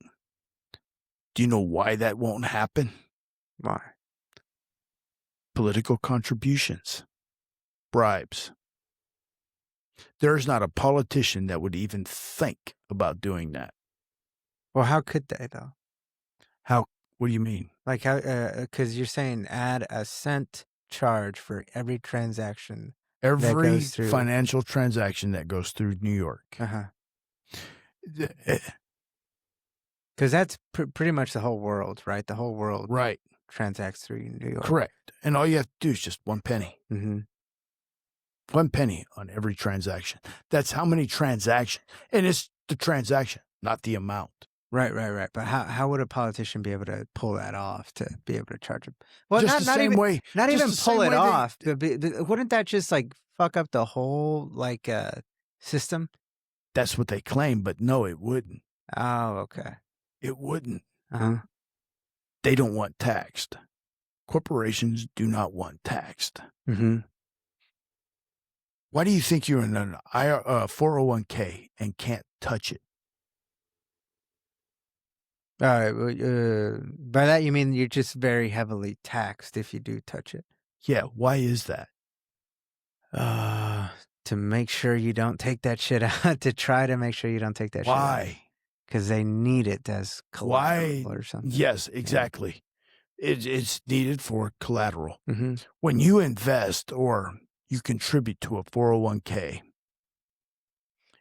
Do you know why that won't happen? Why? Political contributions, bribes. There's not a politician that would even think about doing that. Well, how could they, though? How? What do you mean? Like, how? Because you're saying add a cent charge for every transaction. Every financial transaction that goes through New York. Uh-huh. Because that's pretty much the whole world, right? The whole world transacts through New York. Correct. And all you have to do is just 1 penny. Mm-hmm. 1 penny on every transaction. That's how many transactions. And it's the transaction, not the amount. Right. But how would a politician be able to pull that off to be able to charge it? Well, just not even way. Not just even pull it off. They, wouldn't that just like fuck up the whole system? That's what they claim, but no, it wouldn't. Oh, okay. It wouldn't. Uh-huh. They don't want taxed. Corporations do not want taxed. Mm-hmm. Why do you think you're in an 401k and can't touch it? By that you mean you're just very heavily taxed if you do touch it? Yeah. Why is that? To make sure you don't take that shit out. To try to make sure you don't take that shit out. Why? Because they need it as collateral or something. Yes, exactly. Yeah. It's needed for collateral. Mm-hmm. When you invest or you contribute to a 401k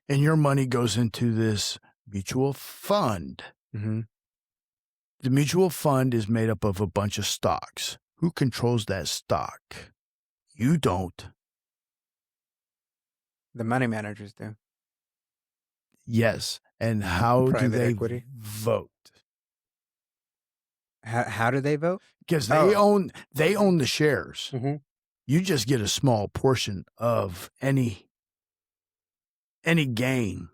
and your money goes into this mutual fund, the mutual fund is made up of a bunch of stocks. Who controls that stock? You don't. The money managers do. Yes. And how do they vote? How do they vote? Because they own the shares. Mm-hmm. You just get a small portion of any gain.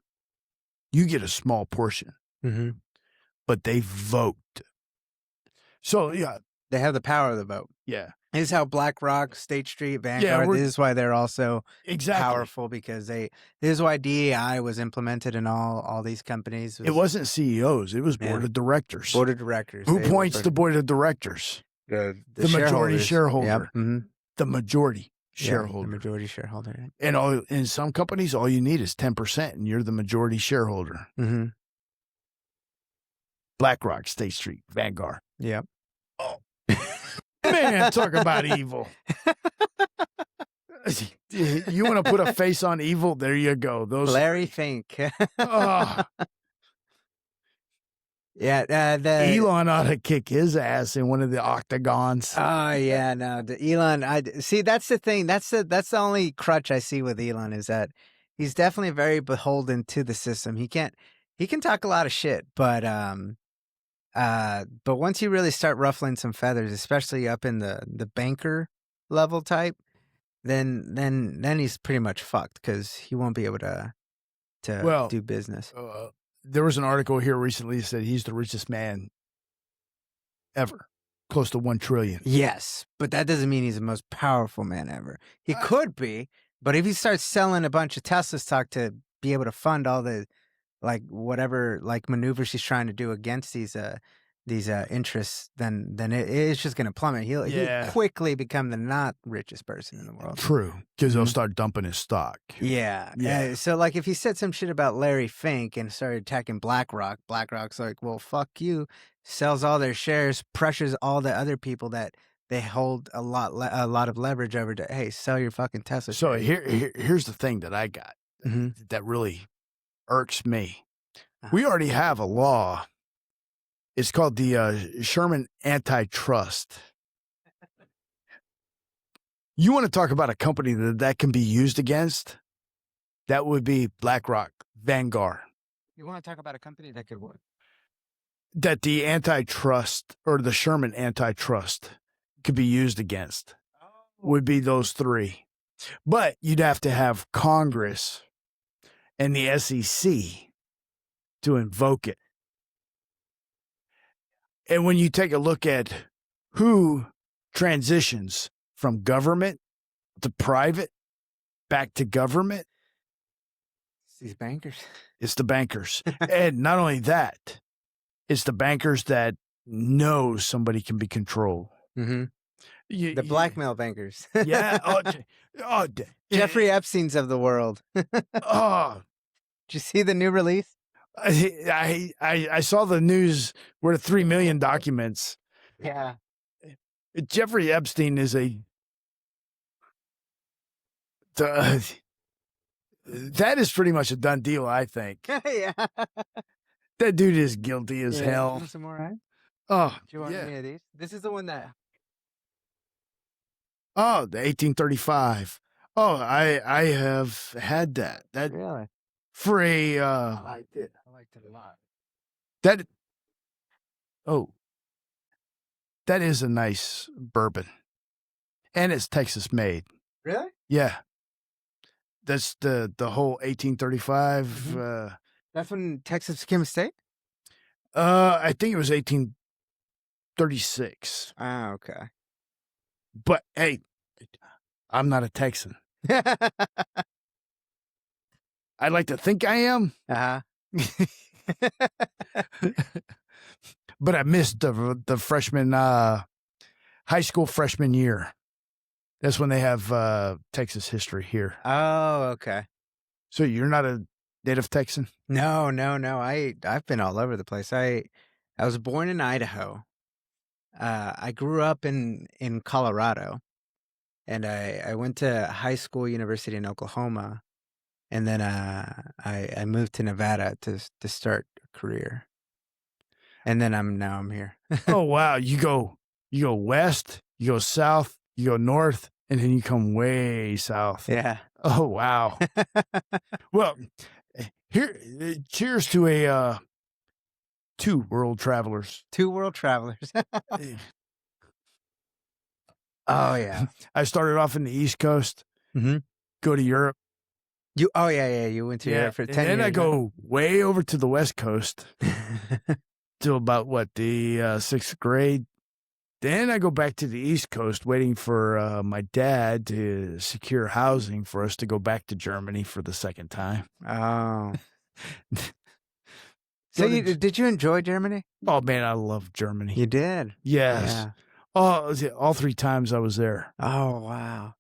You get a small portion. Mm-hmm. But they vote So, yeah. They have the power of the vote. Yeah. This is how BlackRock, State Street, Vanguard, this is why they're also powerful, because this is why DEI was implemented in all these companies. It wasn't CEOs. It was board of directors. Board of directors. Who points the board of directors? The majority shareholder. Yep. Mm-hmm. The majority shareholder. The majority shareholder. And in some companies, all you need is 10%, and you're the majority shareholder. Mm-hmm. BlackRock, State Street, Vanguard. Yep. Oh. Man, talk about evil. You want to put a face on evil? There you go. Larry Fink. Oh. Yeah, Elon ought to kick his ass in one of the octagons. Oh yeah, no, the Elon. See, that's the thing. That's the only crutch I see with Elon, is that he's definitely very beholden to the system. He can talk a lot of shit, but once you really start ruffling some feathers, especially up in the banker level type, then he's pretty much fucked, because he won't be able to do business. There was an article here recently that said he's the richest man ever, close to $1 trillion. Yes, but that doesn't mean he's the most powerful man ever. He could be, but if he starts selling a bunch of Tesla stock to be able to fund all the whatever maneuvers he's trying to do against these interests, then it's just going to plummet. He'll quickly become the not richest person in the world. True, because they'll start dumping his stock. Yeah. So if he said some shit about Larry Fink and started attacking BlackRock, BlackRock's like, well, fuck you, sells all their shares, pressures all the other people that they hold a lot of leverage over to, hey, sell your fucking Tesla So shares. here's the thing that I got that really irks me. We already have a law. It's called the Sherman Antitrust. You want to talk about a company that can be used against? That would be BlackRock, Vanguard. You want to talk about a company that could work? That the antitrust, or the Sherman Antitrust, could be used against. Would be those three. But you'd have to have Congress and the SEC to invoke it. And when you take a look at who transitions from government to private, back to government, it's these bankers. It's the bankers. And not only that, it's the bankers that know somebody can be controlled. Mm-hmm. The blackmail bankers. Yeah. Jeffrey Epstein's of the world. Oh. Did you see the new release? I saw the news where 3 million documents. Yeah. Jeffrey Epstein is that is pretty much a done deal, I think. Yeah. That dude is guilty as hell. You want some more, right? Oh, do you want any of these? This is the one that. Oh, the 1835. Oh, I have had that. That really. For a I liked it. I liked it a lot. That is a nice bourbon. And it's Texas made. Really? Yeah. That's the whole 1835. Mm-hmm. That's when Texas became a state? I think it was 1836. Ah, okay. But hey, I'm not a Texan. I'd like to think I am. Uh-huh. But I missed the freshman, high school freshman year. That's when they have Texas history here. Oh, okay. So you're not a native Texan? No. I've been all over the place. I was born in Idaho. I grew up in Colorado, and I went to high school, university in Oklahoma. And then I moved to Nevada to start a career, and then I'm here. Oh wow! You go west, you go south, you go north, and then you come way south. Yeah. Oh wow! Well, here, cheers to two world travelers. Two world travelers. Oh yeah. I started off in the East Coast. Mm-hmm. Go to Europe. You went to Europe for 10 years. And then I go way over to the West Coast till about the 6th grade. Then I go back to the East Coast waiting for my dad to secure housing for us to go back to Germany for the second time. Oh. So did you enjoy Germany? Oh, man, I love Germany. You did? Yes. Yeah. Oh, all 3 times I was there. Oh, wow.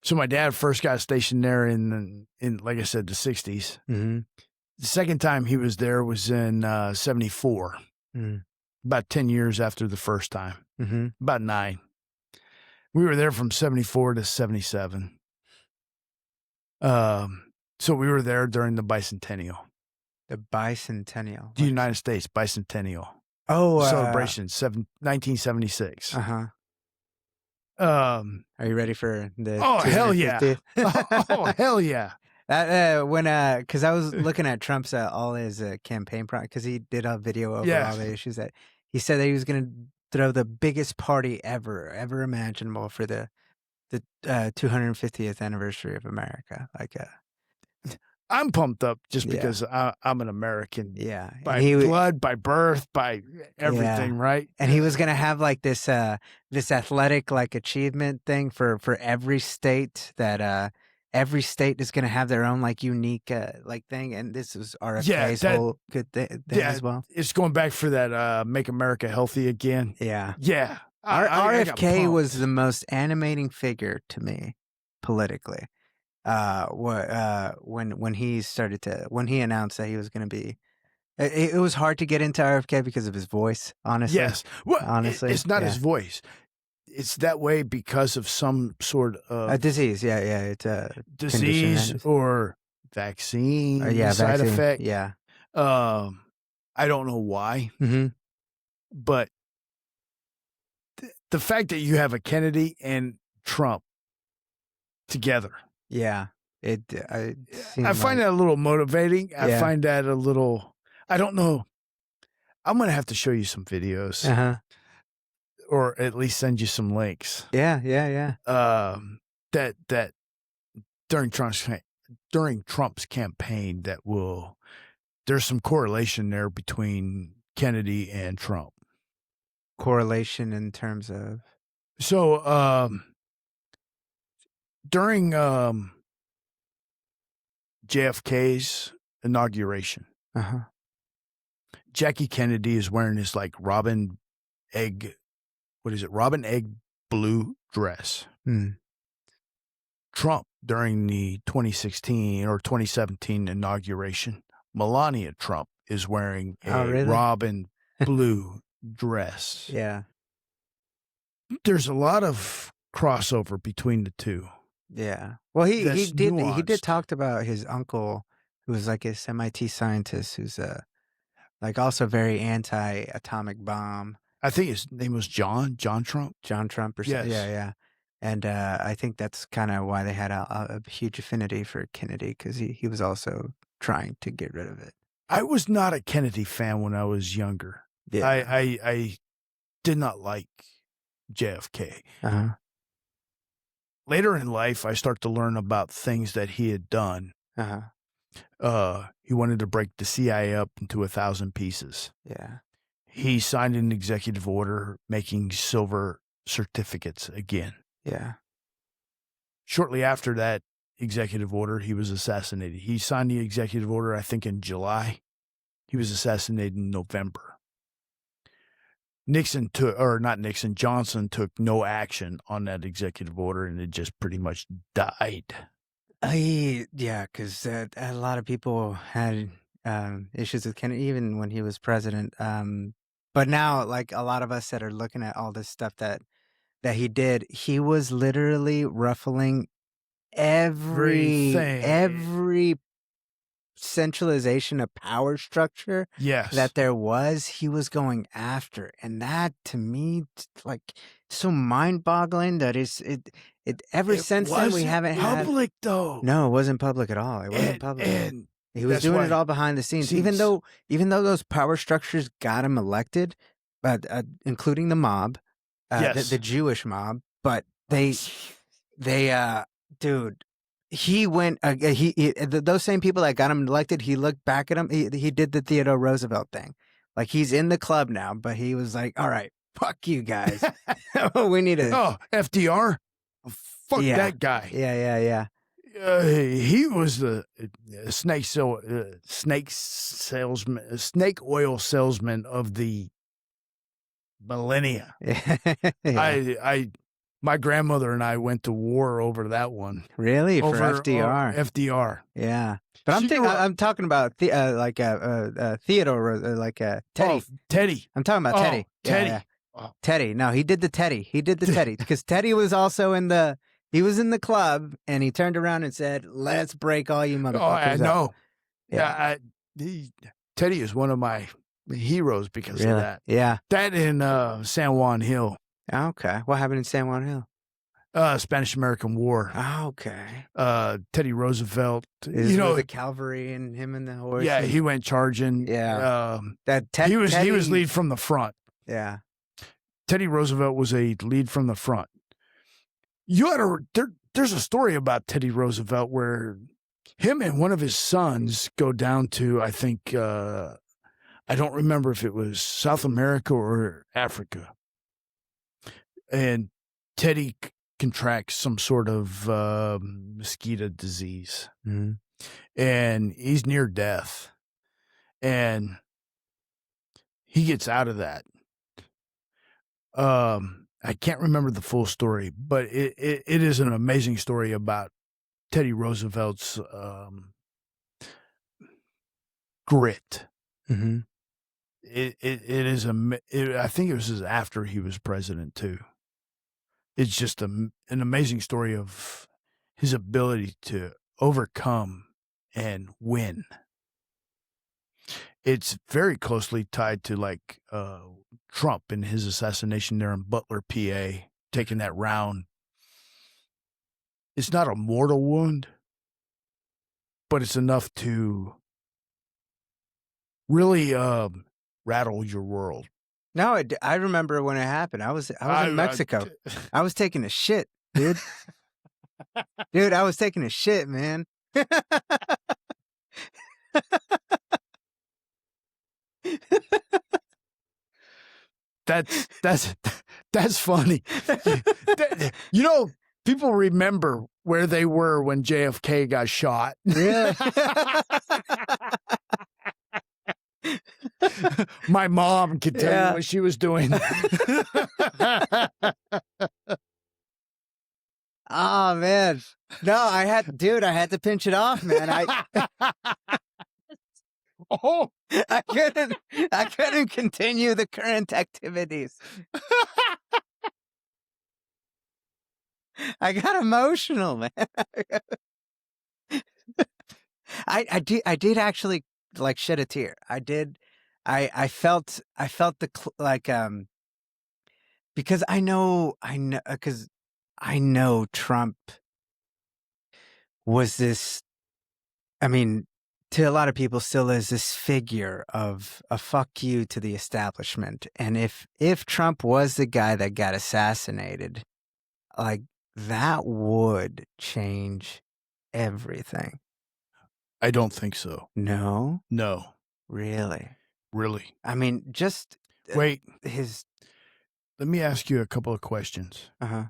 So my dad first got stationed there in like I said, the 60s. Mm-hmm. The second time he was there was in 74. Mm. About 10 years after the first time. Mm-hmm. About 9. We were there from 74 to 77. So we were there during the bicentennial. The bicentennial. The United States bicentennial. Oh, celebration, 1976. Are you ready for the? Oh, hell yeah! Oh, hell yeah! That because I was looking at Trump's all his campaign because he did a video over all the issues that he said that he was going to throw the biggest party ever imaginable for the 250th anniversary of America. Like, I'm pumped up just because I'm an American. Yeah, by blood, by birth, by everything, right? And he was gonna have like this this athletic like achievement thing for every state that every state is gonna have their own like unique like thing. And this was RFK's whole good thing as well. It's going back for that Make America Healthy Again. Yeah, yeah. RFK was the most animating figure to me politically. When he announced that he was going to be, it was hard to get into RFK because of his voice, honestly. Yes. Well, honestly, it's not his voice. It's that way because of some sort of a disease. Yeah. It's a disease or vaccine side effect. Yeah. I don't know why, but the fact that you have a Kennedy and Trump together. Yeah, I find that a little motivating. I find that a little. I don't know. I'm gonna have to show you some videos, or at least send you some links. Yeah. That during Trump's campaign, there's some correlation there between Kennedy and Trump. Correlation in terms of during JFK's inauguration, Jackie Kennedy is wearing this like robin egg blue dress. Trump during the 2016 or 2017 inauguration, Melania Trump is wearing a robin blue dress. Yeah. There's a lot of crossover between the two. Yeah. Well, he did talk about his uncle, who was like this MIT scientist, who's like also very anti-atomic bomb. I think his name was John Trump. John Trump or something. Yes. Yeah. And I think that's kind of why they had a huge affinity for Kennedy, because he was also trying to get rid of it. I was not a Kennedy fan when I was younger. Yeah. I did not like JFK. Later in life, I start to learn about things that he had done. He wanted to break the CIA up into 1,000 pieces. Yeah. He signed an executive order making silver certificates again. Yeah. Shortly after that executive order, he was assassinated. He signed the executive order, I think, in July. He was assassinated in November. Johnson took no action on that executive order, and it just pretty much died. Yeah, because a lot of people had issues with Kennedy even when he was president. But now, like a lot of us that are looking at all this stuff that he did, he was literally ruffling every centralization of power structure that there was. He was going after, and that to me, like, so mind-boggling that since then we haven't had public though. No, it wasn't public at all. It wasn't public. And he was doing it all behind the scenes. Even though those power structures got him elected, but including the mob, the Jewish mob, but dude. He went. Those same people that got him elected. He looked back at him. He did the Theodore Roosevelt thing. Like, he's in the club now, but he was like, "All right, fuck you guys. We need to. Oh, FDR? Fuck Yeah. that guy. Yeah. He was the snake oil salesman of the millennia. Yeah. My grandmother and I went to war over that one. Really? For Over FDR? FDR. Yeah. But I'm talking about Theodore, Teddy. Oh, Teddy. I'm talking about Teddy. Teddy. Yeah. Oh. Teddy. No, he did the Teddy. Because Teddy was also in the club, and he turned around and said, "Let's break all you motherfuckers Oh, I know. up." Yeah. Teddy is one of my heroes because of that. Yeah. That in San Juan Hill. Okay. What happened in San Juan Hill? Spanish-American War. Okay. Teddy Roosevelt. The cavalry and him and the horse. Yeah, he went charging. Yeah. He was lead from the front. Yeah. Teddy Roosevelt was a lead from the front. There's a story about Teddy Roosevelt where him and one of his sons go down to, I think, I don't remember if it was South America or Africa. And Teddy contracts some sort of mosquito disease. Mm-hmm. And he's near death. And he gets out of that. I can't remember the full story, but it is an amazing story about Teddy Roosevelt's grit. Mm-hmm. It is I think it was after he was president too. It's just an amazing story of his ability to overcome and win. It's very closely tied to like Trump and his assassination there in Butler, PA, taking that round. It's not a mortal wound, but it's enough to really rattle your world. No, I remember when it happened. I was in Mexico. I was taking a shit, dude. Dude, I was taking a shit, man. That's funny. People remember where they were when JFK got shot. Yeah. My mom could tell you what she was doing. Oh man. No, I had to pinch it off, man. I couldn't continue the current activities. I got emotional, man. I did actually like shed a tear. I did. I felt because I know Trump was this. I mean, to a lot of people, still is this figure of a fuck you to the establishment. And if Trump was the guy that got assassinated, like that would change everything. I don't think so. No? No. Really? Really? I mean, just wait. Let me ask you a couple of questions. Uh-huh.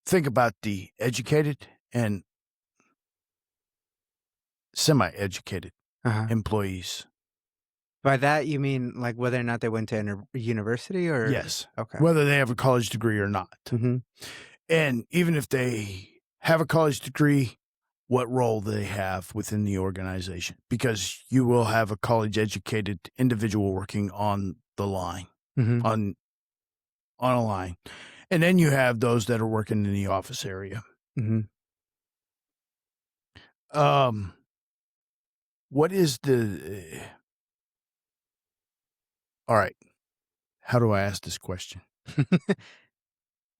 Think about the educated and semi-educated employees. By that, you mean like whether or not they went to a university or? Yes. Okay. Whether they have a college degree or not. Mm-hmm. And even if they have a college degree, what role they have within the organization? Because you will have a college-educated individual working on the line, on a line. And then you have those that are working in the office area. Mm-hmm. What is the... All right. How do I ask this question?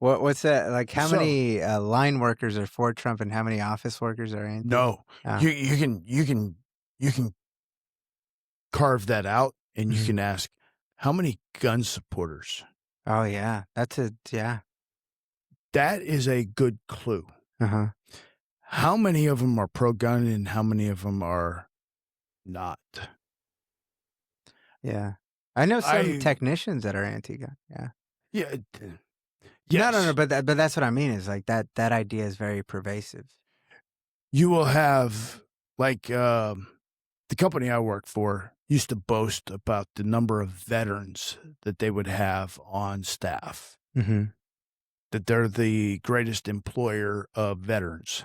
What's that? Like how many line workers are for Trump and how many office workers are anti? No. You can carve that out and you can ask how many gun supporters. Oh yeah. That is a good clue. Uh-huh. How many of them are pro-gun and how many of them are not? Yeah. I know some I technicians that are anti-gun. Yeah. yeah, No, no, no. yes, But that's what I mean. Is like that idea is very pervasive. you will have like the company I work for used to boast about the number of veterans that they would have on staff. Mm-hmm. That they're the greatest employer of veterans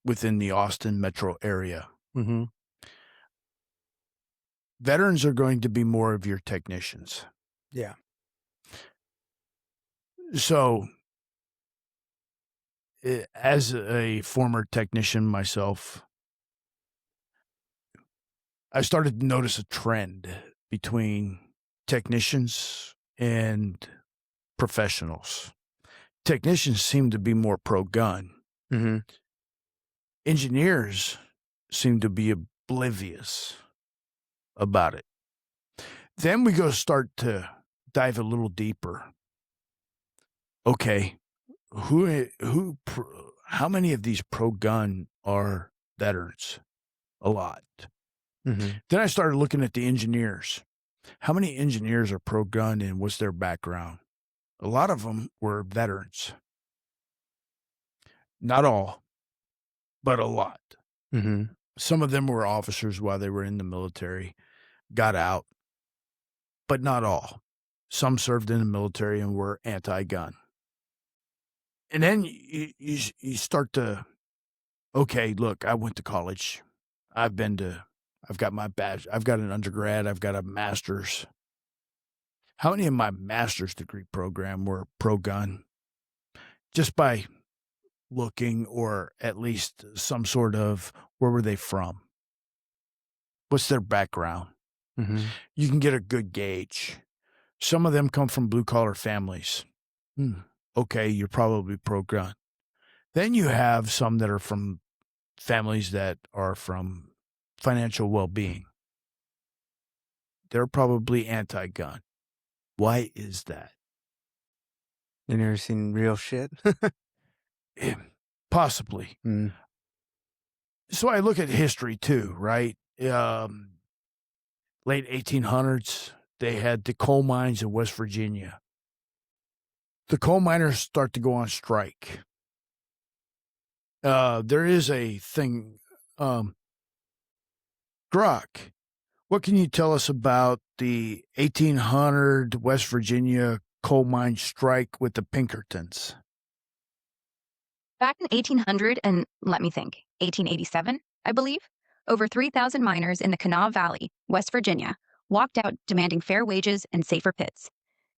within the Austin metro area. Mm-hmm. Veterans are going to be more of your technicians. Yeah. So, as a former technician myself, I started to notice a trend between technicians and professionals. Technicians seem to be more pro-gun. Mm-hmm. Engineers seem to be oblivious about it. Then we go start to dive a little deeper. Okay, how many of these pro-gun are veterans? A lot. Mm-hmm. Then I started looking at the engineers. How many engineers are pro-gun and what's their background? A lot of them were veterans. Not all, but a lot. Mm-hmm. Some of them were officers while they were in the military, got out, but not all. Some served in the military and were anti-gun. And then you start to, okay, look, I went to college. I've got my badge. I've got an undergrad. I've got a master's. How many of my master's degree program were pro-gun? Just by looking, or at least some sort of, where were they from? What's their background? Mm-hmm. You can get a good gauge. Some of them come from blue-collar families. Okay, you're probably pro-gun. Then you have some that are from families that are from financial well-being. They're probably anti-gun. Why is that? You never seen real shit? Possibly. Mm. So I look at history too, right? Late 1800s, they had the coal mines in West Virginia. The coal miners start to go on strike. There is a thing, Grok, what can you tell us about the 1800 West Virginia coal mine strike with the Pinkertons? Back in 1800 and let me think, 1887, I believe, over 3,000 miners in the Kanawha Valley, West Virginia, walked out demanding fair wages and safer pits.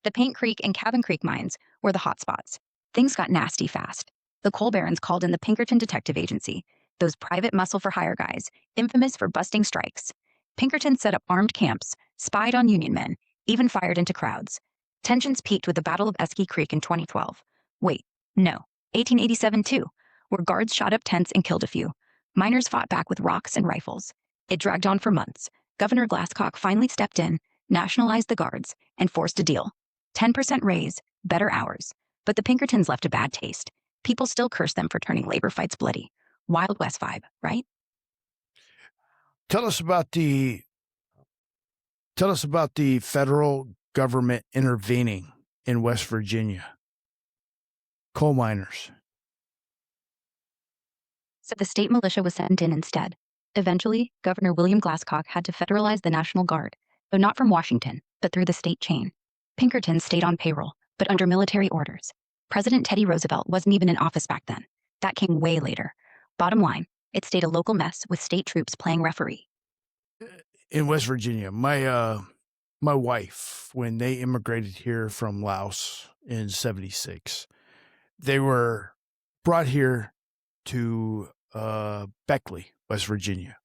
The Paint Creek and Cabin Creek mines were the hotspots. Things got nasty fast. The coal barons called in the Pinkerton Detective Agency, those private muscle-for-hire guys, infamous for busting strikes. Pinkerton set up armed camps, spied on Union men, even fired into crowds. Tensions peaked with the Battle of Esky Creek in 2012. Wait, no, 1887 too, where guards shot up tents and killed a few. Miners fought back with rocks and rifles. It dragged on for months. Governor Glasscock finally stepped in, nationalized the guards, and forced a deal. 10% raise, better hours. But the Pinkertons left a bad taste. People still curse them for turning labor fights bloody. Wild West vibe, right? Tell us about the federal government intervening in West Virginia. Coal miners. So the state militia was sent in instead. Eventually, Governor William Glasscock had to federalize the National Guard, though not from Washington, but through the state chain. Pinkertons stayed on payroll, but under military orders. President Teddy Roosevelt wasn't even in office back then. That came way later. Bottom line, it stayed a local mess with state troops playing referee. In West Virginia, my wife, when they immigrated here from Laos in 76, they were brought here to Beckley, West Virginia.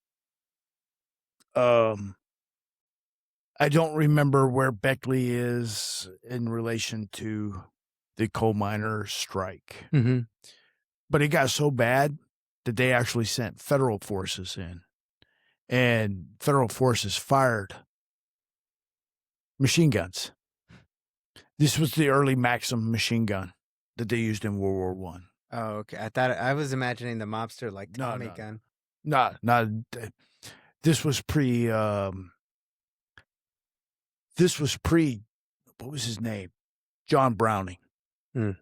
I don't remember where Beckley is in relation to the coal miner strike. Mm-hmm. But it got so bad that they actually sent federal forces in. And federal forces fired machine guns. This was the early Maxim machine gun that they used in World War One. Oh, okay. I was imagining the mobster like Tommy gun. Not. This was pre This was what was his name? John Browning. Mm.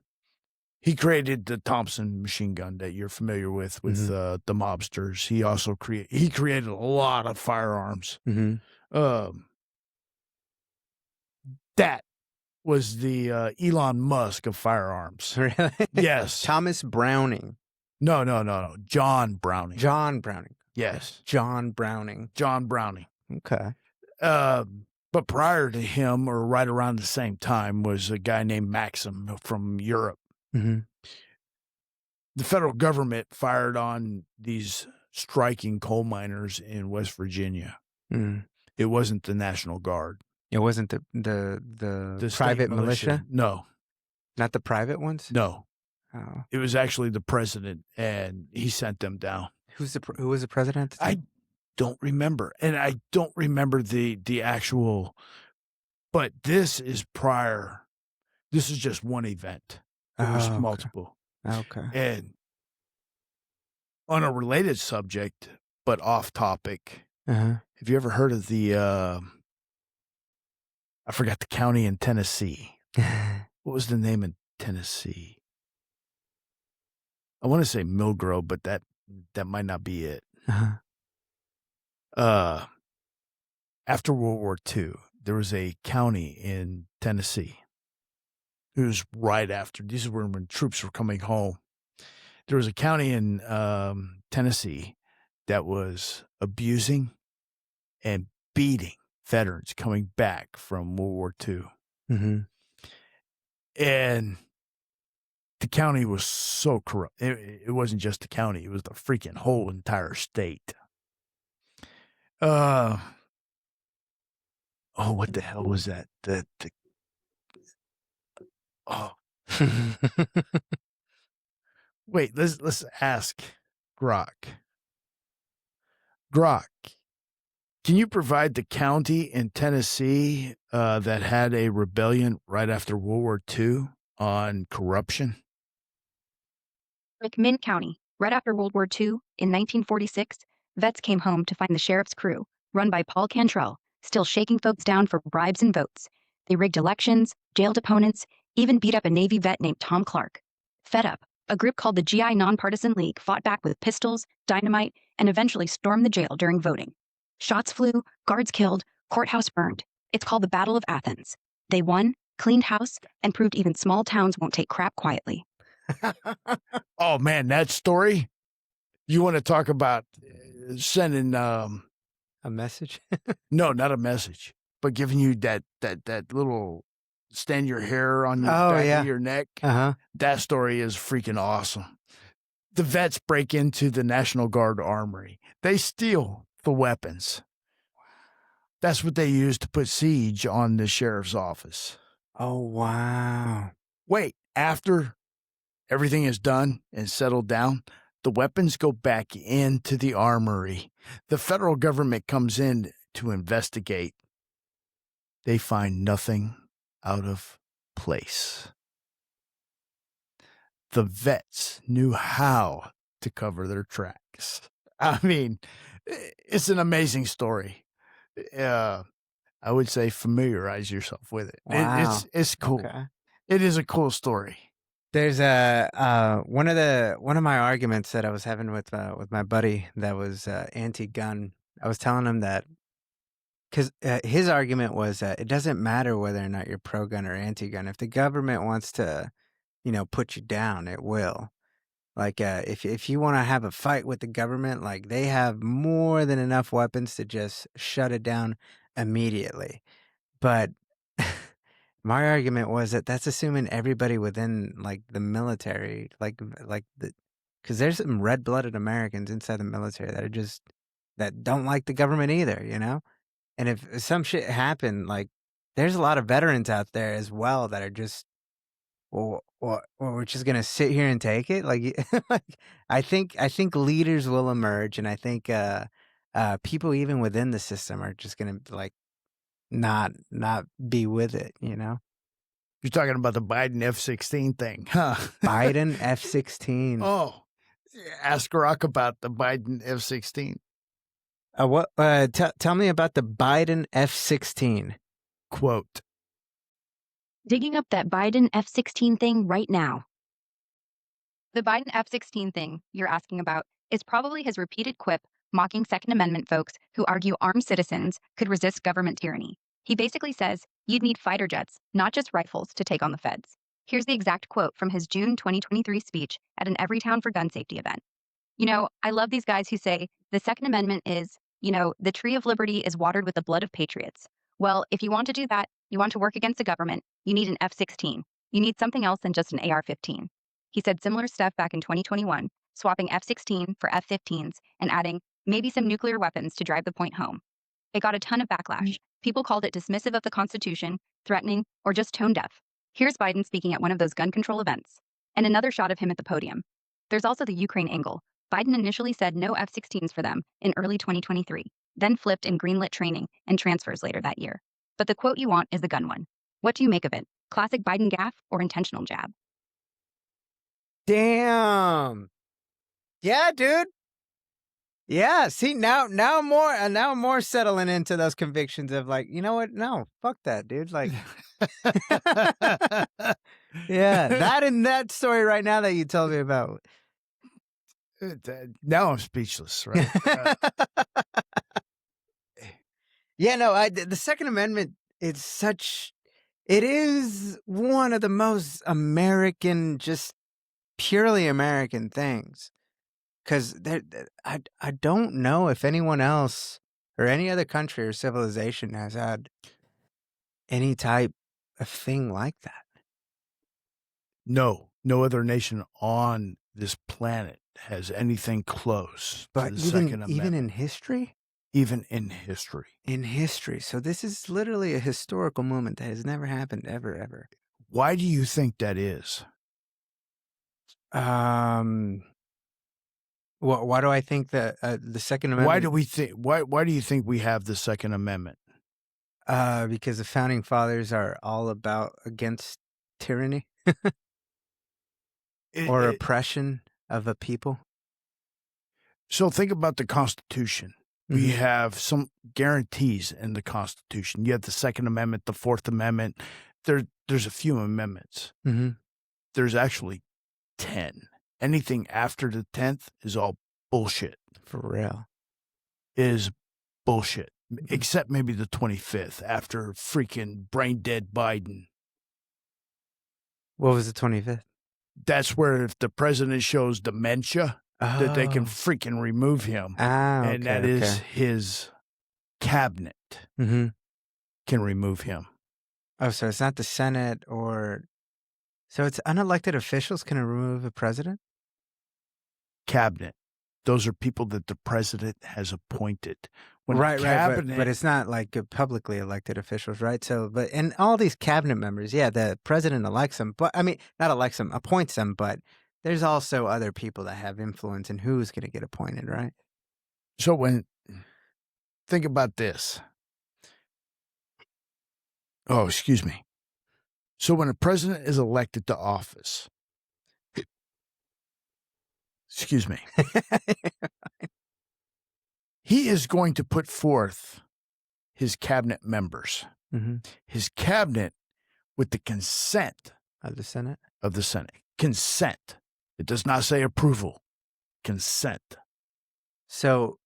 He created the Thompson machine gun that you're familiar with the mobsters. He also created a lot of firearms. That was the Elon Musk of firearms. Really? Yes. Thomas Browning. No. John Browning. John Browning. Yes. John Browning. John Browning. Okay. But prior to him, or right around the same time, was a guy named Maxim from Europe. The federal government fired on these striking coal miners in West Virginia. It wasn't the National Guard. It wasn't the private militia? No. Not the private ones? No. Oh. It was actually the president, and he sent them down. Who was the president? I don't remember. And I don't remember the actual, but this is prior. This is just one event. There was multiple. Okay. And on a related subject, but off topic, have you ever heard of the, I forgot the county in Tennessee. What was the name in Tennessee? I want to say Millgrove, but that might not be it. After World War II, there was a county in Tennessee. It was right after. These were when troops were coming home. There was a county in Tennessee that was abusing and beating veterans coming back from World War II. And the county was so corrupt. It wasn't just the county. It was the freaking whole entire state. What the hell was that? Wait, let's ask Grok. Grok, can you provide the county in Tennessee that had a rebellion right after World War II on corruption? McMinn County, right after World War II, in 1946, vets came home to find the sheriff's crew, run by Paul Cantrell, still shaking folks down for bribes and votes. They rigged elections, jailed opponents, even beat up a Navy vet named Tom Clark. Fed up, a group called the GI Nonpartisan League fought back with pistols, dynamite, and eventually stormed the jail during voting. Shots flew, guards killed, courthouse burned. It's called the Battle of Athens. They won, cleaned house, and proved even small towns won't take crap quietly. Oh, man, that story? You want to talk about sending a message? No, not a message, but giving you that little stand your hair on the back of your neck. That story is freaking awesome. The vets break into the National Guard armory. They steal the weapons. That's what they use to put siege on the sheriff's office. Oh, wow. Wait, after everything is done and settled down, the weapons go back into the armory. The federal government comes in to investigate. They find nothing out of place. The vets knew how to cover their tracks. I mean, it's an amazing story. I would say familiarize yourself with it. Wow. It's cool. Okay. It is a cool story. There's one of my arguments that I was having with my buddy that was anti-gun. I was telling him that because his argument was that it doesn't matter whether or not you're pro-gun or anti-gun. If the government wants to, put you down, it will. Like if you want to have a fight with the government, like they have more than enough weapons to just shut it down immediately. But my argument was that that's assuming everybody within like the military, because there's some red-blooded Americans inside the military that don't like the government either, And if some shit happened, like there's a lot of veterans out there as well that are just, well, we're just gonna sit here and take it. Like, I think leaders will emerge, and I think people even within the system are just gonna like not be with it, You're talking about the Biden F-16 thing, huh? Biden F-16. Oh, ask Rock about the Biden F-16. What? Tell me about the Biden F-16. Quote, digging up that Biden F-16 thing right now. The Biden F-16 thing you're asking about is probably his repeated quip mocking Second Amendment folks who argue armed citizens could resist government tyranny. He basically says you'd need fighter jets, not just rifles, to take on the feds. Here's the exact quote from his June 2023 speech at an Everytown for Gun Safety event. You know, I love these guys who say the Second Amendment is, you know, the tree of liberty is watered with the blood of patriots. Well, if you want to do that, you want to work against the government, you need an F-16. You need something else than just an AR-15. He said similar stuff back in 2021, swapping F-16 for F-15s and adding maybe some nuclear weapons to drive the point home. It got a ton of backlash. People called it dismissive of the Constitution, threatening, or just tone deaf. Here's Biden speaking at one of those gun control events. And another shot of him at the podium. There's also the Ukraine angle. Biden initially said no F-16s for them in early 2023, then flipped and greenlit training and transfers later that year. But the quote you want is the gun one. What do you make of it? Classic Biden gaffe or intentional jab? Damn. Yeah, dude. Yeah. See, now I'm more settling into those convictions of like, you know what? No, fuck that, dude. Like, yeah, that and that story right now that you told me about. Now I'm speechless, right? Yeah, no, the Second Amendment it is one of the most American, just purely American things. Because I don't know if anyone else or any other country or civilization has had any type of thing like that. No other nation on this planet has anything close But to the Second Amendment. even in history? Even in history. In history. So this is literally a historical moment that has never happened ever. Why do you think that is? Why do I think that the Second Amendment? Why do you think we have the Second Amendment? Because the founding fathers are all about against tyranny or oppression of a people. So think about the Constitution. Mm-hmm. We have some guarantees in the Constitution. You have the Second Amendment, the Fourth Amendment. There's a few amendments. Mm-hmm. There's actually 10. Anything after the 10th is all bullshit. For real. Is bullshit. Except maybe the 25th after freaking brain dead Biden. What was the 25th? That's where if the president shows dementia, that they can freaking remove him. And that is his cabinet can remove him. Oh, so it's not the Senate or... So it's unelected officials can remove a president? Cabinet. Those are people that the president has appointed. When Right, cabinet, but it's not like publicly elected officials, right? So, and all these cabinet members, yeah, the president elects them, but I mean, not elects them, appoints them, but there's also other people that have influence in who's going to get appointed, right? So think about this. Oh, excuse me. So when a president is elected to office, excuse me, he is going to put forth his cabinet members, his cabinet with the consent of the Senate. Consent. It does not say approval. Consent. So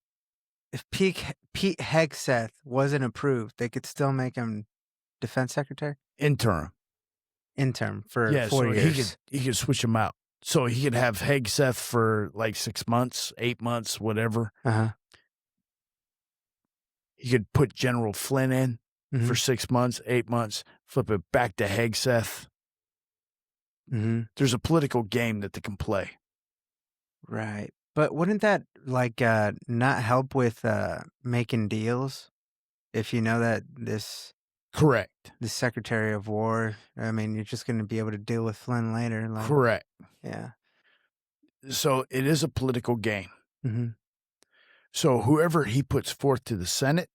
if Pete Hegseth wasn't approved, they could still make him defense secretary? Interim for 4 years. He could switch him out. So he could have Hegseth for like 6 months, 8 months, whatever. He could put General Flynn in for 6 months, 8 months, flip it back to Hegseth. There's a political game that they can play. Right. But wouldn't that like not help with making deals? If you know that this... Correct. The Secretary of War, I mean, you're just going to be able to deal with Flynn later. Like, correct. Yeah. So it is a political game. So whoever he puts forth to the Senate,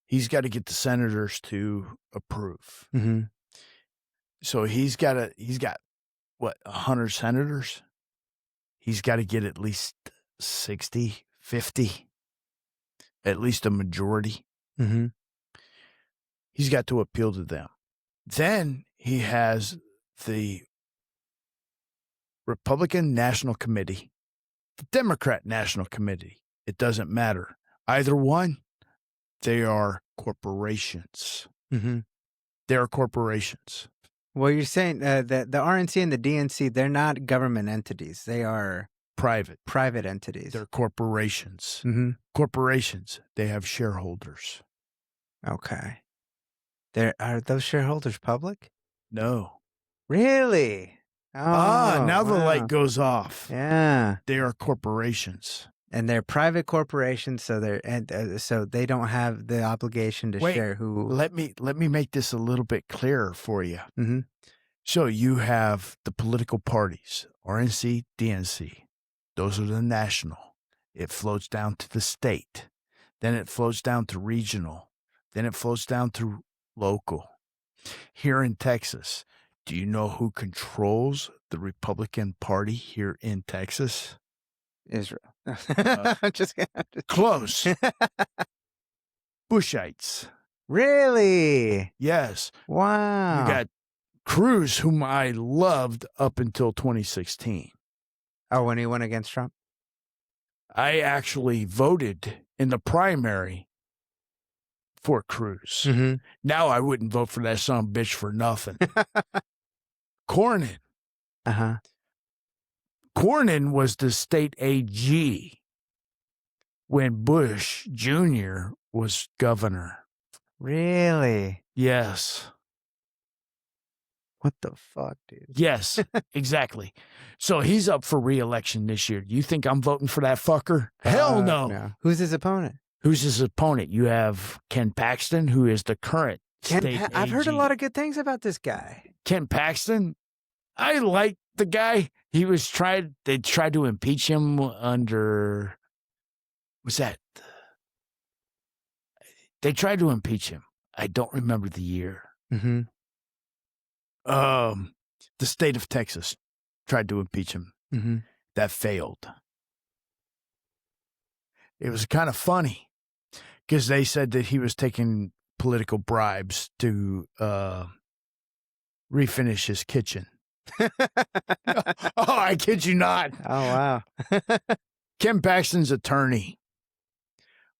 he's got to get the senators to approve. So he's got what, 100 senators? He's got to get at least 60, 50, at least a majority. He's got to appeal to them. Then he has the Republican National Committee, the Democrat National Committee. It doesn't matter. Either one, they are corporations. Mm-hmm. They are corporations. Well, you're saying that the RNC and the DNC, they're not government entities. They are private entities. They're corporations. Mm-hmm. Corporations, they have shareholders. Okay. Are those shareholders public? No. Really? Oh, now the wow. light goes off. Yeah. They are corporations. And they're private corporations, so so they don't have the obligation to share who. Let me make this a little bit clearer for you. Mm-hmm. So you have the political parties, RNC, DNC. Those are the national. It floats down to the state. Then it floats down to regional. Then it floats down to local. Here in Texas, do you know who controls the Republican Party here in Texas? Israel. Just Close. Bushites. Really? Yes. Wow. You got Cruz, whom I loved up until 2016. Oh, when he went against Trump? I actually voted in the primary for Cruz. Mm-hmm. Now I wouldn't vote for that son of a bitch for nothing. Cornyn. Uh-huh. Cornyn was the state AG when Bush Jr. was governor. Really? Yes. What the fuck, dude? Yes, exactly. So he's up for re-election this year. You think I'm voting for that fucker? Hell no. Who's his opponent? Who's his opponent? You have Ken Paxton, who is the current state AG. I've heard a lot of good things about this guy. Ken Paxton, I like the guy. They tried to impeach him under, what's that? They tried to impeach him. I don't remember the year. Mm-hmm. The state of Texas tried to impeach him. Mm-hmm. That failed. It was kind of funny because they said that he was taking political bribes to refinish his kitchen. Oh, I kid you not. Oh, wow. Ken Paxton's attorney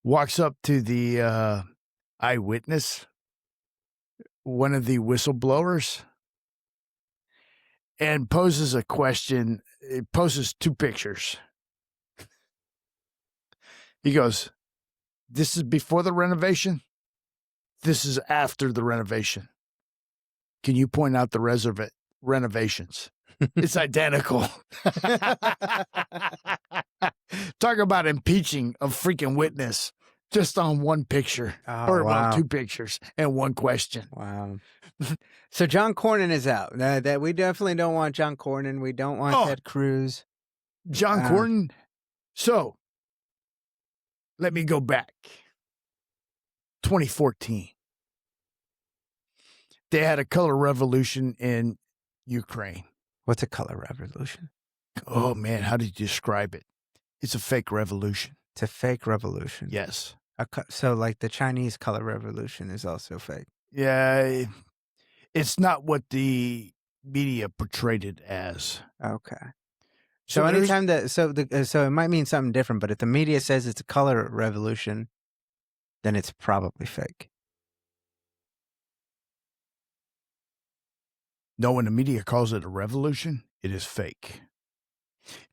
walks up to the eyewitness, one of the whistleblowers, and poses a question. It poses two pictures. He goes, "This is before the renovation. This is after the renovation. Can you point out the renovations?" It's identical. Talk about impeaching a freaking witness just on one picture. Oh, wow. Two pictures and one question. Wow. So John Cornyn is out. That we definitely don't want John Cornyn. We don't want Ted Cruz. John Cornyn. So let me go back. 2014. They had a color revolution in Ukraine. What's a color revolution? Oh, man, how do you describe it? It's a fake revolution. It's a fake revolution. Yes. So like the Chinese color revolution is also fake. Yeah, it's not what the media portrayed it as. Okay. So anytime so it might mean something different, but if the media says it's a color revolution, then it's probably fake. No, when the media calls it a revolution, it is fake.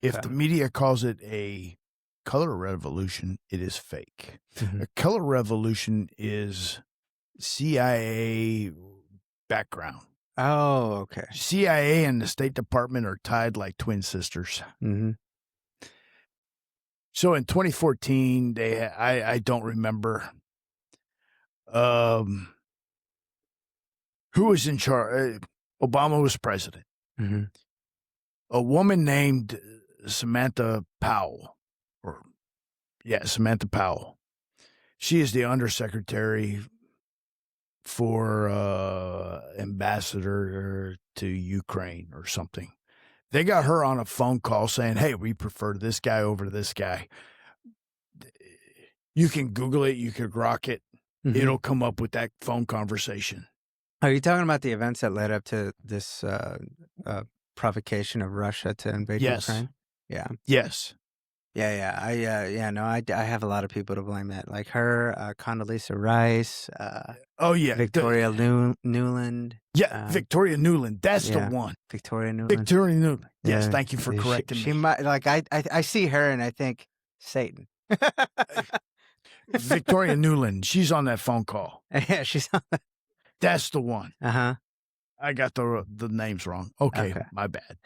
If the media calls it a color revolution, it is fake. Mm-hmm. A color revolution is CIA background. Oh, okay. CIA and the State Department are tied like twin sisters. Mm-hmm. So in 2014, I don't remember who was in charge. Obama was president. Mm-hmm. A woman named Samantha Powell, Samantha Powell. She is the undersecretary for ambassador to Ukraine or something. They got her on a phone call saying, "Hey, we prefer this guy over this guy." You can Google it. You can grok it. it'll come up with that phone conversation. Are you talking about the events that led up to this provocation of Russia to invade Ukraine? Yeah. Yes. Yeah. I have a lot of people to blame that. Like her, Condoleezza Rice. Victoria Nuland. Yeah, Victoria Nuland. That's the one. Victoria Nuland. Victoria Nuland. Yes, thank you for correcting me. She might, like, I see her and I think Satan. Victoria Nuland. She's on that phone call. Yeah, she's on that. That's the one. Uh-huh. I got the names wrong. Okay, my bad.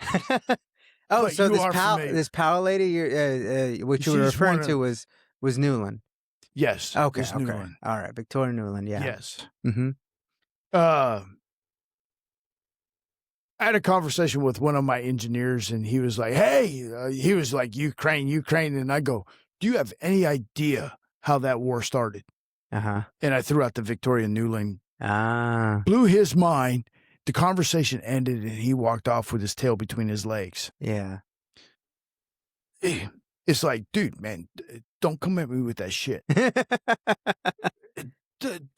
Oh, so this Powell lady, which you were referring to, was Nuland. Yes. Okay. Nuland. All right, Victoria Nuland. Yeah. Yes. Mm-hmm. I had a conversation with one of my engineers, and he was like, "Hey," he was like, Ukraine," and I go, "Do you have any idea how that war started?" Uh-huh. And I threw out the Victoria Nuland. Blew his mind. The conversation ended, and he walked off with his tail between his legs. Yeah. It's like, dude, man, don't come at me with that shit.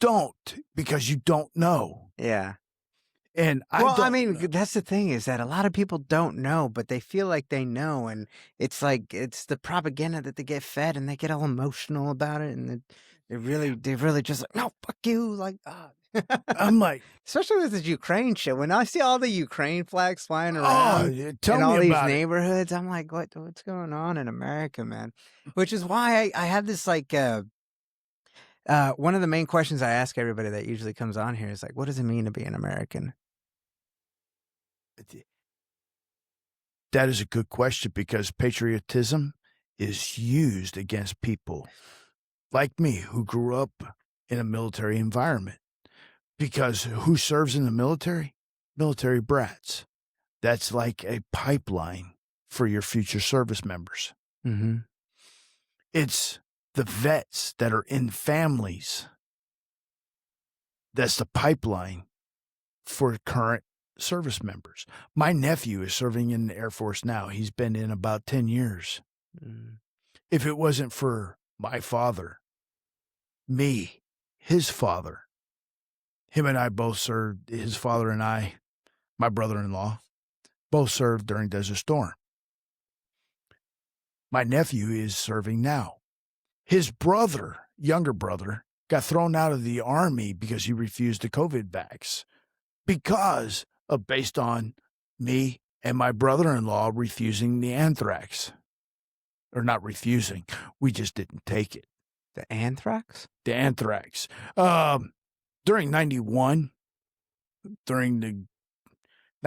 Don't, because you don't know. Yeah. And I mean, that's the thing, is that a lot of people don't know, but they feel like they know. And it's like, it's the propaganda that they get fed, and they get all emotional about it. And they're really just like, no, fuck you. Like, I'm like, especially with this Ukraine shit. When I see all the Ukraine flags flying around in all these neighborhoods, I'm like, what's going on in America, man? Which is why I have this, like, one of the main questions I ask everybody that usually comes on here is like, what does it mean to be an American? That is a good question, because patriotism is used against people like me who grew up in a military environment. Because who serves in the military? Military brats. That's like a pipeline for your future service members. Mm-hmm. It's the vets that are in families. That's the pipeline for current service members. My nephew is serving in the Air Force now. He's been in about 10 years. Mm. If it wasn't for my father, me, his father, him and I both served, his father and I, my brother-in-law, both served during Desert Storm. My nephew is serving now. His brother, younger brother, got thrown out of the Army because he refused the COVID vax, based on me and my brother-in-law refusing the Anthrax. Or not refusing, we just didn't take it. The Anthrax? The Anthrax. During 91, during the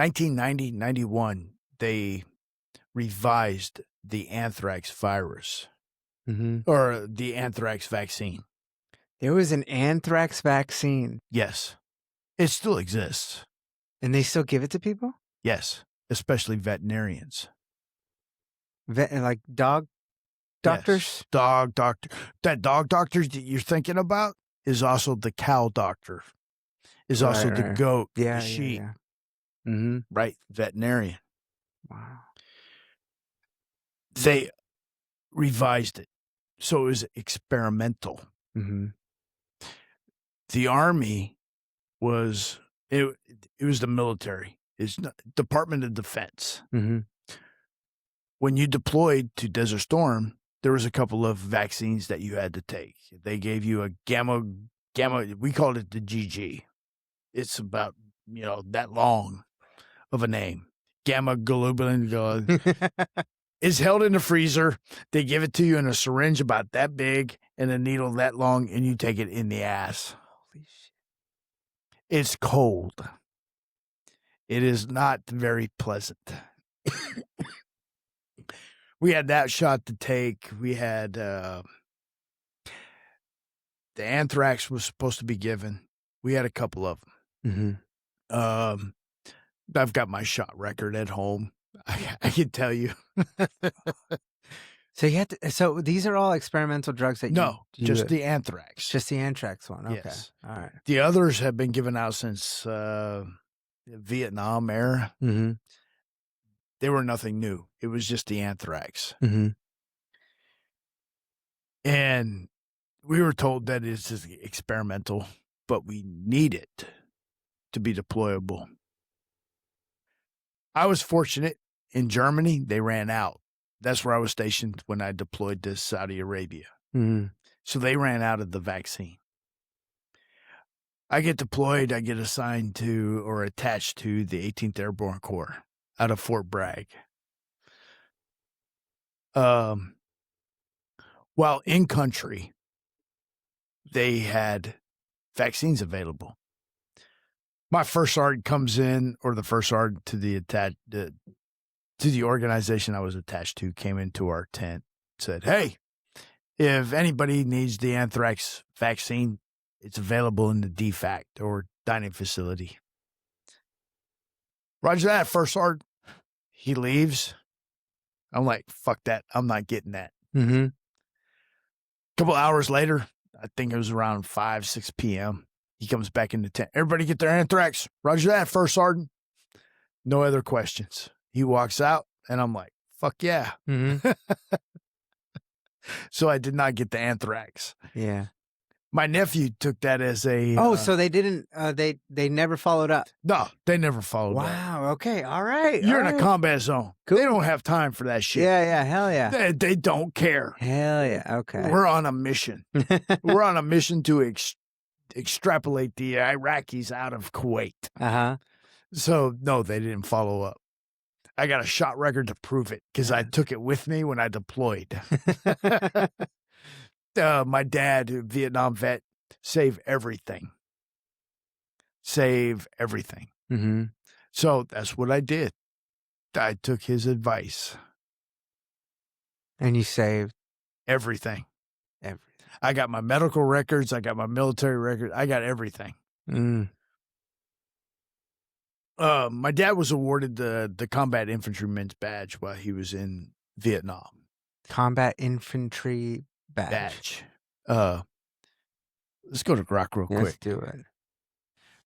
1990-91, they revised the anthrax virus, or the anthrax vaccine. There was an anthrax vaccine. Yes. It still exists. And they still give it to people? Yes, especially veterinarians. Like dog doctors? Yes. Dog doctor. That dog doctor that you're thinking about is also the cow doctor, is also the goat, the sheep, right? Veterinarian. Wow. They revised it, so it was experimental. Mm-hmm. The Army was, it was the military. It's not, Department of Defense. Mm-hmm. When you deployed to Desert Storm, there was a couple of vaccines that you had to take. They gave you a gamma, we called it the GG. It's about, that long of a name. Gamma globulin. It's held in the freezer. They give it to you in a syringe about that big and a needle that long, and you take it in the ass. Holy shit. It's cold. It is not very pleasant. We had that shot to take. We had the anthrax was supposed to be given. We had a couple of them. Mm-hmm. I've got my shot record at home. I can tell you. So you had to, so these are all experimental drugs that just the anthrax. Just the anthrax one. Okay. Yes. All right. The others have been given out since Vietnam era. Mm-hmm. They were nothing new. It was just the anthrax. Mm-hmm. And we were told that it's just experimental, but we need it to be deployable. I was fortunate. In Germany, they ran out. That's where I was stationed when I deployed to Saudi Arabia. Mm. So they ran out of the vaccine. I get deployed. I get assigned to or attached to the 18th Airborne Corps out of Fort Bragg. While in country, they had vaccines available. My first sergeant comes in, or the first sergeant to the organization I was attached to, came into our tent, said, "Hey, if anybody needs the anthrax vaccine, it's available in the DFAC or dining facility." Roger that, first sergeant. He leaves. I'm like, fuck that. I'm not getting that. Mm-hmm. A couple hours later, I think it was around 5, 6 p.m., he comes back in the tent. "Everybody get their anthrax." "Roger that, first sergeant." No other questions. He walks out, and I'm like, fuck yeah. Mm-hmm. So I did not get the anthrax. Yeah. My nephew took that as a... so they didn't, they never followed up. No, they never followed up. Wow. Okay. All right. You're all in a right. combat zone. Cool. They don't have time for that shit. Yeah. Hell yeah. They don't care. Hell yeah. Okay. We're on a mission. We're on a mission to extrapolate the Iraqis out of Kuwait. Uh-huh. So, no, they didn't follow up. I got a shot record to prove it because I took it with me when I deployed. My dad, Vietnam vet, save everything. Save everything. Mm-hmm. So that's what I did. I took his advice. And you saved Everything. everything. I got my medical records. I got my military records. I got everything. Mm. My dad was awarded the Combat Infantryman's Badge while he was in Vietnam. Combat Infantry Badge. Let's go to Grok real Let's quick. do it.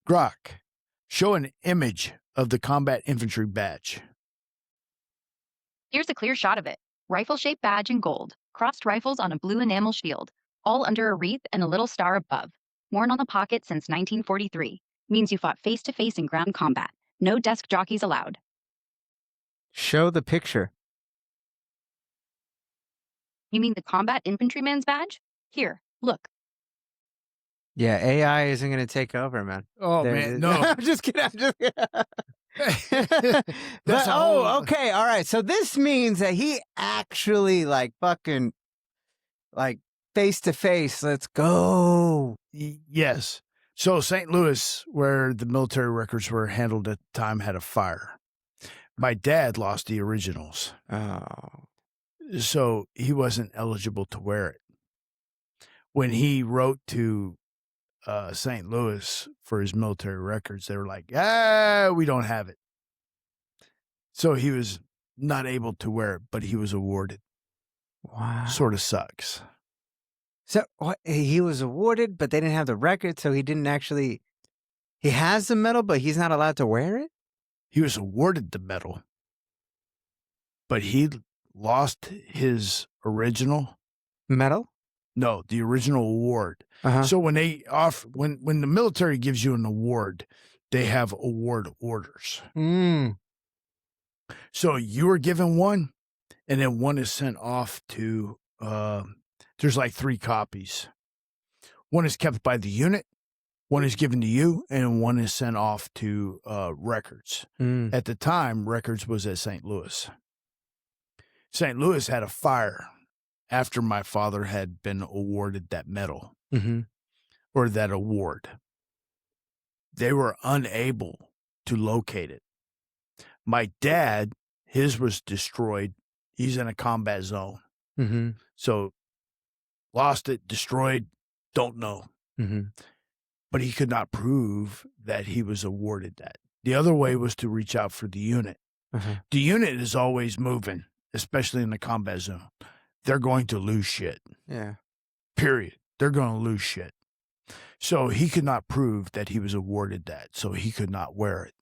Grok, show an image of the Combat Infantry Badge. Here's a clear shot of it. Rifle-shaped badge in gold, crossed rifles on a blue enamel shield, all under a wreath and a little star above. Worn on the pocket since 1943. Means you fought face-to-face in ground combat. No desk jockeys allowed. Show the picture. You mean the Combat Infantryman's Badge? Here, look. Yeah, AI isn't going to take over, man. Oh, man, no. I'm just kidding. That's okay. All right. So this means that he actually fucking face to face. Let's go. Yes. So St. Louis, where the military records were handled at the time, had a fire. My dad lost the originals. Oh. So he wasn't eligible to wear it. When he wrote to St. Louis for his military records, they were like, we don't have it. So he was not able to wear it, but he was awarded. Wow. Sort of sucks. So he was awarded, but they didn't have the record, so he didn't actually... He has the medal, but he's not allowed to wear it? He was awarded the medal, but he lost his original... Medal? No, the original award. Uh-huh. So when they when the military gives you an award, they have award orders. Mm. So you were given one, and then one is sent off to, there's 3 copies. One is kept by the unit, one is given to you, and one is sent off to records. Mm. At the time, records was at St. Louis. St. Louis had a fire after my father had been awarded that medal. Mm-hmm. Or that award. They were unable to locate it. My dad, his was destroyed. He's in a combat zone. Mm-hmm. So lost it, destroyed, don't know. Mm-hmm. But he could not prove that he was awarded that. The other way was to reach out for the unit. Uh-huh. The unit is always moving, especially in the combat zone. They're going to lose shit. Yeah. Period. They're going to lose shit. So he could not prove that he was awarded that, so he could not wear it.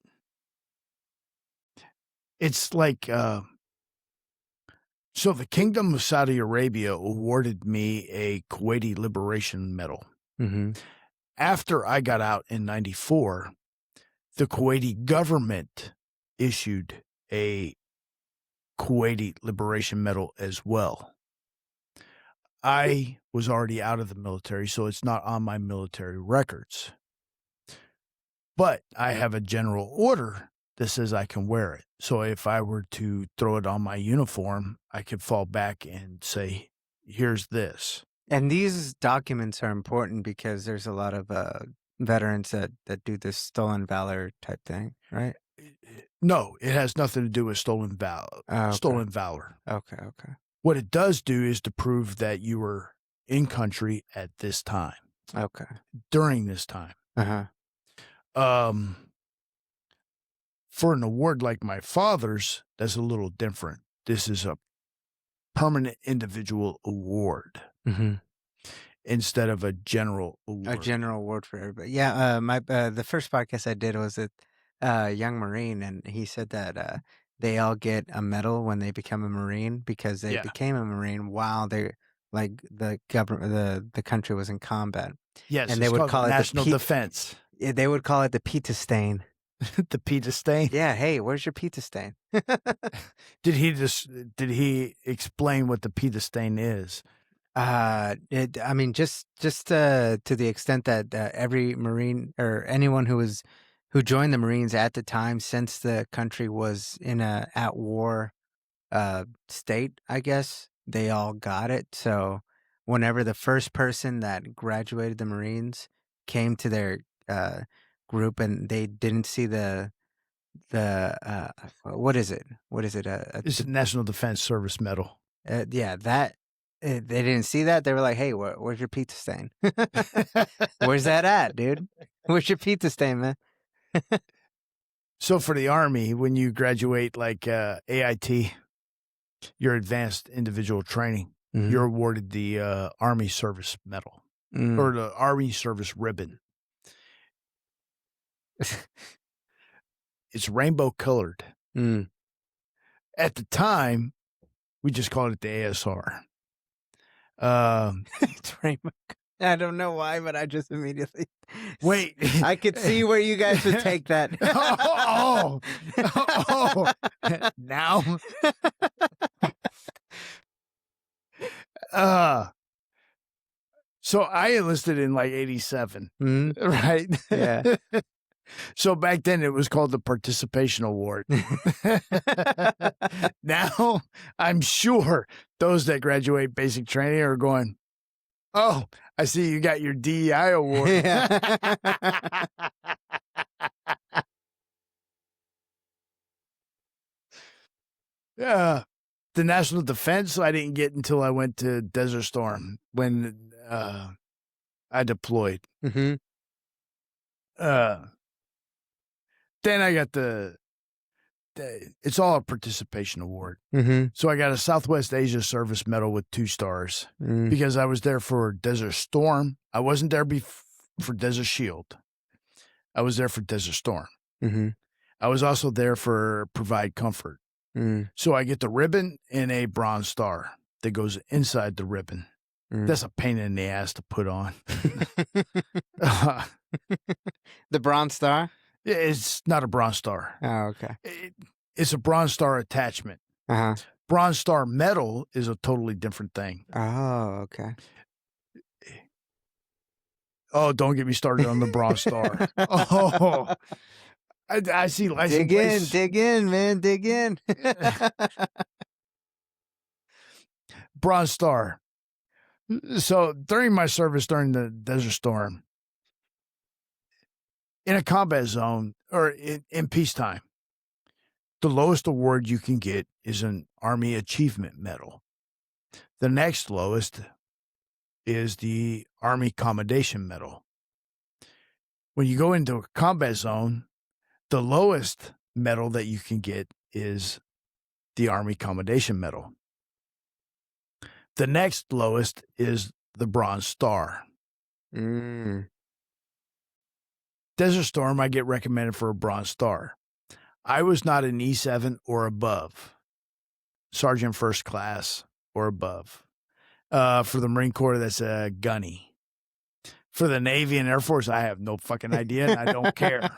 It's like, So the Kingdom of Saudi Arabia awarded me a Kuwaiti Liberation Medal. Mm-hmm. After I got out in 94, the Kuwaiti government issued a Kuwaiti Liberation Medal as well. I was already out of the military, so it's not on my military records. But I have a general order that says I can wear it. So if I were to throw it on my uniform, I could fall back and say, here's this. And these documents are important because there's a lot of veterans that do this stolen valor type thing, right? No, it has nothing to do with stolen valor. Okay. Stolen valor. Okay. What it does do is to prove that you were in country at this time. Okay. During this time. Uh-huh. For an award like my father's, that's a little different. This is a permanent individual award instead of a general award. A general award for everybody. Yeah. The first podcast I did was with a young Marine, and he said that they all get a medal when they become a Marine because they became a Marine while they the government, the country was in combat. Yes, and they would call it national defense. Yeah, they would call it the pita stain. The pita stain. Yeah. Hey, where's your pita stain? Did he explain what the pita stain is? Just to the extent that every Marine or anyone who joined the Marines at the time, since the country was in a at war state, I guess they all got it. So whenever the first person that graduated the Marines came to their group and they didn't see the what is it? It's a National Defense Service Medal. They didn't see that. They were like, "Hey, where's your pizza stain? Where's that at, dude? Where's your pizza stain, man?" So for the Army, when you graduate like AIT, your Advanced Individual Training, you're awarded the Army Service Medal or the Army Service Ribbon. It's rainbow colored. At the time, we just called it the ASR. It's rainbow. I don't know why, but I just immediately wait. I could see where you guys would take that. Now. So I enlisted in like 87, right? Yeah. So back then it was called the Participation Award. Now I'm sure those that graduate basic training are going, oh, I see you got your DEI award. Yeah. The National Defense I didn't get until I went to Desert Storm when I deployed. Then I got it's all a participation award. So I got a Southwest Asia Service Medal with 2 stars because I was there for Desert Storm. I wasn't there for Desert Shield. I was there for Desert Storm. I was also there for Provide Comfort. So I get the ribbon and a Bronze Star that goes inside the ribbon. That's a pain in the ass to put on. The Bronze Star? It's not a Bronze Star. Oh, okay. It's a Bronze Star attachment. Bronze Star medal is a totally different thing. Oh, okay. Oh, don't get me started on the Bronze Star. Oh, I see license plates. Dig in, man, dig in. Bronze Star. So during my service during the Desert Storm, in a combat zone or in peacetime, the lowest award you can get is an Army Achievement Medal. The next lowest is the Army Commendation Medal. When you go into a combat zone, the lowest medal that you can get is the Army Commendation Medal. The next lowest is the Bronze Star. Desert Storm, I get recommended for a Bronze Star. I was not an E7 or above. sergeant first class or above. For the Marine Corps, that's a gunny. For the Navy and Air Force, I have no fucking idea, and I don't care.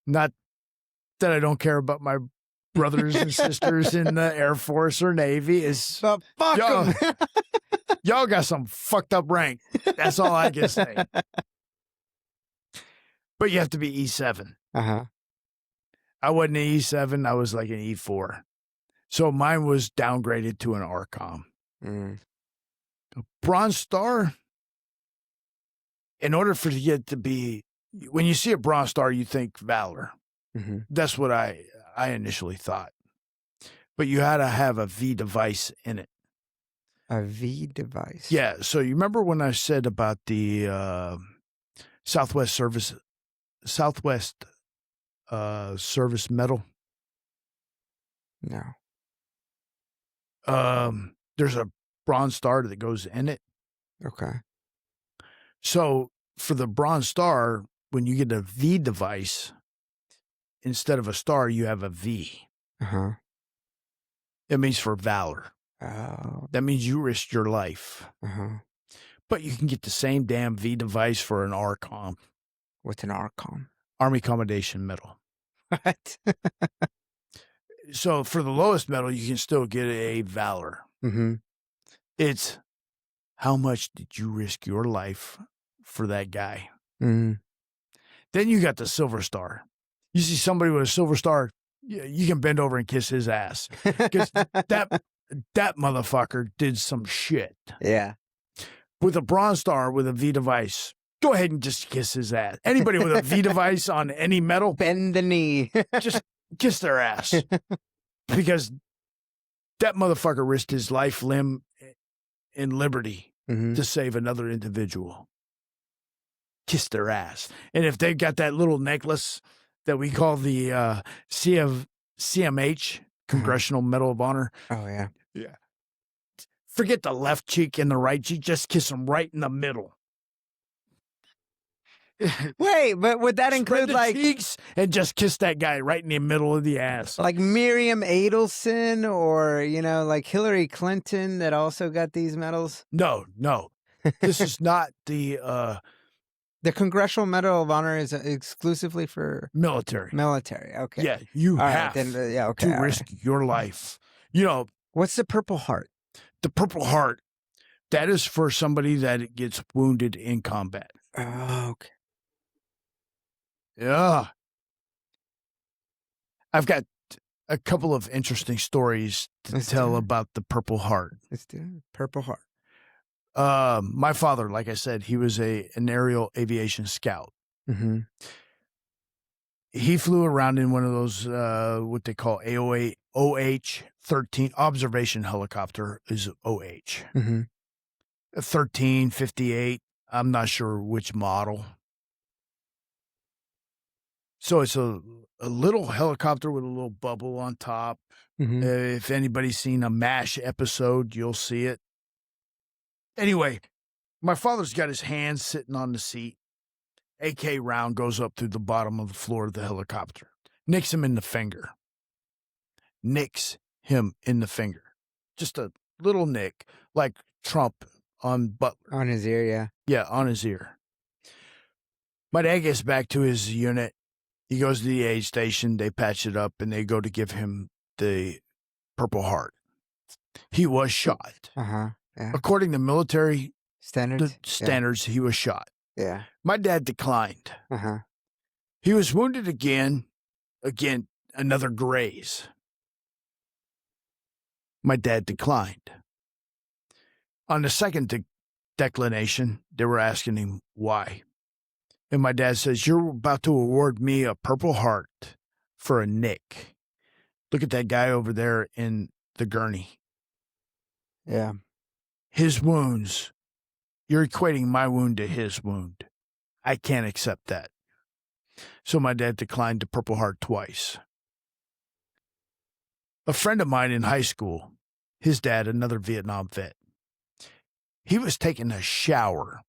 Not that I don't care about my brothers and sisters in the Air Force or Navy. Is but fuck y'all, 'em. y'all got some fucked up rank. That's all I can say. But you have to be E7. Uh-huh. I wasn't an E7. I was like an E4. So mine was downgraded to an ARCOM. Mm. A Bronze Star, in order for it to be, when you see a Bronze Star, you think Valor. Mm-hmm. That's what I initially thought. But you had to have a V device in it. A V device. Yeah. So you remember when I said about the Southwest Service Medal? No. There's a Bronze Star that goes in it. Okay. So for the Bronze Star, when you get a V device, instead of a star, you have a V. Uh-huh. It means for valor. Oh. That means you risked your life. Uh-huh. But you can get the same damn V device for an ARCOM. What's an ARCOM? Army Commendation Medal. What? So for the lowest medal, you can still get a valor. Mm-hmm. It's how much did you risk your life for that guy? Mm-hmm. Then you got the Silver Star. You see somebody with a Silver Star, you can bend over and kiss his ass. Because that motherfucker did some shit. Yeah. With a Bronze Star with a V device, go ahead and just kiss his ass. Anybody with a V device on any medal, Bend the knee. just kiss their ass. Because that motherfucker risked his life, limb, and liberty Mm-hmm. to save another individual. Kiss their ass. And if they've got that little necklace that we call the CMH, Congressional Medal of Honor. Oh, yeah. Yeah. Forget the left cheek and the right cheek. Just kiss them right in the middle. Wait, but would that Spread include the like cheeks and just kiss that guy right in the middle of the ass. like Miriam Adelson or, you know, like Hillary Clinton that also got these medals? No. This is not the The Congressional Medal of Honor is exclusively for military. military. Okay. Yeah, you All right, have then, yeah, okay. to all risk right. your life. You know, What's the Purple Heart? the Purple Heart, that is for somebody that gets wounded in combat. Oh, okay. Yeah. I've got a couple of interesting stories to Let's tell do it. about the Purple Heart. Let's do it. Purple Heart. My father, like I said, he was an aerial aviation scout. Mm-hmm. He flew around in one of those, what they call OH-13, observation helicopter is OH. Mm-hmm. 1358, I'm not sure which model. So it's a little helicopter with a little bubble on top. Mm-hmm. If anybody's seen a MASH episode, you'll see it. Anyway, my father's got his hands sitting on the seat. AK round goes up through the bottom of the floor of the helicopter. Nicks him in the finger. Just a little nick, like Trump on Butler. On his ear, yeah. Yeah, on his ear. My dad gets back to his unit. He goes to the aid station. They patch it up, and they go to give him the Purple Heart. He was shot. Uh-huh. Yeah. According to military Standards? standards, he was shot. Yeah. My dad declined. Uh-huh. He was wounded again, another graze. My dad declined. On the second declination, they were asking him why. And my dad says, "You're about to award me a Purple Heart for a nick. Look at that guy over there in the gurney. Yeah. His wounds, you're equating my wound to his wound. I can't accept that." So my dad declined the Purple Heart twice. A friend of mine in high school, his dad, another Vietnam vet, he was taking a shower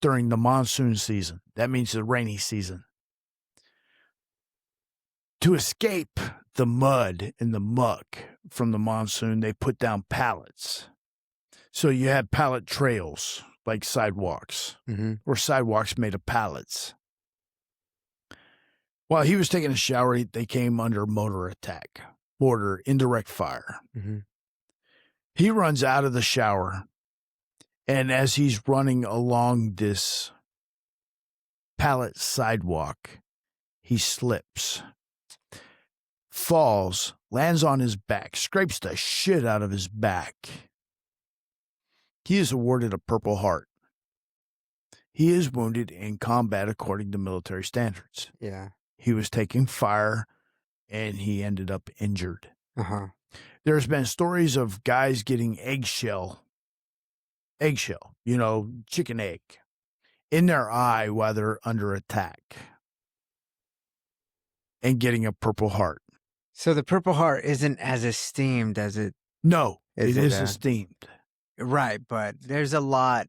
during the monsoon season. That means the rainy season. To escape the mud and the muck from the monsoon, they put down pallets. So you had pallet trails, like sidewalks, or sidewalks made of pallets. While he was taking a shower, they came under mortar attack, mortar, indirect fire. He runs out of the shower, and as he's running along this pallet sidewalk, he slips, falls, lands on his back, scrapes the shit out of his back. He is awarded a Purple Heart. He is wounded in combat according to military standards. Yeah. He was taking fire, and he ended up injured. There's been stories of guys getting eggshell, chicken egg, in their eye while they're under attack and getting a Purple Heart. So the Purple Heart isn't as esteemed as it... No, it is esteemed. Right, but there's a lot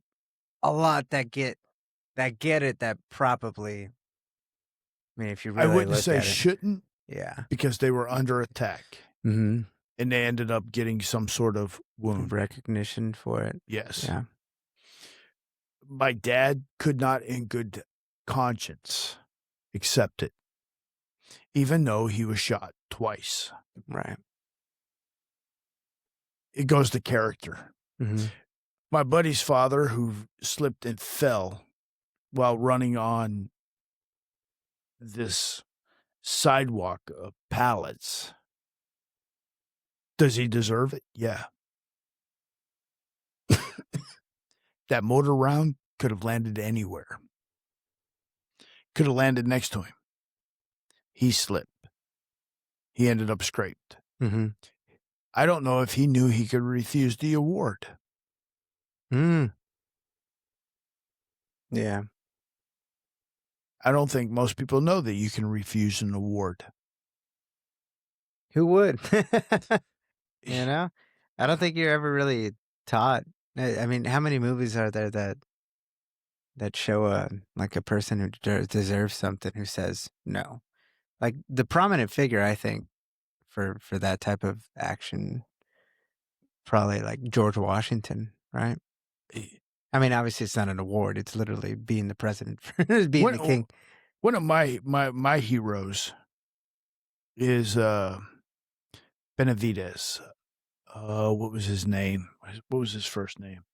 that get it that probably... I mean, if you really I wouldn't look say at it, shouldn't, yeah, because they were under attack. And they ended up getting some sort of wound. Recognition for it. Yes. Yeah. My dad could not in good conscience accept it, even though he was shot twice. Right. It goes to character. My buddy's father, who slipped and fell while running on this sidewalk of pallets. Does he deserve it? Yeah. That mortar round could have landed anywhere. Could have landed next to him. He slipped. He ended up scraped. I don't know if he knew he could refuse the award. Yeah. I don't think most people know that you can refuse an award. Who would? You know? I don't think you're ever really taught. I mean, how many movies are there that show a person who deserves something who says no? Like the prominent figure, I think, for that type of action, probably like George Washington, right? I mean, obviously it's not an award. It's literally being the president, being the king. One of my heroes is Benavides. What was his name? What was his first name?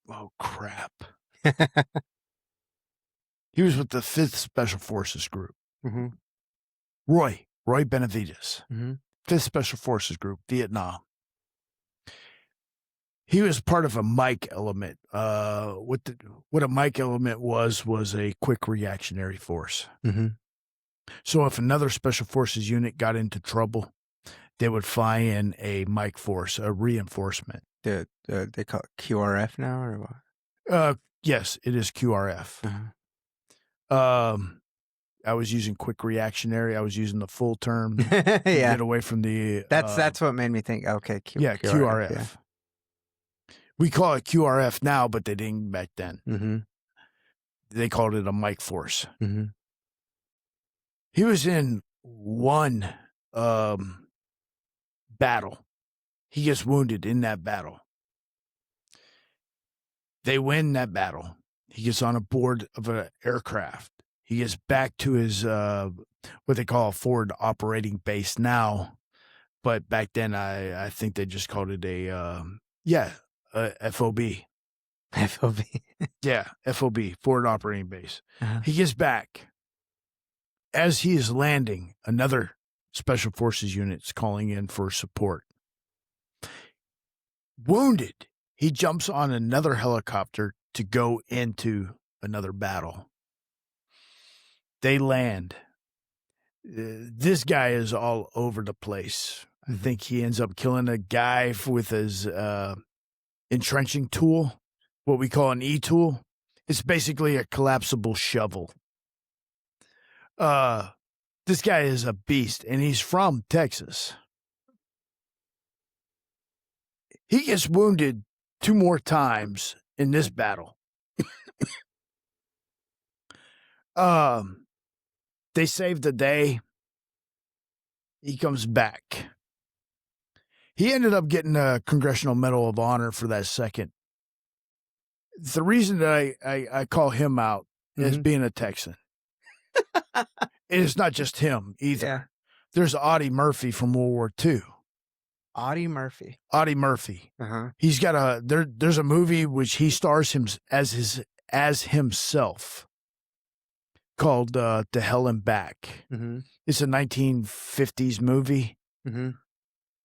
Oh, crap. He was with the 5th Special Forces Group. Roy Benavides. 5th Special Forces Group, Vietnam. He was part of a Mike element. What a Mike element was a quick reactionary force. So if another Special Forces unit got into trouble, they would fly in a Mike force, a reinforcement. They call it QRF now, or what? Yes, it is QRF. I was using quick reactionary. I was using the full term. Yeah. Get away from the... That's what made me think, okay, QRF. Yeah. We call it QRF now, but they didn't back then. They called it a Mike force. He was in one battle. He gets wounded in that battle. They win that battle. He gets on a board of an aircraft. He gets back to his, what they call a forward operating base now. But back then, I think they just called it a FOB. FOB. Yeah, FOB, forward operating base. He gets back. As he is landing, another Special Forces unit is calling in for support. Wounded, he jumps on another helicopter to go into another battle. They land. This guy is all over the place. I think he ends up killing a guy with his entrenching tool, what we call an E-tool. It's basically a collapsible shovel. This guy is a beast, and he's from Texas. He gets wounded 2 more times in this battle. They saved the day. He comes back. He ended up getting a Congressional Medal of Honor for that second. The reason that I call him out is being a Texan. And it's not just him either. Yeah. There's Audie Murphy from World War II. Audie Murphy. Audie Murphy. He's got there's a movie which he stars him as himself called To Hell and Back. It's a 1950s movie.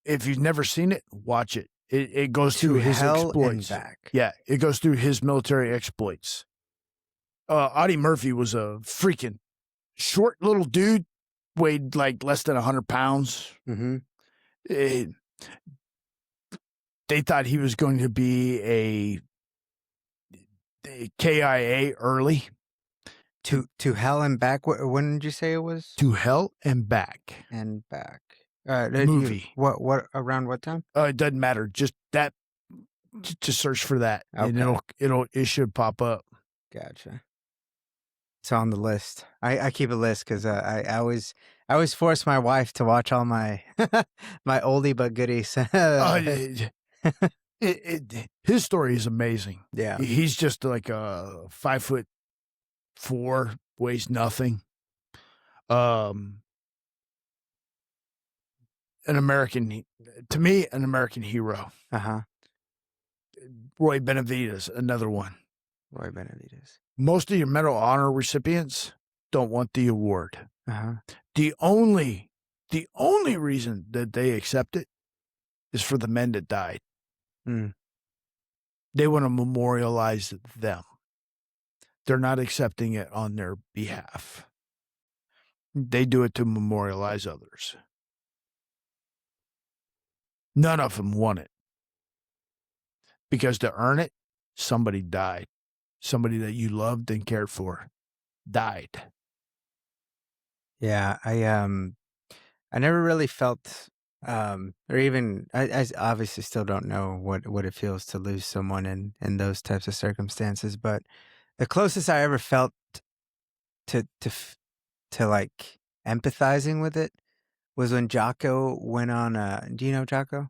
If you've never seen it, watch it. It goes through his exploits. And back. Yeah, it goes through his military exploits. Audie Murphy was a freaking short little dude, weighed like less than 100 pounds. They thought he was going to be a KIA early. To Hell and Back. When did you say it was? To Hell and Back. And Back. Movie. What around what time? It doesn't matter. Just that. Just search for that, and it should pop up. Gotcha. It's on the list. I keep a list because I always force my wife to watch all my my oldie but goodies. His story is amazing. Yeah, he's just like a 5'4", weighs nothing. An American hero. Roy Benavides, another one. Roy Benavides. Most of your Medal of Honor recipients don't want the award. The only reason that they accept it is for the men that died. They want to memorialize them. They're not accepting it on their behalf. They do it to memorialize others. None of them want it. Because to earn it, somebody died. Somebody that you loved and cared for died. Yeah, I never really felt, or even I obviously still don't know what it feels to lose someone in those types of circumstances. But the closest I ever felt to like empathizing with it was when Jocko went on. Do you know Jocko?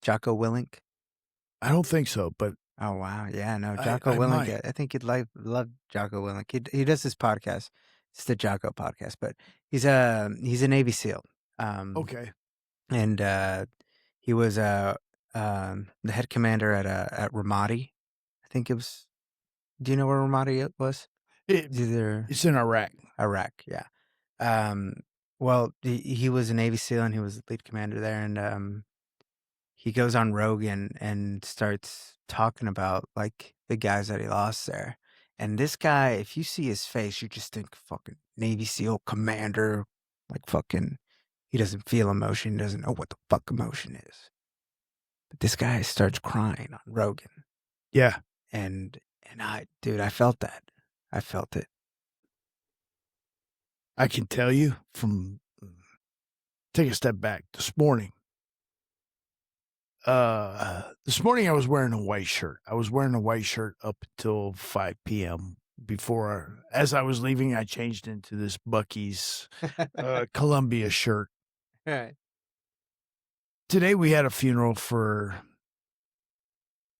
Jocko Willink? I don't think so, but oh wow, yeah, no, Jocko Willink. I think you'd love Jocko Willink. He does this podcast. It's the Jocko podcast, but he's a Navy SEAL. Okay, and he was the head commander at Ramadi. I think it was. Do you know where Ramadi was? It's in Iraq. Iraq, yeah. Well, he was a Navy SEAL and he was the lead commander there, and he goes on Rogan and starts talking about like the guys that he lost there. And this guy, if you see his face, you just think fucking Navy SEAL commander, like fucking, he doesn't feel emotion, he doesn't know what the fuck emotion is. But this guy starts crying on Rogan. Yeah. And I felt that. I felt it. I can tell you take a step back. This morning I was wearing a white shirt. I was wearing a white shirt up until 5 p.m. As I was leaving, I changed into this Buc-ee's Columbia shirt. All right. Today we had a funeral for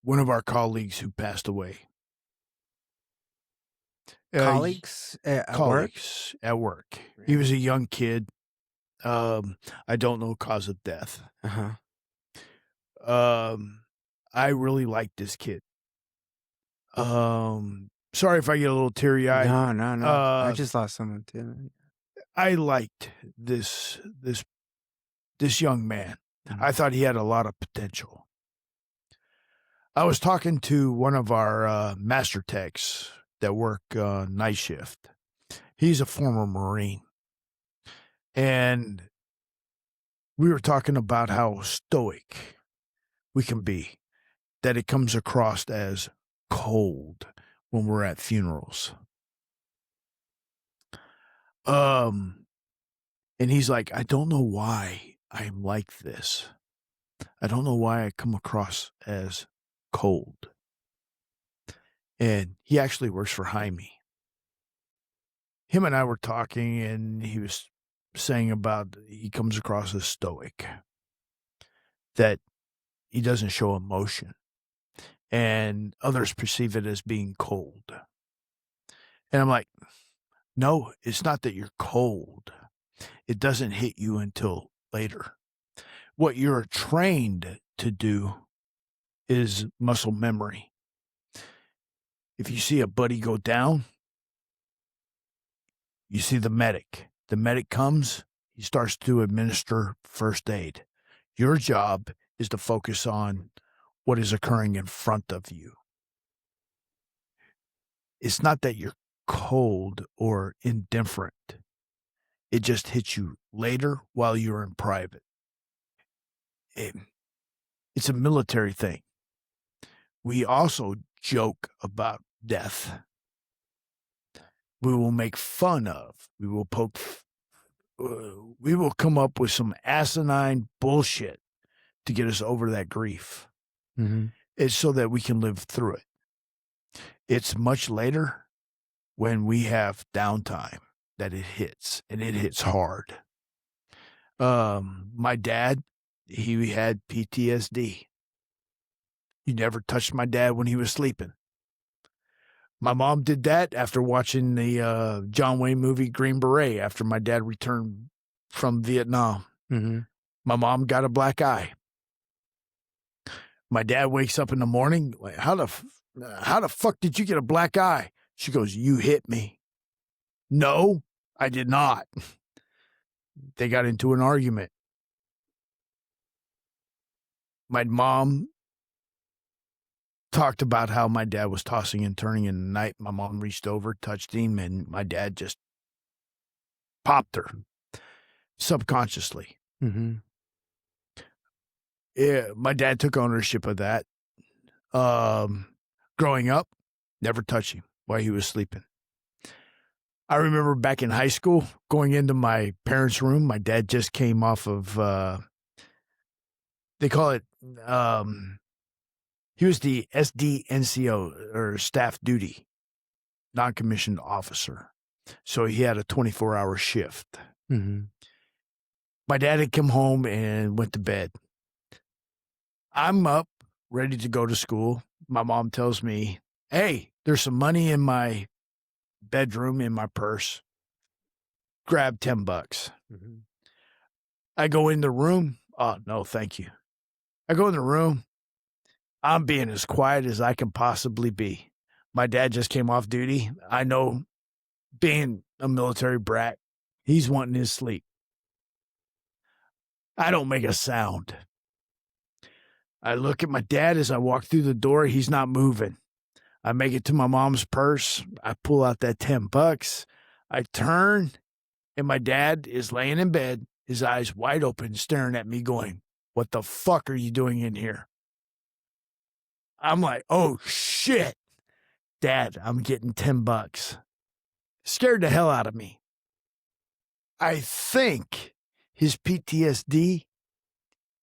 one of our colleagues who passed away. Colleagues at work? At work. He was a young kid. I don't know cause of death. I really liked this kid. Sorry if I get a little teary-eyed. No. I just lost someone too. I liked this young man. I thought he had a lot of potential. I was talking to one of our master techs that work night shift. He's a former Marine. And we were talking about how stoic we can be, that it comes across as cold when we're at funerals. And he's like, I don't know why I'm like this. I don't know why I come across as cold. And he actually works for Jaime. Him and I were talking, and he was saying about he comes across as stoic, that he doesn't show emotion, and others perceive it as being cold. And I'm like, no, it's not that you're cold. It doesn't hit you until later. What you're trained to do is muscle memory. If you see a buddy go down, you see the medic. The medic comes, he starts to administer first aid. Your job is to focus on what is occurring in front of you. It's not that you're cold or indifferent. It just hits you later while you're in private. It's a military thing. We also joke about death. We will make fun of. We will poke. We will come up with some asinine bullshit to get us over that grief. Mm-hmm. It's so that we can live through it. It's much later when we have downtime that it hits, and it hits hard. My dad, he had PTSD. You never touched my dad when he was sleeping. My mom did that after watching the John Wayne movie Green Beret after my dad returned from Vietnam. Mm-hmm. My mom got a black eye. My dad wakes up in the morning, like, how the fuck did you get a black eye? She goes, you hit me. No, I did not. They got into an argument. My mom talked about how my dad was tossing and turning in the night. My mom reached over, touched him, and my dad just popped her subconsciously. Mm-hmm. Yeah, my dad took ownership of that. Growing up, never touched him while he was sleeping. I remember back in high school, going into my parents' room. My dad just came off of, they call it, he was the SDNCO, or staff duty, non-commissioned officer. So he had a 24-hour shift. Mm-hmm. My dad had come home and went to bed. I'm up, ready to go to school. My mom tells me, hey, there's some money in my bedroom in my purse. Grab $10. Mm-hmm. I go in the room. Oh, no, thank you. I go in the room. I'm being as quiet as I can possibly be. My dad just came off duty. I know, being a military brat, he's wanting his sleep. I don't make a sound. I look at my dad as I walk through the door. He's not moving. I make it to my mom's purse. I pull out that $10. I turn, and my dad is laying in bed, his eyes wide open, staring at me going, what the fuck are you doing in here? I'm like, oh, shit. Dad, I'm getting $10. Scared the hell out of me. I think his PTSD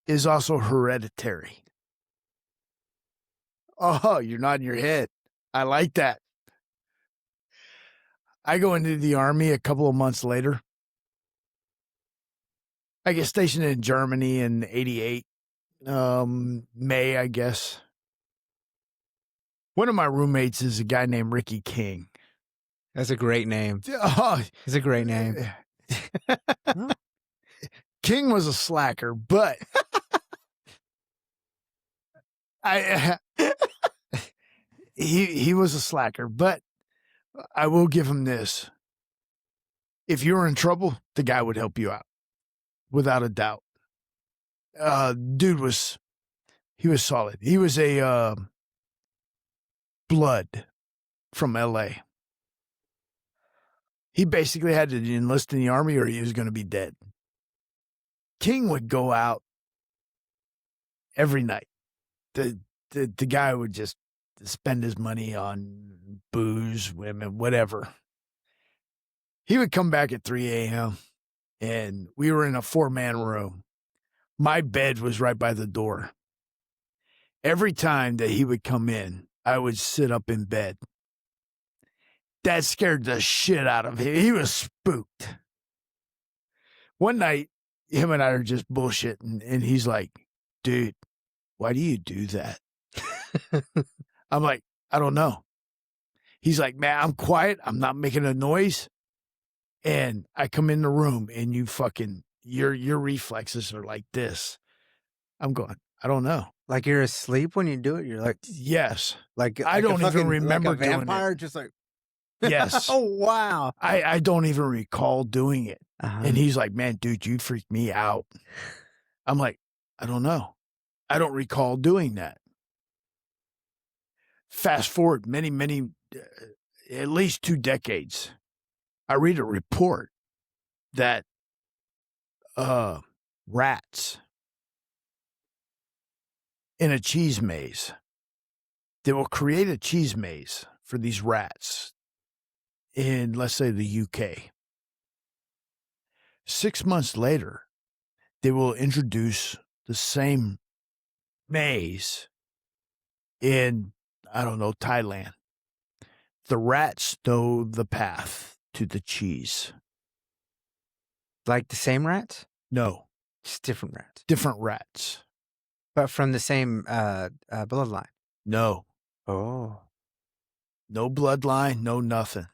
is also hereditary. Oh, you're nodding your head. I like that. I go into the Army a couple of months later. I get stationed in Germany in 88, May, I guess. One of my roommates is a guy named Ricky King. That's a great name. Oh, It's a great name. King was a slacker, but he was a slacker, but I will give him this. If you were in trouble, the guy would help you out, without a doubt. Dude was solid. He was a blood from L.A. He basically had to enlist in the Army or he was going to be dead. King would go out every night. The guy would just spend his money on booze, women, whatever. He would come back at 3 a.m. and we were in a 4-man room. My bed was right by the door. Every time that he would come in, I would sit up in bed. That scared the shit out of him. He was spooked. One night, him and I are just bullshitting, and he's like, dude, why do you do that? I'm like, I don't know. He's like, man, I'm quiet. I'm not making a noise. And I come in the room and you fucking, your reflexes are like this. I'm going, I don't know. Like you're asleep when you do it? You're like, yes. like I don't even remember like a vampire, doing it. just like, yes. Oh, wow. I don't even recall doing it. Uh-huh. And he's like, man, dude, you freaked me out. I'm like, I don't know. I don't recall doing that. Fast forward many, at least 2 decades. I read a report that rats in a cheese maze, they will create a cheese maze for these rats in, let's say, the UK. 6 months later, they will introduce the same maze in, I don't know, Thailand. The rats know the path to the cheese. Like the same rats? No. Just different rats. Different rats. But from the same bloodline? No. Oh. No bloodline, no nothing.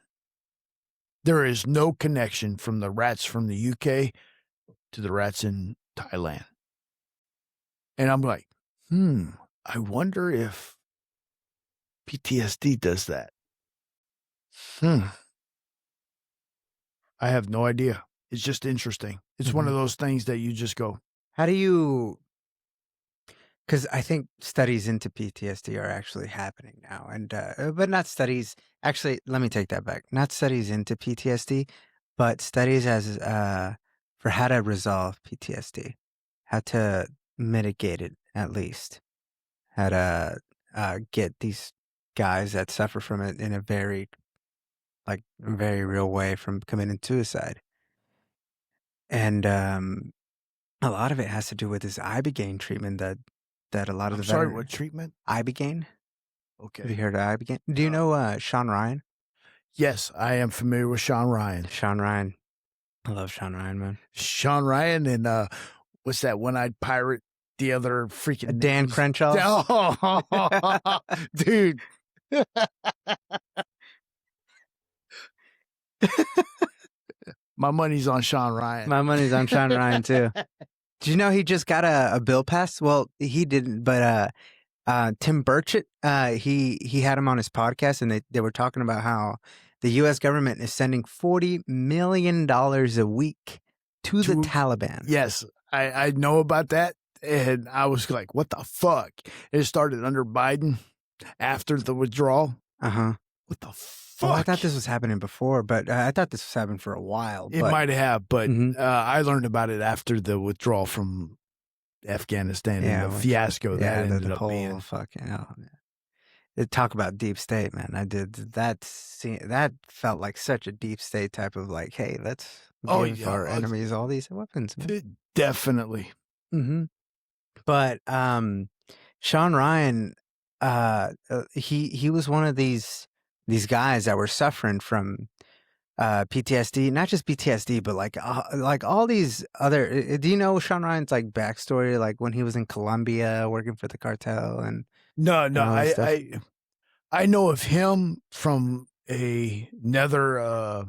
There is no connection from the rats from the UK to the rats in Thailand. And I'm like, I wonder if PTSD does that. I have no idea. It's just interesting. It's one of those things that you just go. How do you... Because I think studies into PTSD are actually happening now. And but not studies... Actually, let me take that back. Not studies into PTSD, but studies as for how to resolve PTSD. How to mitigate it, at least. How to get these guys that suffer from it in a very real way from committing suicide. And a lot of it has to do with this ibogaine treatment that a lot of I'm the sorry, what treatment? Ibogaine. Okay. Have you heard of ibogaine? Do you know Sean Ryan? Yes, I am familiar with Sean Ryan. Sean Ryan. I love Sean Ryan, man. Sean Ryan and what's that one-eyed pirate? The other freaking Dan Crenshaw. Oh, dude. My money's on Sean Ryan. My money's on Sean Ryan too. Did you know he just got a bill passed? Well, he didn't, but Tim Burchett, he had him on his podcast, and they were talking about how the U.S. government is sending $40 million a week to the Taliban. Yes, I know about that, and I was like, what the fuck? It started under Biden after the withdrawal. Uh-huh. What the fuck? Well, I thought this was happening before, but I thought this was happening for a while. It might have, but I learned about it after the withdrawal from Afghanistan and the fiasco that ended up being. Fucking hell, man. Talk about deep state, man. I did that. That felt like such a deep state type of like, hey, let's give our enemies all these weapons, man. Definitely. But Sean Ryan, he was one of these guys that were suffering from PTSD, not just PTSD, but like all these other. Do you know Sean Ryan's like backstory, like when he was in Colombia working for the cartel and No, I know of him from another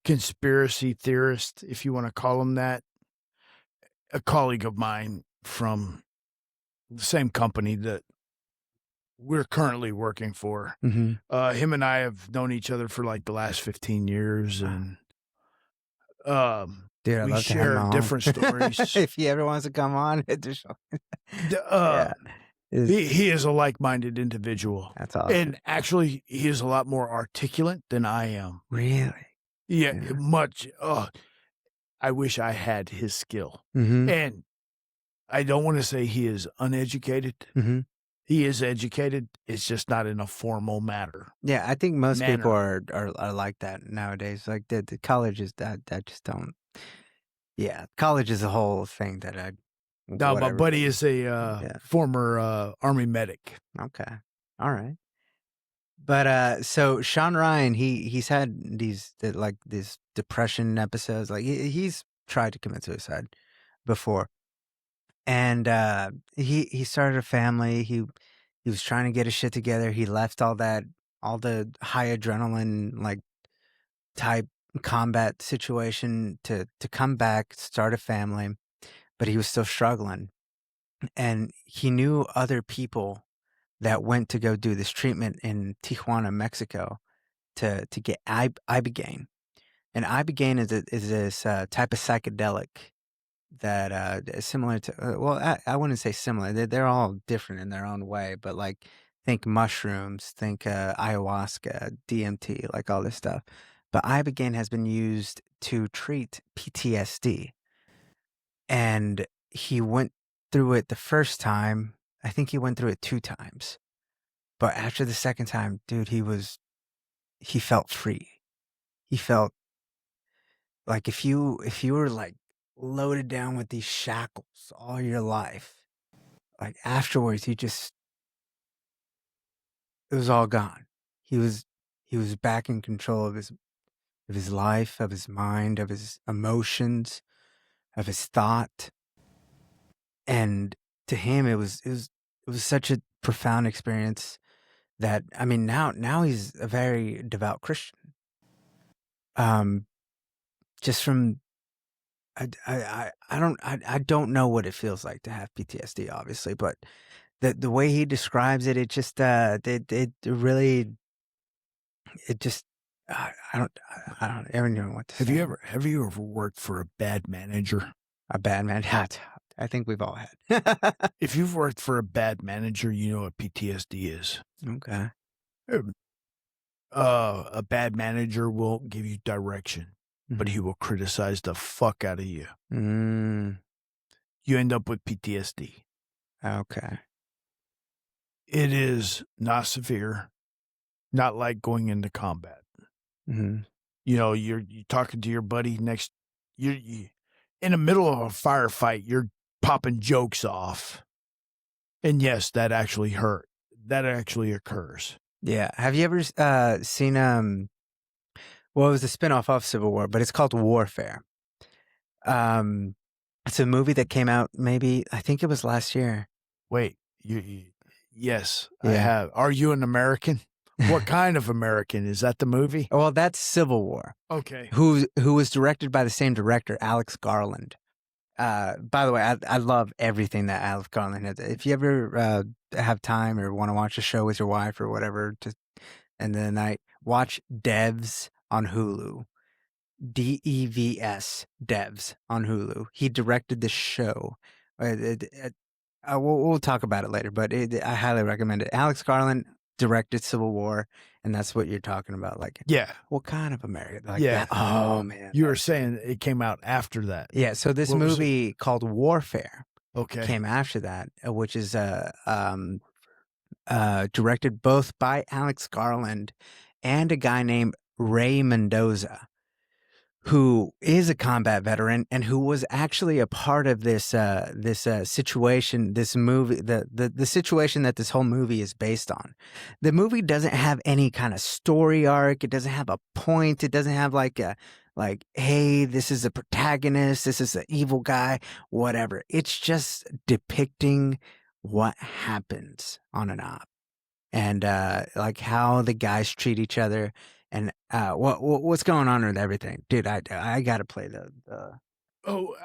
conspiracy theorist, if you want to call him that, a colleague of mine from the same company that we're currently working for. Him and I have known each other for like the last 15 years, and dude, we share different stories. If he ever wants to come on, he is a like-minded individual. That's awesome. And actually, he is a lot more articulate than I am. Really? Yeah. Much. I wish I had his skill. And I don't want to say he is uneducated. He is educated. It's just not in a formal manner. Yeah, I think most people are like that nowadays. Like the colleges that just don't. Yeah, college is a whole thing that I. No, my buddy is a former Army medic. Okay, all right. But so Sean Ryan, he's had these depression episodes. Like he's tried to commit suicide before. And he started a family. He was trying to get his shit together. He left all the high adrenaline like type combat situation to come back, start a family, but he was still struggling. And he knew other people that went to go do this treatment in Tijuana, Mexico, to get ibogaine. And ibogaine is this type of psychedelic that is similar to well, I wouldn't say similar. They're all different in their own way, but like think mushrooms, think ayahuasca, DMT, like all this stuff. But ibogaine has been used to treat PTSD, and he went through it the first time. I think he went through it 2 times, but after the second time, dude, he felt free. He felt like if you were like loaded down with these shackles all your life, like afterwards it was all gone. He was back in control of his life, of his mind, of his emotions, of his thought. And to him it was such a profound experience that, I mean, now he's a very devout Christian. Just from I don't know what it feels like to have PTSD, obviously, but the way he describes it, it just it really it just I don't even know what to Have say. you ever worked for a bad manager? A bad man? I think we've all had. If you've worked for a bad manager, you know what PTSD is. Okay. A bad manager won't give you direction, but he will criticize the fuck out of you. You end up with PTSD. Okay. It is not severe, not like going into combat. You know, you're talking to your buddy next. You in the middle of a firefight. You're popping jokes off, and yes, that actually hurt. That actually occurs. Yeah. Have you ever seen well, it was a spinoff of Civil War, but it's called Warfare. It's a movie that came out maybe, I think it was last year. Wait, yes, yeah. I have. Are you an American? What kind of American? Is that the movie? Well, that's Civil War. Okay. Who was directed by the same director, Alex Garland. By the way, I love everything that Alex Garland has. If you ever have time or want to watch a show with your wife or whatever, to end of the night, watch Devs on Hulu. DEVS, Devs on Hulu. He directed the show. We'll talk about it later, but I highly recommend it. Alex Garland directed Civil War, and that's what you're talking about. Like, yeah, what kind of America? Like yeah. That? Oh man, you were saying it came out after that. Yeah. So this movie called Warfare, came after that, which is directed both by Alex Garland and a guy named Ray Mendoza, who is a combat veteran and who was actually a part of this situation, this movie, the situation that this whole movie is based on. The movie doesn't have any kind of story arc. It doesn't have a point. It doesn't have like, hey, this is a protagonist, this is an evil guy, whatever. It's just depicting what happens on an op and like how the guys treat each other. And what's going on with everything, dude? I gotta play the. Oh,